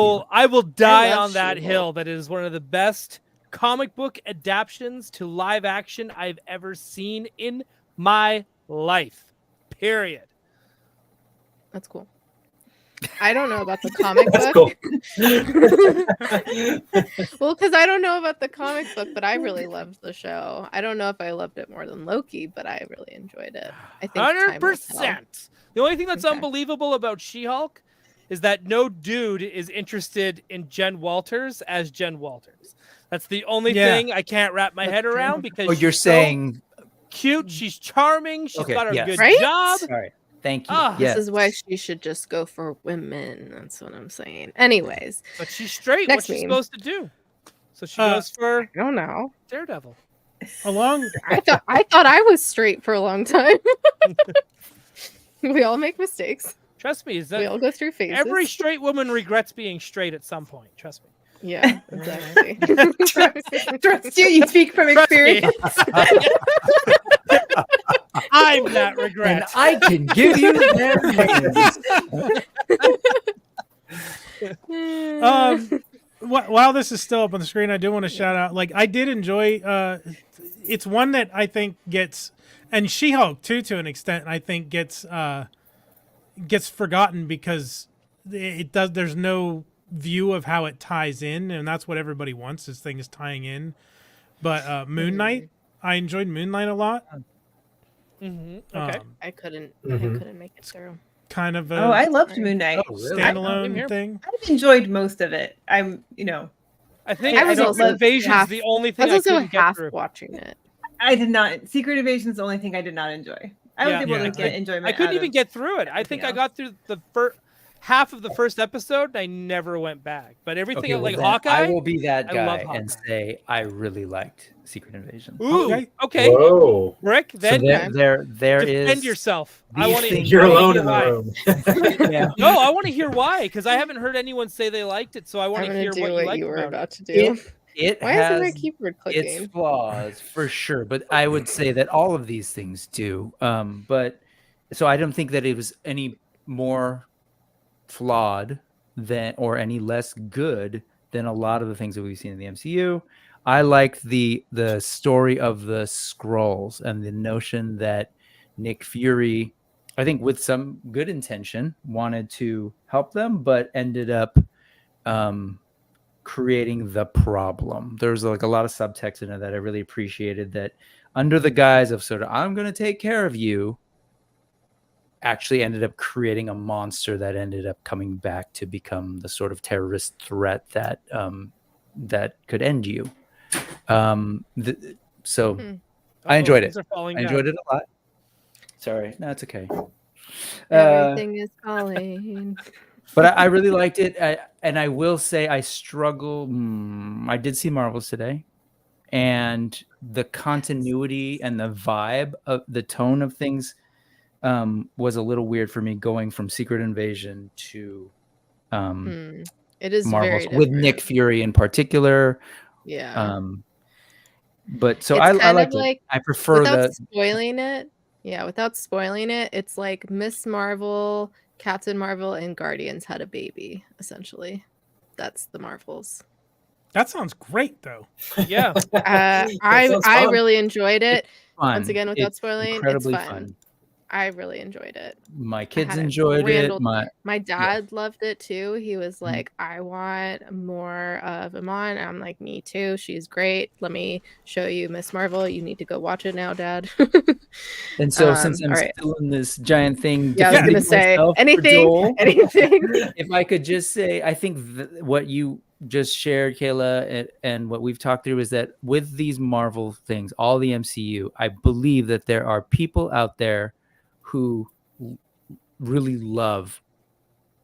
will die love on that She-Hulk. hill. That is one of the best comic book adaptations to live action I've ever seen in my life. Period. That's cool. I don't know about the comic That's book. cool. Well, because I don't know about the comic book, but I really loved the show. I don't know if I loved it more than Loki, but I really enjoyed it. I think time will tell. 100%. The only thing that's Okay. unbelievable about She-Hulk is that no dude is interested in Jen Walters as Jen Walters. That's the only Yeah. thing I can't wrap my That's head true. around because you. Oh, you're she's so saying cute, she's charming, she's Okay, got a yes. good Right? job. all right. Thank you. Ah, yes. This is why she should just go for women. That's what I'm saying. Anyways, But she's straight. Next What's she meme. supposed to do? So she Uh, goes for I don't know. Daredevil. Along I thought I was straight for a long time. We all make mistakes. Trust me. We all go through phases. Every straight woman regrets being straight at some point. Trust me. Yeah, exactly. Trust you. You speak from Trust me. experience. I'm that And regret. I can give you their names. While this is still up on the screen, I do want to shout out. Like, I did enjoy. It's one that I think gets, and She-Hulk too, to an extent, I think gets forgotten because it does. There's no view of how it ties in, and that's what everybody wants, is things tying in. But Moon Knight, I enjoyed Moon Knight a lot. Okay. I couldn't make it through. Kind of a I loved Moon Knight. standalone thing. I've enjoyed most of it. I think I was also Invasion's half- the only I thing was also couldn't get half through. watching it. I did not. Secret Invasion is the only thing I did not enjoy. I was able to get enjoyment. I couldn't out even of get through it. I think I got through the first half of the first episode and I never went back. But everything like Hawkeye, I will be that I love guy and Hawkeye. say I really liked Secret Invasion. Ooh, okay. Whoa. Rick, So then there defend is yourself. these I want to. things- You're alone hear in the why. room. Yeah. No, I want to hear why because I haven't heard anyone say they liked it. So I want I'm to gonna hear do what you what liked you were about about to do. It Why has isn't my keyboard clicking? its flaws for sure, but I would say that all of these things do. But so I don't think that it was any more flawed than or any less good than a lot of the things that we've seen in the MCU. I liked the story of the Skrulls and the notion that Nick Fury, I think with some good intention, wanted to help them, but ended up creating the problem. There's like a lot of subtext in it that I really appreciated, that under the guise of sort of I'm going to take care of you, actually ended up creating a monster that ended up coming back to become the sort of terrorist threat that that could end you. I enjoyed it. Things are falling I down. enjoyed it a lot. Sorry, no, it's okay. Everything is falling. But I really liked it. And I will say I struggle. I did see Marvels today. And the continuity and the vibe of the tone of things was a little weird for me, going from Secret Invasion to It is Marvels very with different. Nick Fury in particular. Yeah. But so It's I kind liked of it. like, I prefer without spoiling it. Yeah, without spoiling it, it's like Miss Marvel, Captain Marvel, and Guardians had a baby, essentially. That's the Marvels. That sounds great, though. Yeah. I sounds I fun. really enjoyed it. fun. Once again, without It's spoiling, it's incredibly fun. I really enjoyed it. My kids had a enjoyed grand it. old- My dad loved it too. He was Mm-hmm. like, I want more of Iman. I'm like, me too. She's great. Let me show you Miss Marvel. You need to go watch it now, Dad. And so since I'm all right. still in this giant thing, Yeah, I was defending gonna say myself for anything. Doell, Anything. if I could just say, I think what you just shared, Kayla, and what we've talked through is that with these Marvel things, all the MCU, I believe that there are people out there who really love.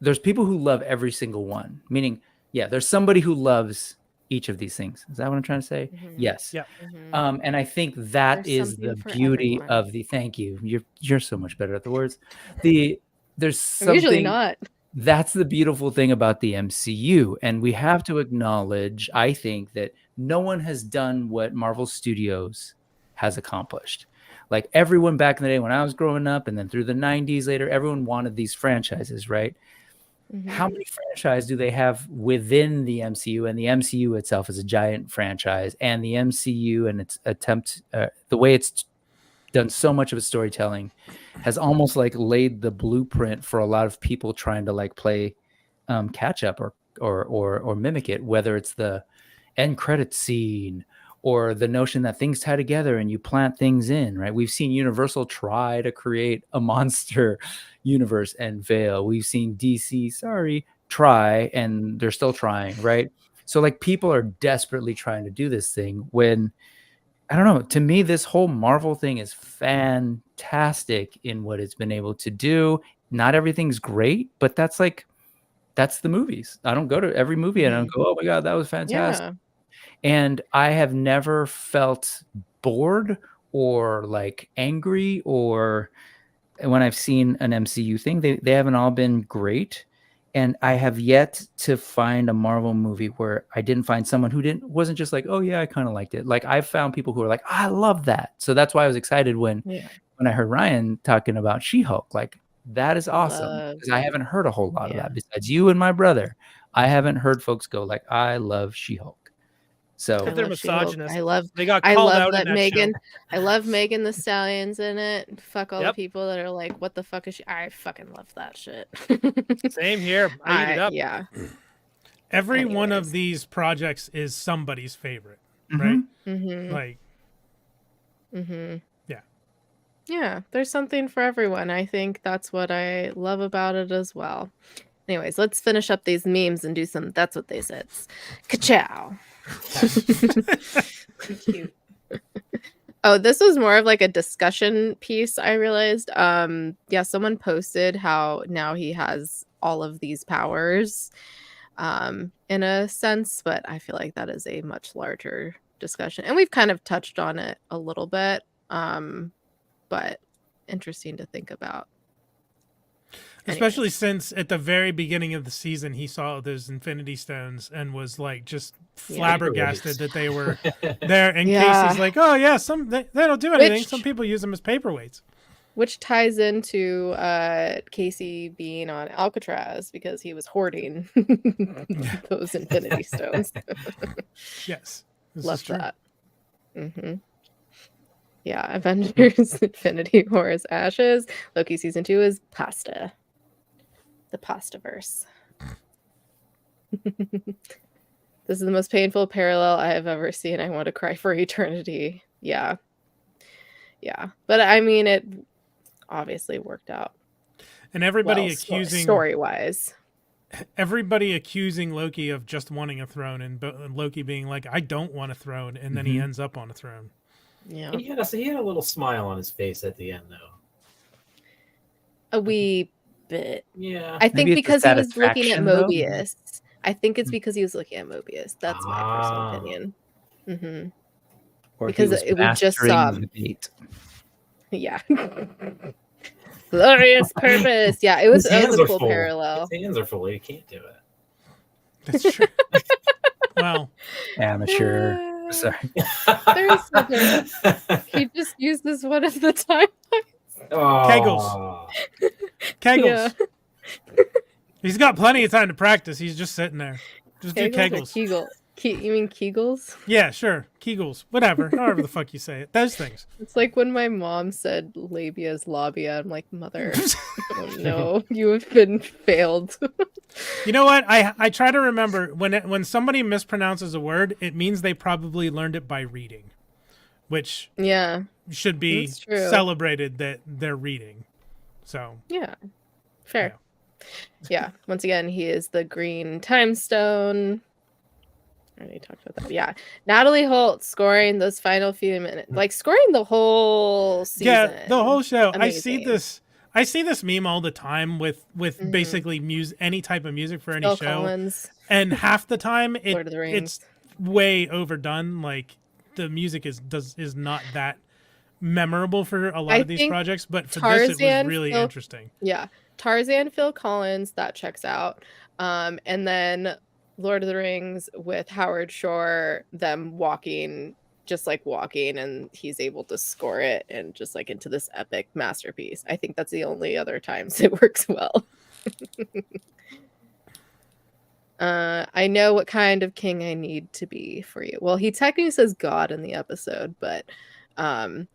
There's people who love every single one. Meaning, yeah, there's somebody who loves each of these things. Is that what I'm trying to say? Mhm. Yes. Yeah. Mhm. And I think that There's is the something for beauty everyone. of the. Thank you. You're so much better at the words. There's I'm usually something. not. That's the beautiful thing about the MCU. And we have to acknowledge, I think, that no one has done what Marvel Studios has accomplished. Like everyone back in the day when I was growing up, and then through the 90s later, everyone wanted these franchises, right? Mhm. How many franchises do they have within the MCU? And the MCU itself is a giant franchise. And the MCU and its attempt, the way it's done so much of its storytelling, has almost like laid the blueprint for a lot of people trying to like play catch up or mimic it, whether it's the end credit scene or the notion that things tie together and you plant things in, right? We've seen Universal try to create a monster universe and fail. We've seen DC, try, and they're still trying, right? So like people are desperately trying to do this thing when, I don't know, to me, this whole Marvel thing is fantastic in what it's been able to do. Not everything's great, but that's the movies. I don't go to every movie and I don't go, oh my God, that was fantastic. Yeah. And I have never felt bored or like angry or when I've seen an MCU thing, they haven't all been great. And I have yet to find a Marvel movie where I didn't find someone who wasn't just like, oh yeah, I kind of liked it. Like I've found people who are like, I love that. So that's why I was excited when I heard Ryan talking about She-Hulk. Like that is awesome, because I haven't heard a whole lot of that besides you and my brother. I haven't heard folks go like, I love She-Hulk. So they're misogynist. They got called out that in that Megan. show. I love Megan the Stallion's in it. Fuck all the people that are like, what the fuck is she? I fucking love that shit. Same here. I eat it up. Yeah. Every one of these projects is somebody's favorite, right? Mm-hmm. Like, yeah. There's something for everyone. I think that's what I love about it as well. Anyways, let's finish up these memes and do some. That's what they said. Ka-chow. Cute. Oh, this was more of like a discussion piece, I realized. Someone posted how now he has all of these powers in a sense, but I feel like that is a much larger discussion. And we've kind of touched on it a little bit, but interesting to think about. Especially since at the very beginning of the season, he saw those Infinity Stones and was like just flabbergasted that they were there. In case he's like, oh yeah, they don't do anything. Some people use them as paperweights. Which ties into Casey being on Alcatraz because he was hoarding those Infinity Stones. Yes. Love that. Mm-hmm. Yeah, Avengers Infinity War is ashes. Loki season 2 is pasta. The Pastaverse. This is the most painful parallel I have ever seen. I want to cry for eternity. Yeah. But I mean, it obviously worked out. And everybody accusing story-wise. Everybody accusing Loki of just wanting a throne, and Loki being like, I don't want a throne, and then he ends up on a throne. Yeah. He had a little smile on his face at the end, though. A wee bit. Yeah. I think because he was looking at Mobius. I think it's because he was looking at Mobius. That's my personal opinion. Mm-hmm. Or because we just saw. The beat. Yeah. Glorious purpose. Yeah, it was a cool parallel. His hands are full. You can't do it. That's true. Well, amateur. Sorry. He just used this one at the time. Kegels. Yeah. He's got plenty of time to practice. He's just sitting there. Just do Kegels. You mean Kegels? Yeah, sure. Kegels. Whatever. However the fuck you say it. Those things. It's like when my mom said labia is labia. I'm like, mother, oh no, you have been failed. You know what? I try to remember when somebody mispronounces a word, it means they probably learned it by reading, which should be celebrated that they're reading. So yeah, fair. Yeah. Once again, he is the green time stone. I already talked about that. Yeah. Natalie Holt scoring those final few minutes, like scoring the whole season. Yeah, the whole show. Amazing. I see this meme all the time with basically any type of music for any Phil show. Collins. And half the time Lord of the Rings. it's way overdone. Like the music is not that memorable for a lot of these projects, but for this it was really interesting. Yeah. Tarzan, Phil Collins, that checks out. And then Lord of the Rings with Howard Shore, them walking, and he's able to score it and just like into this epic masterpiece. I think that's the only other times it works well. I know what kind of king I need to be for you. Well, he technically says God in the episode, but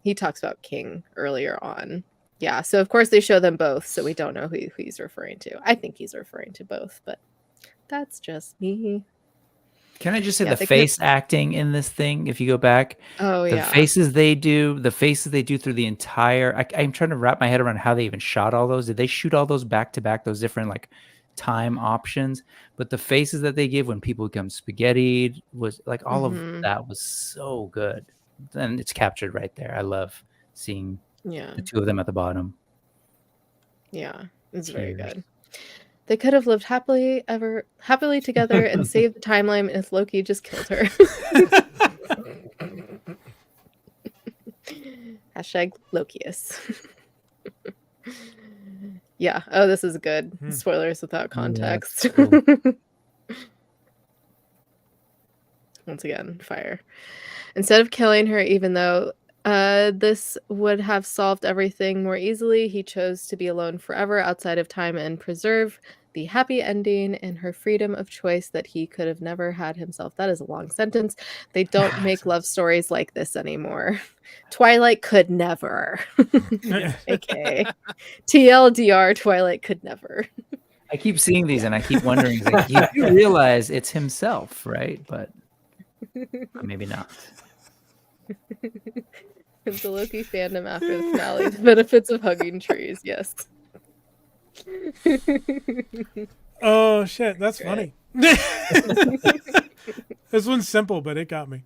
he talks about king earlier on. Yeah, so of course they show them both, so we don't know who he's referring to. I think he's referring to both, but that's just me. Can I just say the face acting in this thing, if you go back? Oh, the faces they do through the entire... I'm trying to wrap my head around how they even shot all those. Did they shoot all those back to back, those different like time options? But the faces that they give when people become spaghettied was like all of that was so good. And it's captured right there. I love seeing the two of them at the bottom. Yeah, it's very good. They could have lived happily together and saved the timeline if Loki just killed her. Hashtag Lokius. Yeah. Oh, this is good. Spoilers without context. Yeah, cool. Once again, fire. Instead of killing her, even though this would have solved everything more easily, he chose to be alone forever outside of time and preserve the happy ending and her freedom of choice that he could have never had himself. That is a long sentence. They don't make love stories like this anymore. Twilight could never. Okay. TLDR, Twilight could never. I keep seeing these and I keep wondering, like, you do realize it's himself, right? But maybe not. The Loki fandom after the finale. The benefits of hugging trees. Yes. Oh shit, that's funny. This one's simple, but it got me.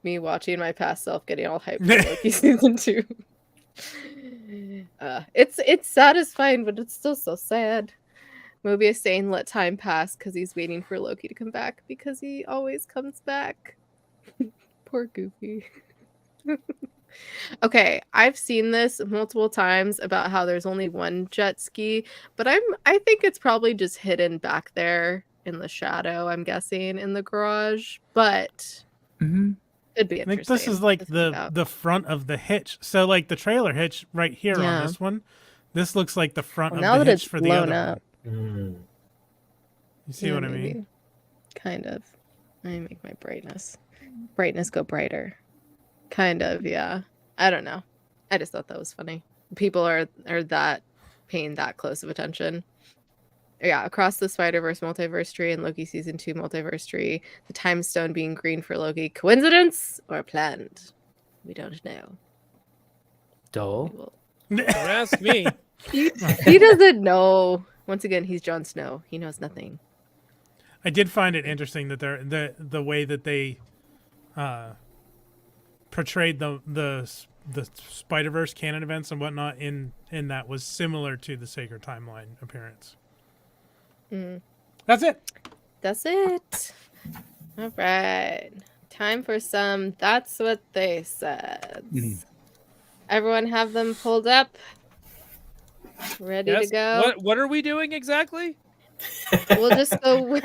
Me watching my past self getting all hyped for Loki season 2. It's satisfying, but it's still so sad. Mobius saying let time pass because he's waiting for Loki to come back because he always comes back. Poor Goofy. Okay, I've seen this multiple times about how there's only one jet ski, but I think it's probably just hidden back there in the shadow, I'm guessing, in the garage. But it'd be I think interesting. this is like the front of the hitch. So like the trailer hitch right here on this one. This looks like the front of the hitch for the other one. You see what I mean? Kind of. Let me make my brightness go brighter. Kind of, yeah. I don't know. I just thought that was funny. People are that paying that close of attention. Yeah, across the Spider-Verse multiverse tree and Loki season 2 multiverse tree, the time stone being green for Loki. Coincidence or planned? We don't know. Doell? Don't ask me. He doesn't know. Once again, he's Jon Snow. He knows nothing. I did find it interesting that the way that they portrayed the Spider-Verse canon events and whatnot in that was similar to the Sacred Timeline appearance. That's it. All right. Time for some That's What They Said. Everyone have them pulled up? Ready to go? What are we doing exactly? We'll just go.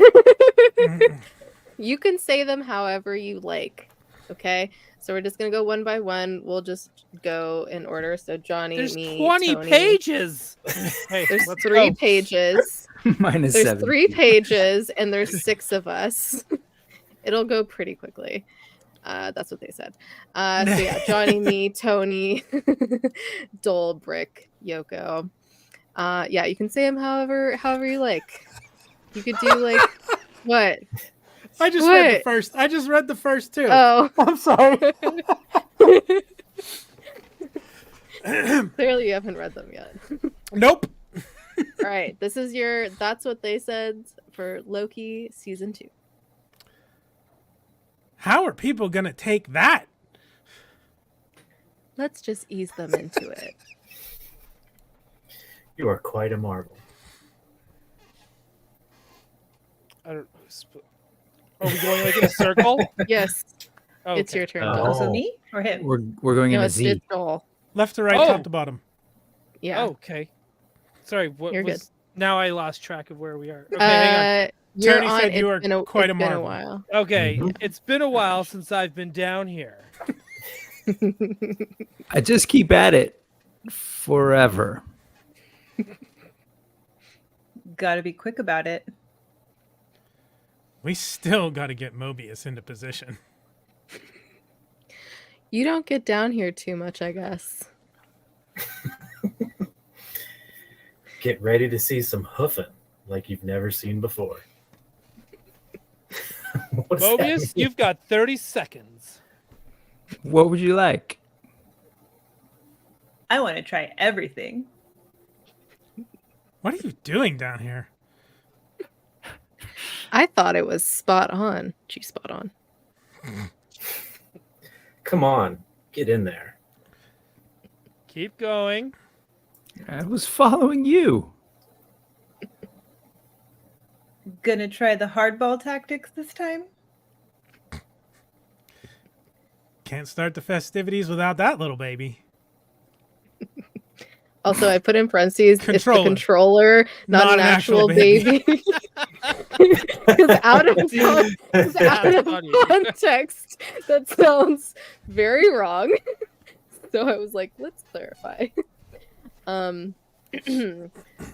You can say them however you like. Okay? So we're just going to go one by one. We'll just go in order. So Johnny, There's me, 20 Tony. pages. Hey, There's 3 pages. Mine is There's 7. 3 pages, and there's 6 of us. It'll go pretty quickly. That's what they said. So yeah, Johnny, me, Tony, Doell, Brick, Yoko. Yeah, you can say them however you like. You could do like what? I just read the first 2. Oh, I'm sorry. Clearly you haven't read them yet. Nope. All right, this is your That's What They Said for Loki season 2. How are people going to take that? Let's just ease them into it. You are quite a marvel. I don't. Are we going like in a circle? Yes, Okay. it's your turn. Oh. So me or him? We're going in a it's Z. Doell. Left to right, Oh. top to bottom. Yeah. Okay. Sorry. What You're was? good. Now I lost track of where we are. Okay, hang You're Tony on, said you it's are been a, quite it's a been a marvel. while. on. Okay, it's been a while since I've been down here. I just keep at it forever. Gotta be quick about it. We still got to get Mobius into position. You don't get down here too much, I guess. Get ready to see some hoofing like you've never seen before. What's that Mobius, mean? you've got 30 seconds. What would you like? I want to try everything. What are you doing down here? I thought it was spot on. She's spot on. Come on, get in there. Keep going. I was following you. Gonna try the hardball tactics this time? Can't start the festivities without that little baby. Also, I put in parentheses, it's the Controller. controller, not an actual baby. Because out of context, that sounds very wrong. So I was like, let's clarify.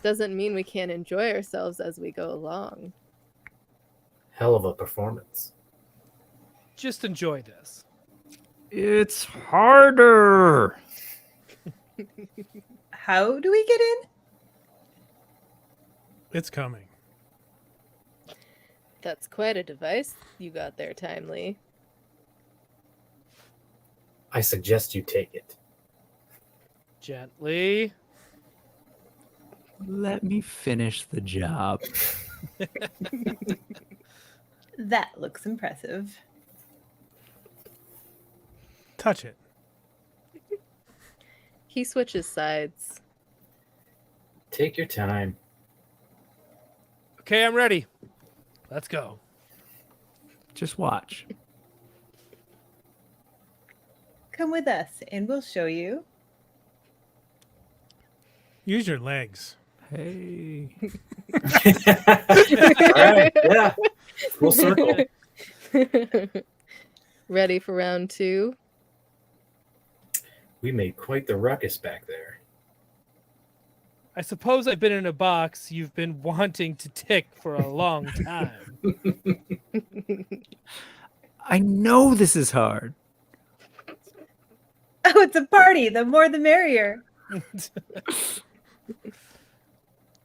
Doesn't mean we can't enjoy ourselves as we go along. Hell of a performance. Just enjoy this. It's harder. How do we get in? It's coming. That's quite a device you got there, Timely. I suggest you take it. Gently. Let me finish the job. That looks impressive. Touch it. He switches sides. Take your time. Okay, I'm ready. Let's go. Just watch. Come with us and we'll show you. Use your legs. Hey. All right. Yeah. Full circle. Ready for round 2? We made quite the ruckus back there. I suppose I've been in a box you've been wanting to tick for a long time. I know this is hard. Oh, it's a party. The more the merrier.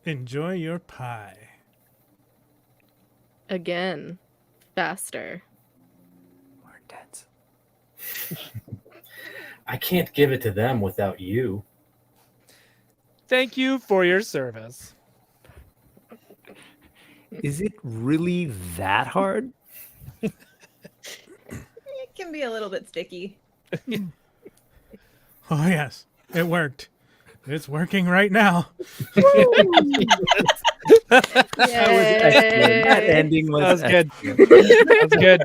Enjoy your pie. Again. Faster. More intense. I can't give it to them without you. Thank you for your service. Is it really that hard? It can be a little bit sticky. Oh, yes. It worked. It's working right now. That ending was That was good. excellent. That's good.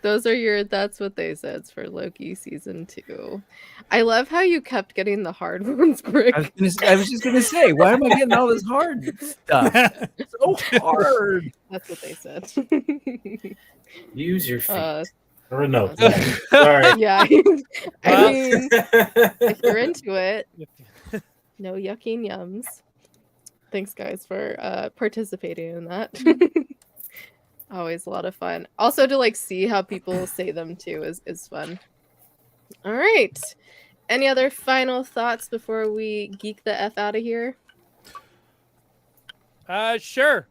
Those are your That's What They Said for Loki season 2. I love how you kept getting the hard ones, Brick. I was just gonna say, why am I getting all this hard stuff? It's so hard. That's what they said. Use your feet. uh, or no. Sorry. yeah. I Well- mean, if you're into it, no yucking yums. Thanks, guys, for participating in that. Always a lot of fun. Also, to like see how people say them too is fun. All right. Any other final thoughts before we geek the F out of here? Sure.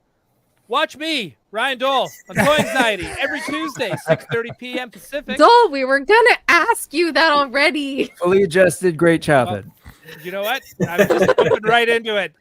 Watch me, Ryan Doell, on Toy Anxiety every Tuesday, 6:30 p.m. Pacific. Dole, we were gonna ask you that already. Fully adjusted, great childhood. You know what? I'm just jumping right into it.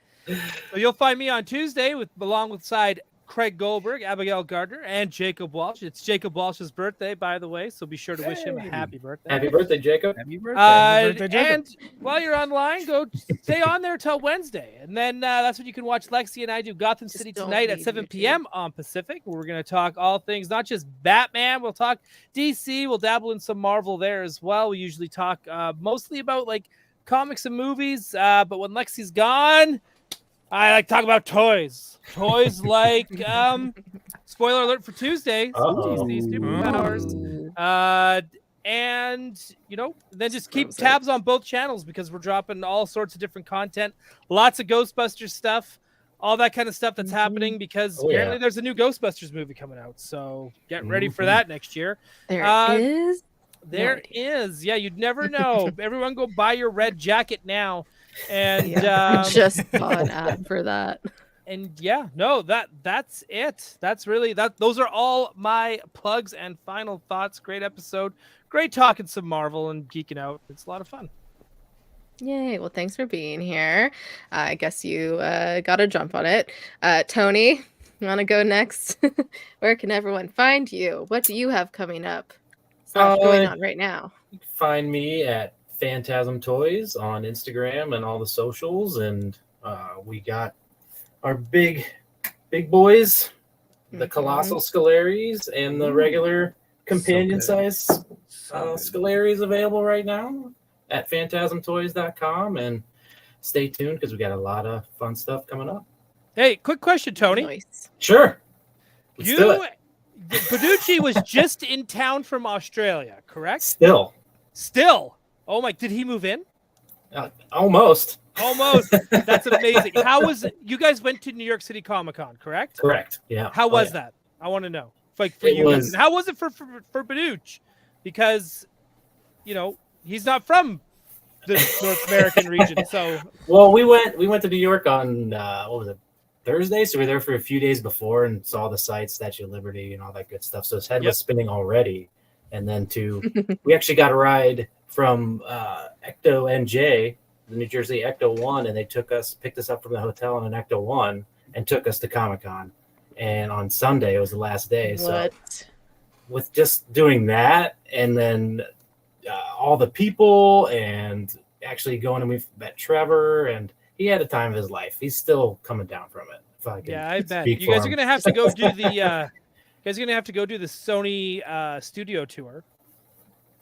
So you'll find me on Tuesday alongside Craig Goldberg, Abigail Gardner, and Jacob Walsh. It's Jacob Walsh's birthday, by the way, so be sure to wish him a happy birthday. Happy birthday, Jacob. Happy birthday. Happy birthday, Jacob. And while you're online, go stay on there till Wednesday. And then that's when you can watch Lexi and I do Gotham City don't Tonight at leave 7 YouTube. p.m. on Pacific, where we're going to talk all things, not just Batman. We'll talk DC. We'll dabble in some Marvel there as well. We usually talk mostly about like comics and movies. But when Lexi's gone, I like to talk about toys. Toys like, spoiler alert for Tuesday, Uh-oh. DC superpowers. And, you know, then just keep tabs on both channels because we're dropping all sorts of different content. Lots of Ghostbusters stuff, all that kind of stuff that's happening because apparently there's a new Ghostbusters movie coming out. So get ready for that next year. There is. There is. Yeah, you'd never know. Everyone go buy your red jacket now. And I just saw an ad for that. And yeah, no, that's it. That's really that. Those are all my plugs and final thoughts. Great episode. Great talking some Marvel and geeking out. It's a lot of fun. Yay. Well, thanks for being here. I guess you got to jump on it. Tony, you want to go next? Where can everyone find you? What do you have coming up? Going on right now? You can find me at Phantasm Toys on Instagram and all the socials, and we got our big boys, the Colossal Scalaries and the regular companion size Scalaries available right now at phantasmtoys.com, and stay tuned because we got a lot of fun stuff coming up. Hey, quick question, Tony. Nice. Sure. Let's do it. Benucci was just in town from Australia, correct? Still. Oh my! Did he move in? Almost. That's amazing. How was it? You guys went to New York City Comic Con, correct? Correct. Yeah. How was that? I want to know. Like for you guys. And how was it for Benucci? Because, he's not from the North American region. So. Well, we went to New York on what was it? Thursday, so we were there for a few days before and saw the sites, Statue of Liberty, and all that good stuff. So his head was spinning already. And then we actually got a ride from Ecto NJ, the New Jersey Ecto 1, and they picked us up from the hotel in an Ecto 1 and took us to Comic-Con. And on Sunday, it was the last day. So with just doing that, and then all the people, and actually going and we met Trevor, and he had a time of his life. He's still coming down from it. Yeah, I bet. You guys are gonna have to go do the. Sony studio tour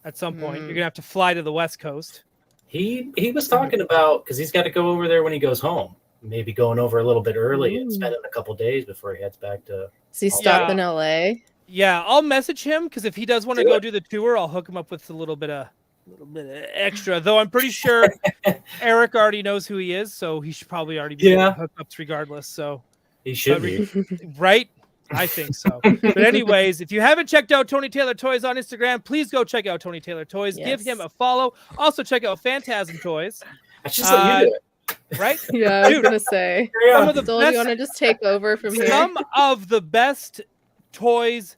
at some point. You're gonna have to fly to the West Coast. He was talking about, because he's got to go over there when he goes home. Maybe going over a little bit early and spending a couple days before he heads back to. Does he stop in LA? Yeah, I'll message him because if he does want to go do the tour, I'll hook him up with a little bit of extra. Though I'm pretty sure Eric already knows who he is, so he should probably already be hookups regardless. So he should be right. I think so. But anyways, if you haven't checked out Tony Taylor Toys on Instagram, please go check out Tony Taylor Toys. Give him a follow. Also check out Phantasm Toys. I just let you do it. Right? Yeah, I was going to say. Some of the Doell, you want to just take over from here? Some of the best toys,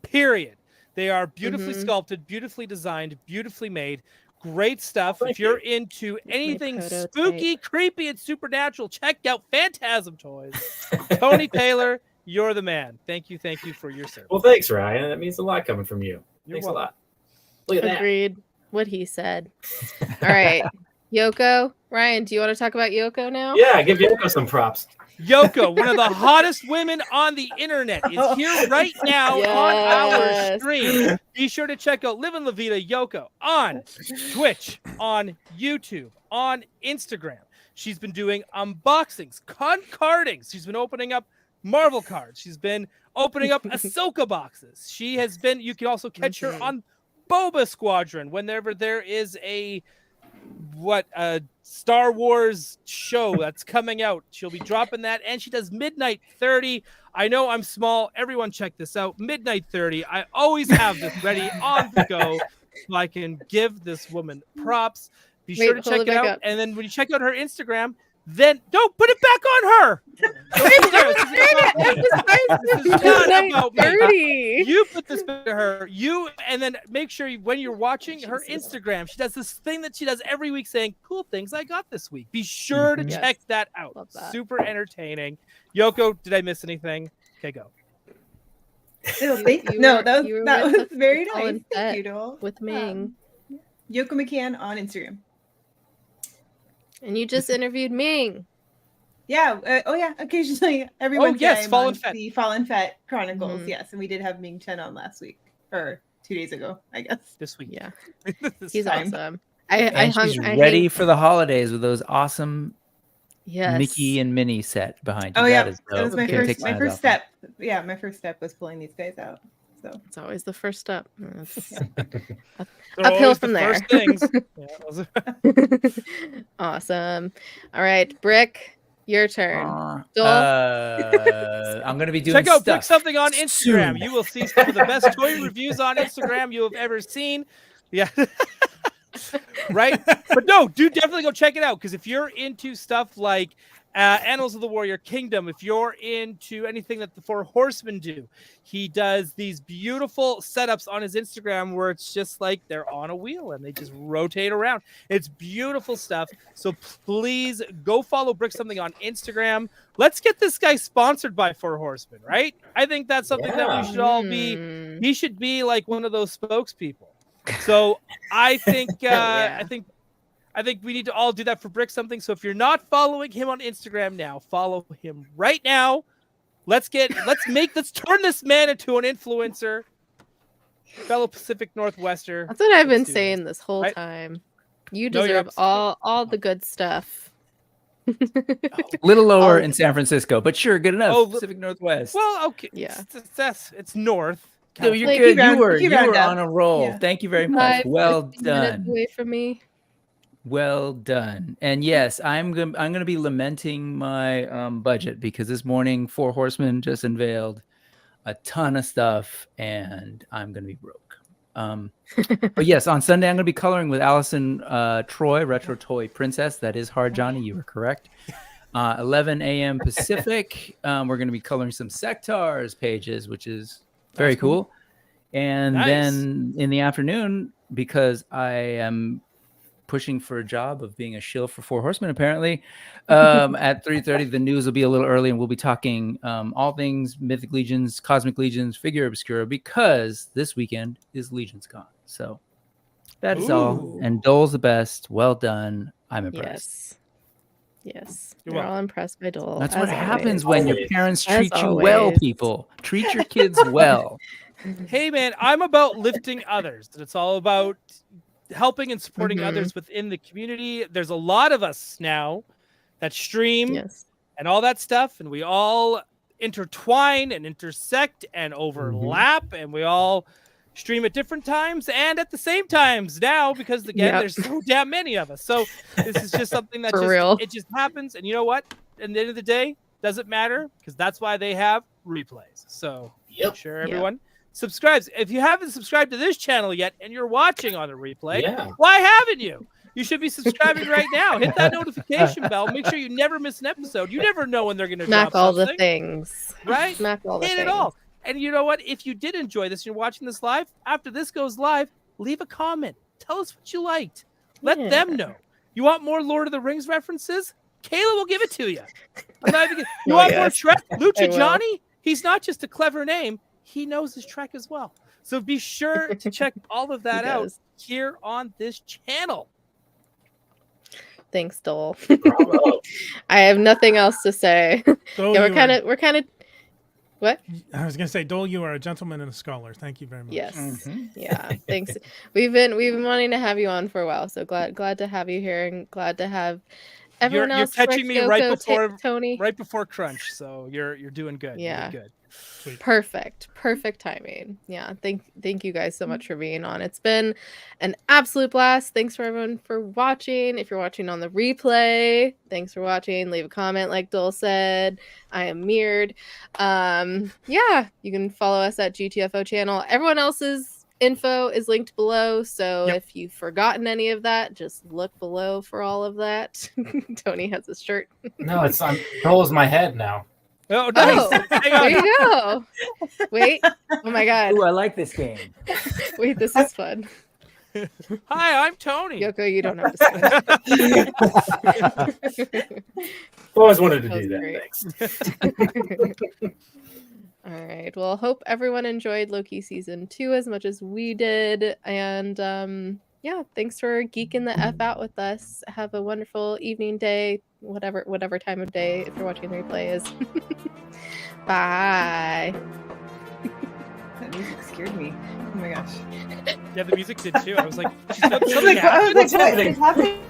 period. They are beautifully sculpted, beautifully designed, beautifully made. Great stuff. If you're into anything spooky, creepy, and supernatural, check out Phantasm Toys. Tony Taylor, you're the man. Thank you for your service. Well, thanks, Ryan. That means a lot coming from you. Thanks a lot. Look at Agreed. What he said. All right. Yoko. Ryan, do you want to talk about Yoko now? Yeah, give Yoko some props. Yoko, one of the hottest women on the internet, is here right now on our stream. Be sure to check out Livin' La Vida Yoko on Twitch, on YouTube, on Instagram. She's been doing unboxings, cardings. She's been opening up Marvel cards. She's been opening up Ahsoka boxes. She has been, you can also catch her on Boba Squadron whenever there is a Star Wars show that's coming out. She'll be dropping that, and she does Midnight 30. I know I'm small. Everyone check this out. Midnight 30. I always have this ready on the go so I can give this woman props. Be sure to check it out. And then when you check out her Instagram, then don't put it back on her. You put this back to her. And then make sure when you're watching her Instagram, she does this thing that she does every week saying cool things I got this week. Be sure to check that out. Super entertaining. Yoko, did I miss anything? Okay, go. That was very nice. Thank you, Doell. With Ming. Yoko McCann on Instagram. And you just interviewed Ming. Yeah. Occasionally, every Wednesday, Fallen Fett. The Fallen Fett Chronicles. Yes, and we did have Ming Chen on last week, or 2 days ago, I guess. This week, yeah. He's awesome. She's ready for the holidays with those awesome Mickey and Minnie set behind you. Oh yeah, that was my first step. Yeah, my first step was pulling these guys out. So it's always the first step. Uphill from there. Awesome. All right, Brick, your turn. I'm going to be doing Check out Brick Something on Instagram. You will see some of the best toy reviews on Instagram you have ever seen. Yeah. Right? But no, definitely go check it out, because if you're into stuff like Annals of the Warrior Kingdom, if you're into anything that the Four Horsemen do, he does these beautiful setups on his Instagram where it's just like they're on a wheel and they just rotate around. It's beautiful stuff. So please go follow Brick Something on Instagram. Let's get this guy sponsored by Four Horsemen, right? I think that's something that we should all be. He should be like one of those spokespeople. So I think I think we need to all do that for Brick Something. So if you're not following him on Instagram now, follow him right now. Let's turn this man into an influencer. Fellow Pacific Northwester. That's what I've been saying this whole time. You deserve all the good stuff. Little lower in San Francisco, but sure, good enough. Oh, Pacific Northwest. Well, okay. Yeah. It's north. So you're Like, good. you You round were up. on a roll. Yeah. Thank you very much. 5 Well 15 minutes done. away from me. Well done. And yes, I'm gonna be lamenting my budget because this morning Four Horsemen just unveiled a ton of stuff, and I'm gonna be broke. But yes, on Sunday I'm gonna be coloring with Allison Troy, Retro Toy Princess. That is hard, Johnny. You were correct. 11 a.m. Pacific. We're gonna be coloring some Sectars pages, which is very cool. And Nice. then in the afternoon, because I am pushing for a job of being a shill for Four Horsemen, apparently, at 3:30, the news will be a little early, and we'll be talking all things Mythic Legions, Cosmic Legions, Figure Obscura, because this weekend is Legions Con. So that is all. Ooh. And Dole's the best. Well done. I'm impressed. Yes. You're We're welcome. all impressed by Doel. That's as what happens always. when your Always. parents As treat you well, always. people. Treat your kids well. Hey, man, I'm about lifting others. It's all about helping and supporting others within the community. There's a lot of us now that stream Yes. and all that stuff, and we all intertwine and intersect and overlap, and we all stream at different times and at the same times now, because again, there's so damn many of us. So this is just something that it just happens. And you know what? At the end of the day, doesn't matter, because that's why they have replays. So make sure everyone subscribes. If you haven't subscribed to this channel yet and you're watching on a replay, why haven't you? You should be subscribing right now. Hit that notification bell. Make sure you never miss an episode. You never know when they're going to drop Smack all something. the things. Right? Smack all the Hit things. it all. And you know what? If you did enjoy this and you're watching this live, after this goes live, leave a comment. Tell us what you liked. Let them know. You want more Lord of the Rings references? Kayla will give it to you. You want more Trek? Lucha Johnny? He's not just a clever name. He knows his Trek as well. So be sure to check all of that out here on this channel. Thanks, Doel. I have nothing else to say. Doel, we're kind of. What? I was gonna say, Doel, you are a gentleman and a scholar. Thank you very much. Yes. Yeah. Thanks. We've been wanting to have you on for a while, so glad to have you here, and glad to have everyone else. You're catching me Yoko, right before Tony. Right before crunch, so you're doing good. Yeah. You're doing good. Sweet. Perfect timing. Yeah, thank you guys so much for being on. It's been an absolute blast. Thanks for everyone for watching. If you're watching on the replay, thanks for watching. Leave a comment like Doel said. I am mirrored. Yeah, you can follow us at GTFO channel. Everyone else's info is linked below, so if you've forgotten any of that, just look below for all of that. Tony has a shirt. No, Doel is my head now. Oh, nice. Oh, there you go. Wait. Oh my god. Ooh, I like this game. Wait, this is fun. Hi, I'm Tony. Yoko, you don't have to say. Always wanted to do that. Thanks. All right. Well, hope everyone enjoyed Loki season 2 as much as we did. And yeah, thanks for geeking the F out with us. Have a wonderful evening, day, whatever time of day if you're watching the replay is. Bye. That music scared me. Oh my gosh. Yeah, the music did too. I was like, I was like, what is happening?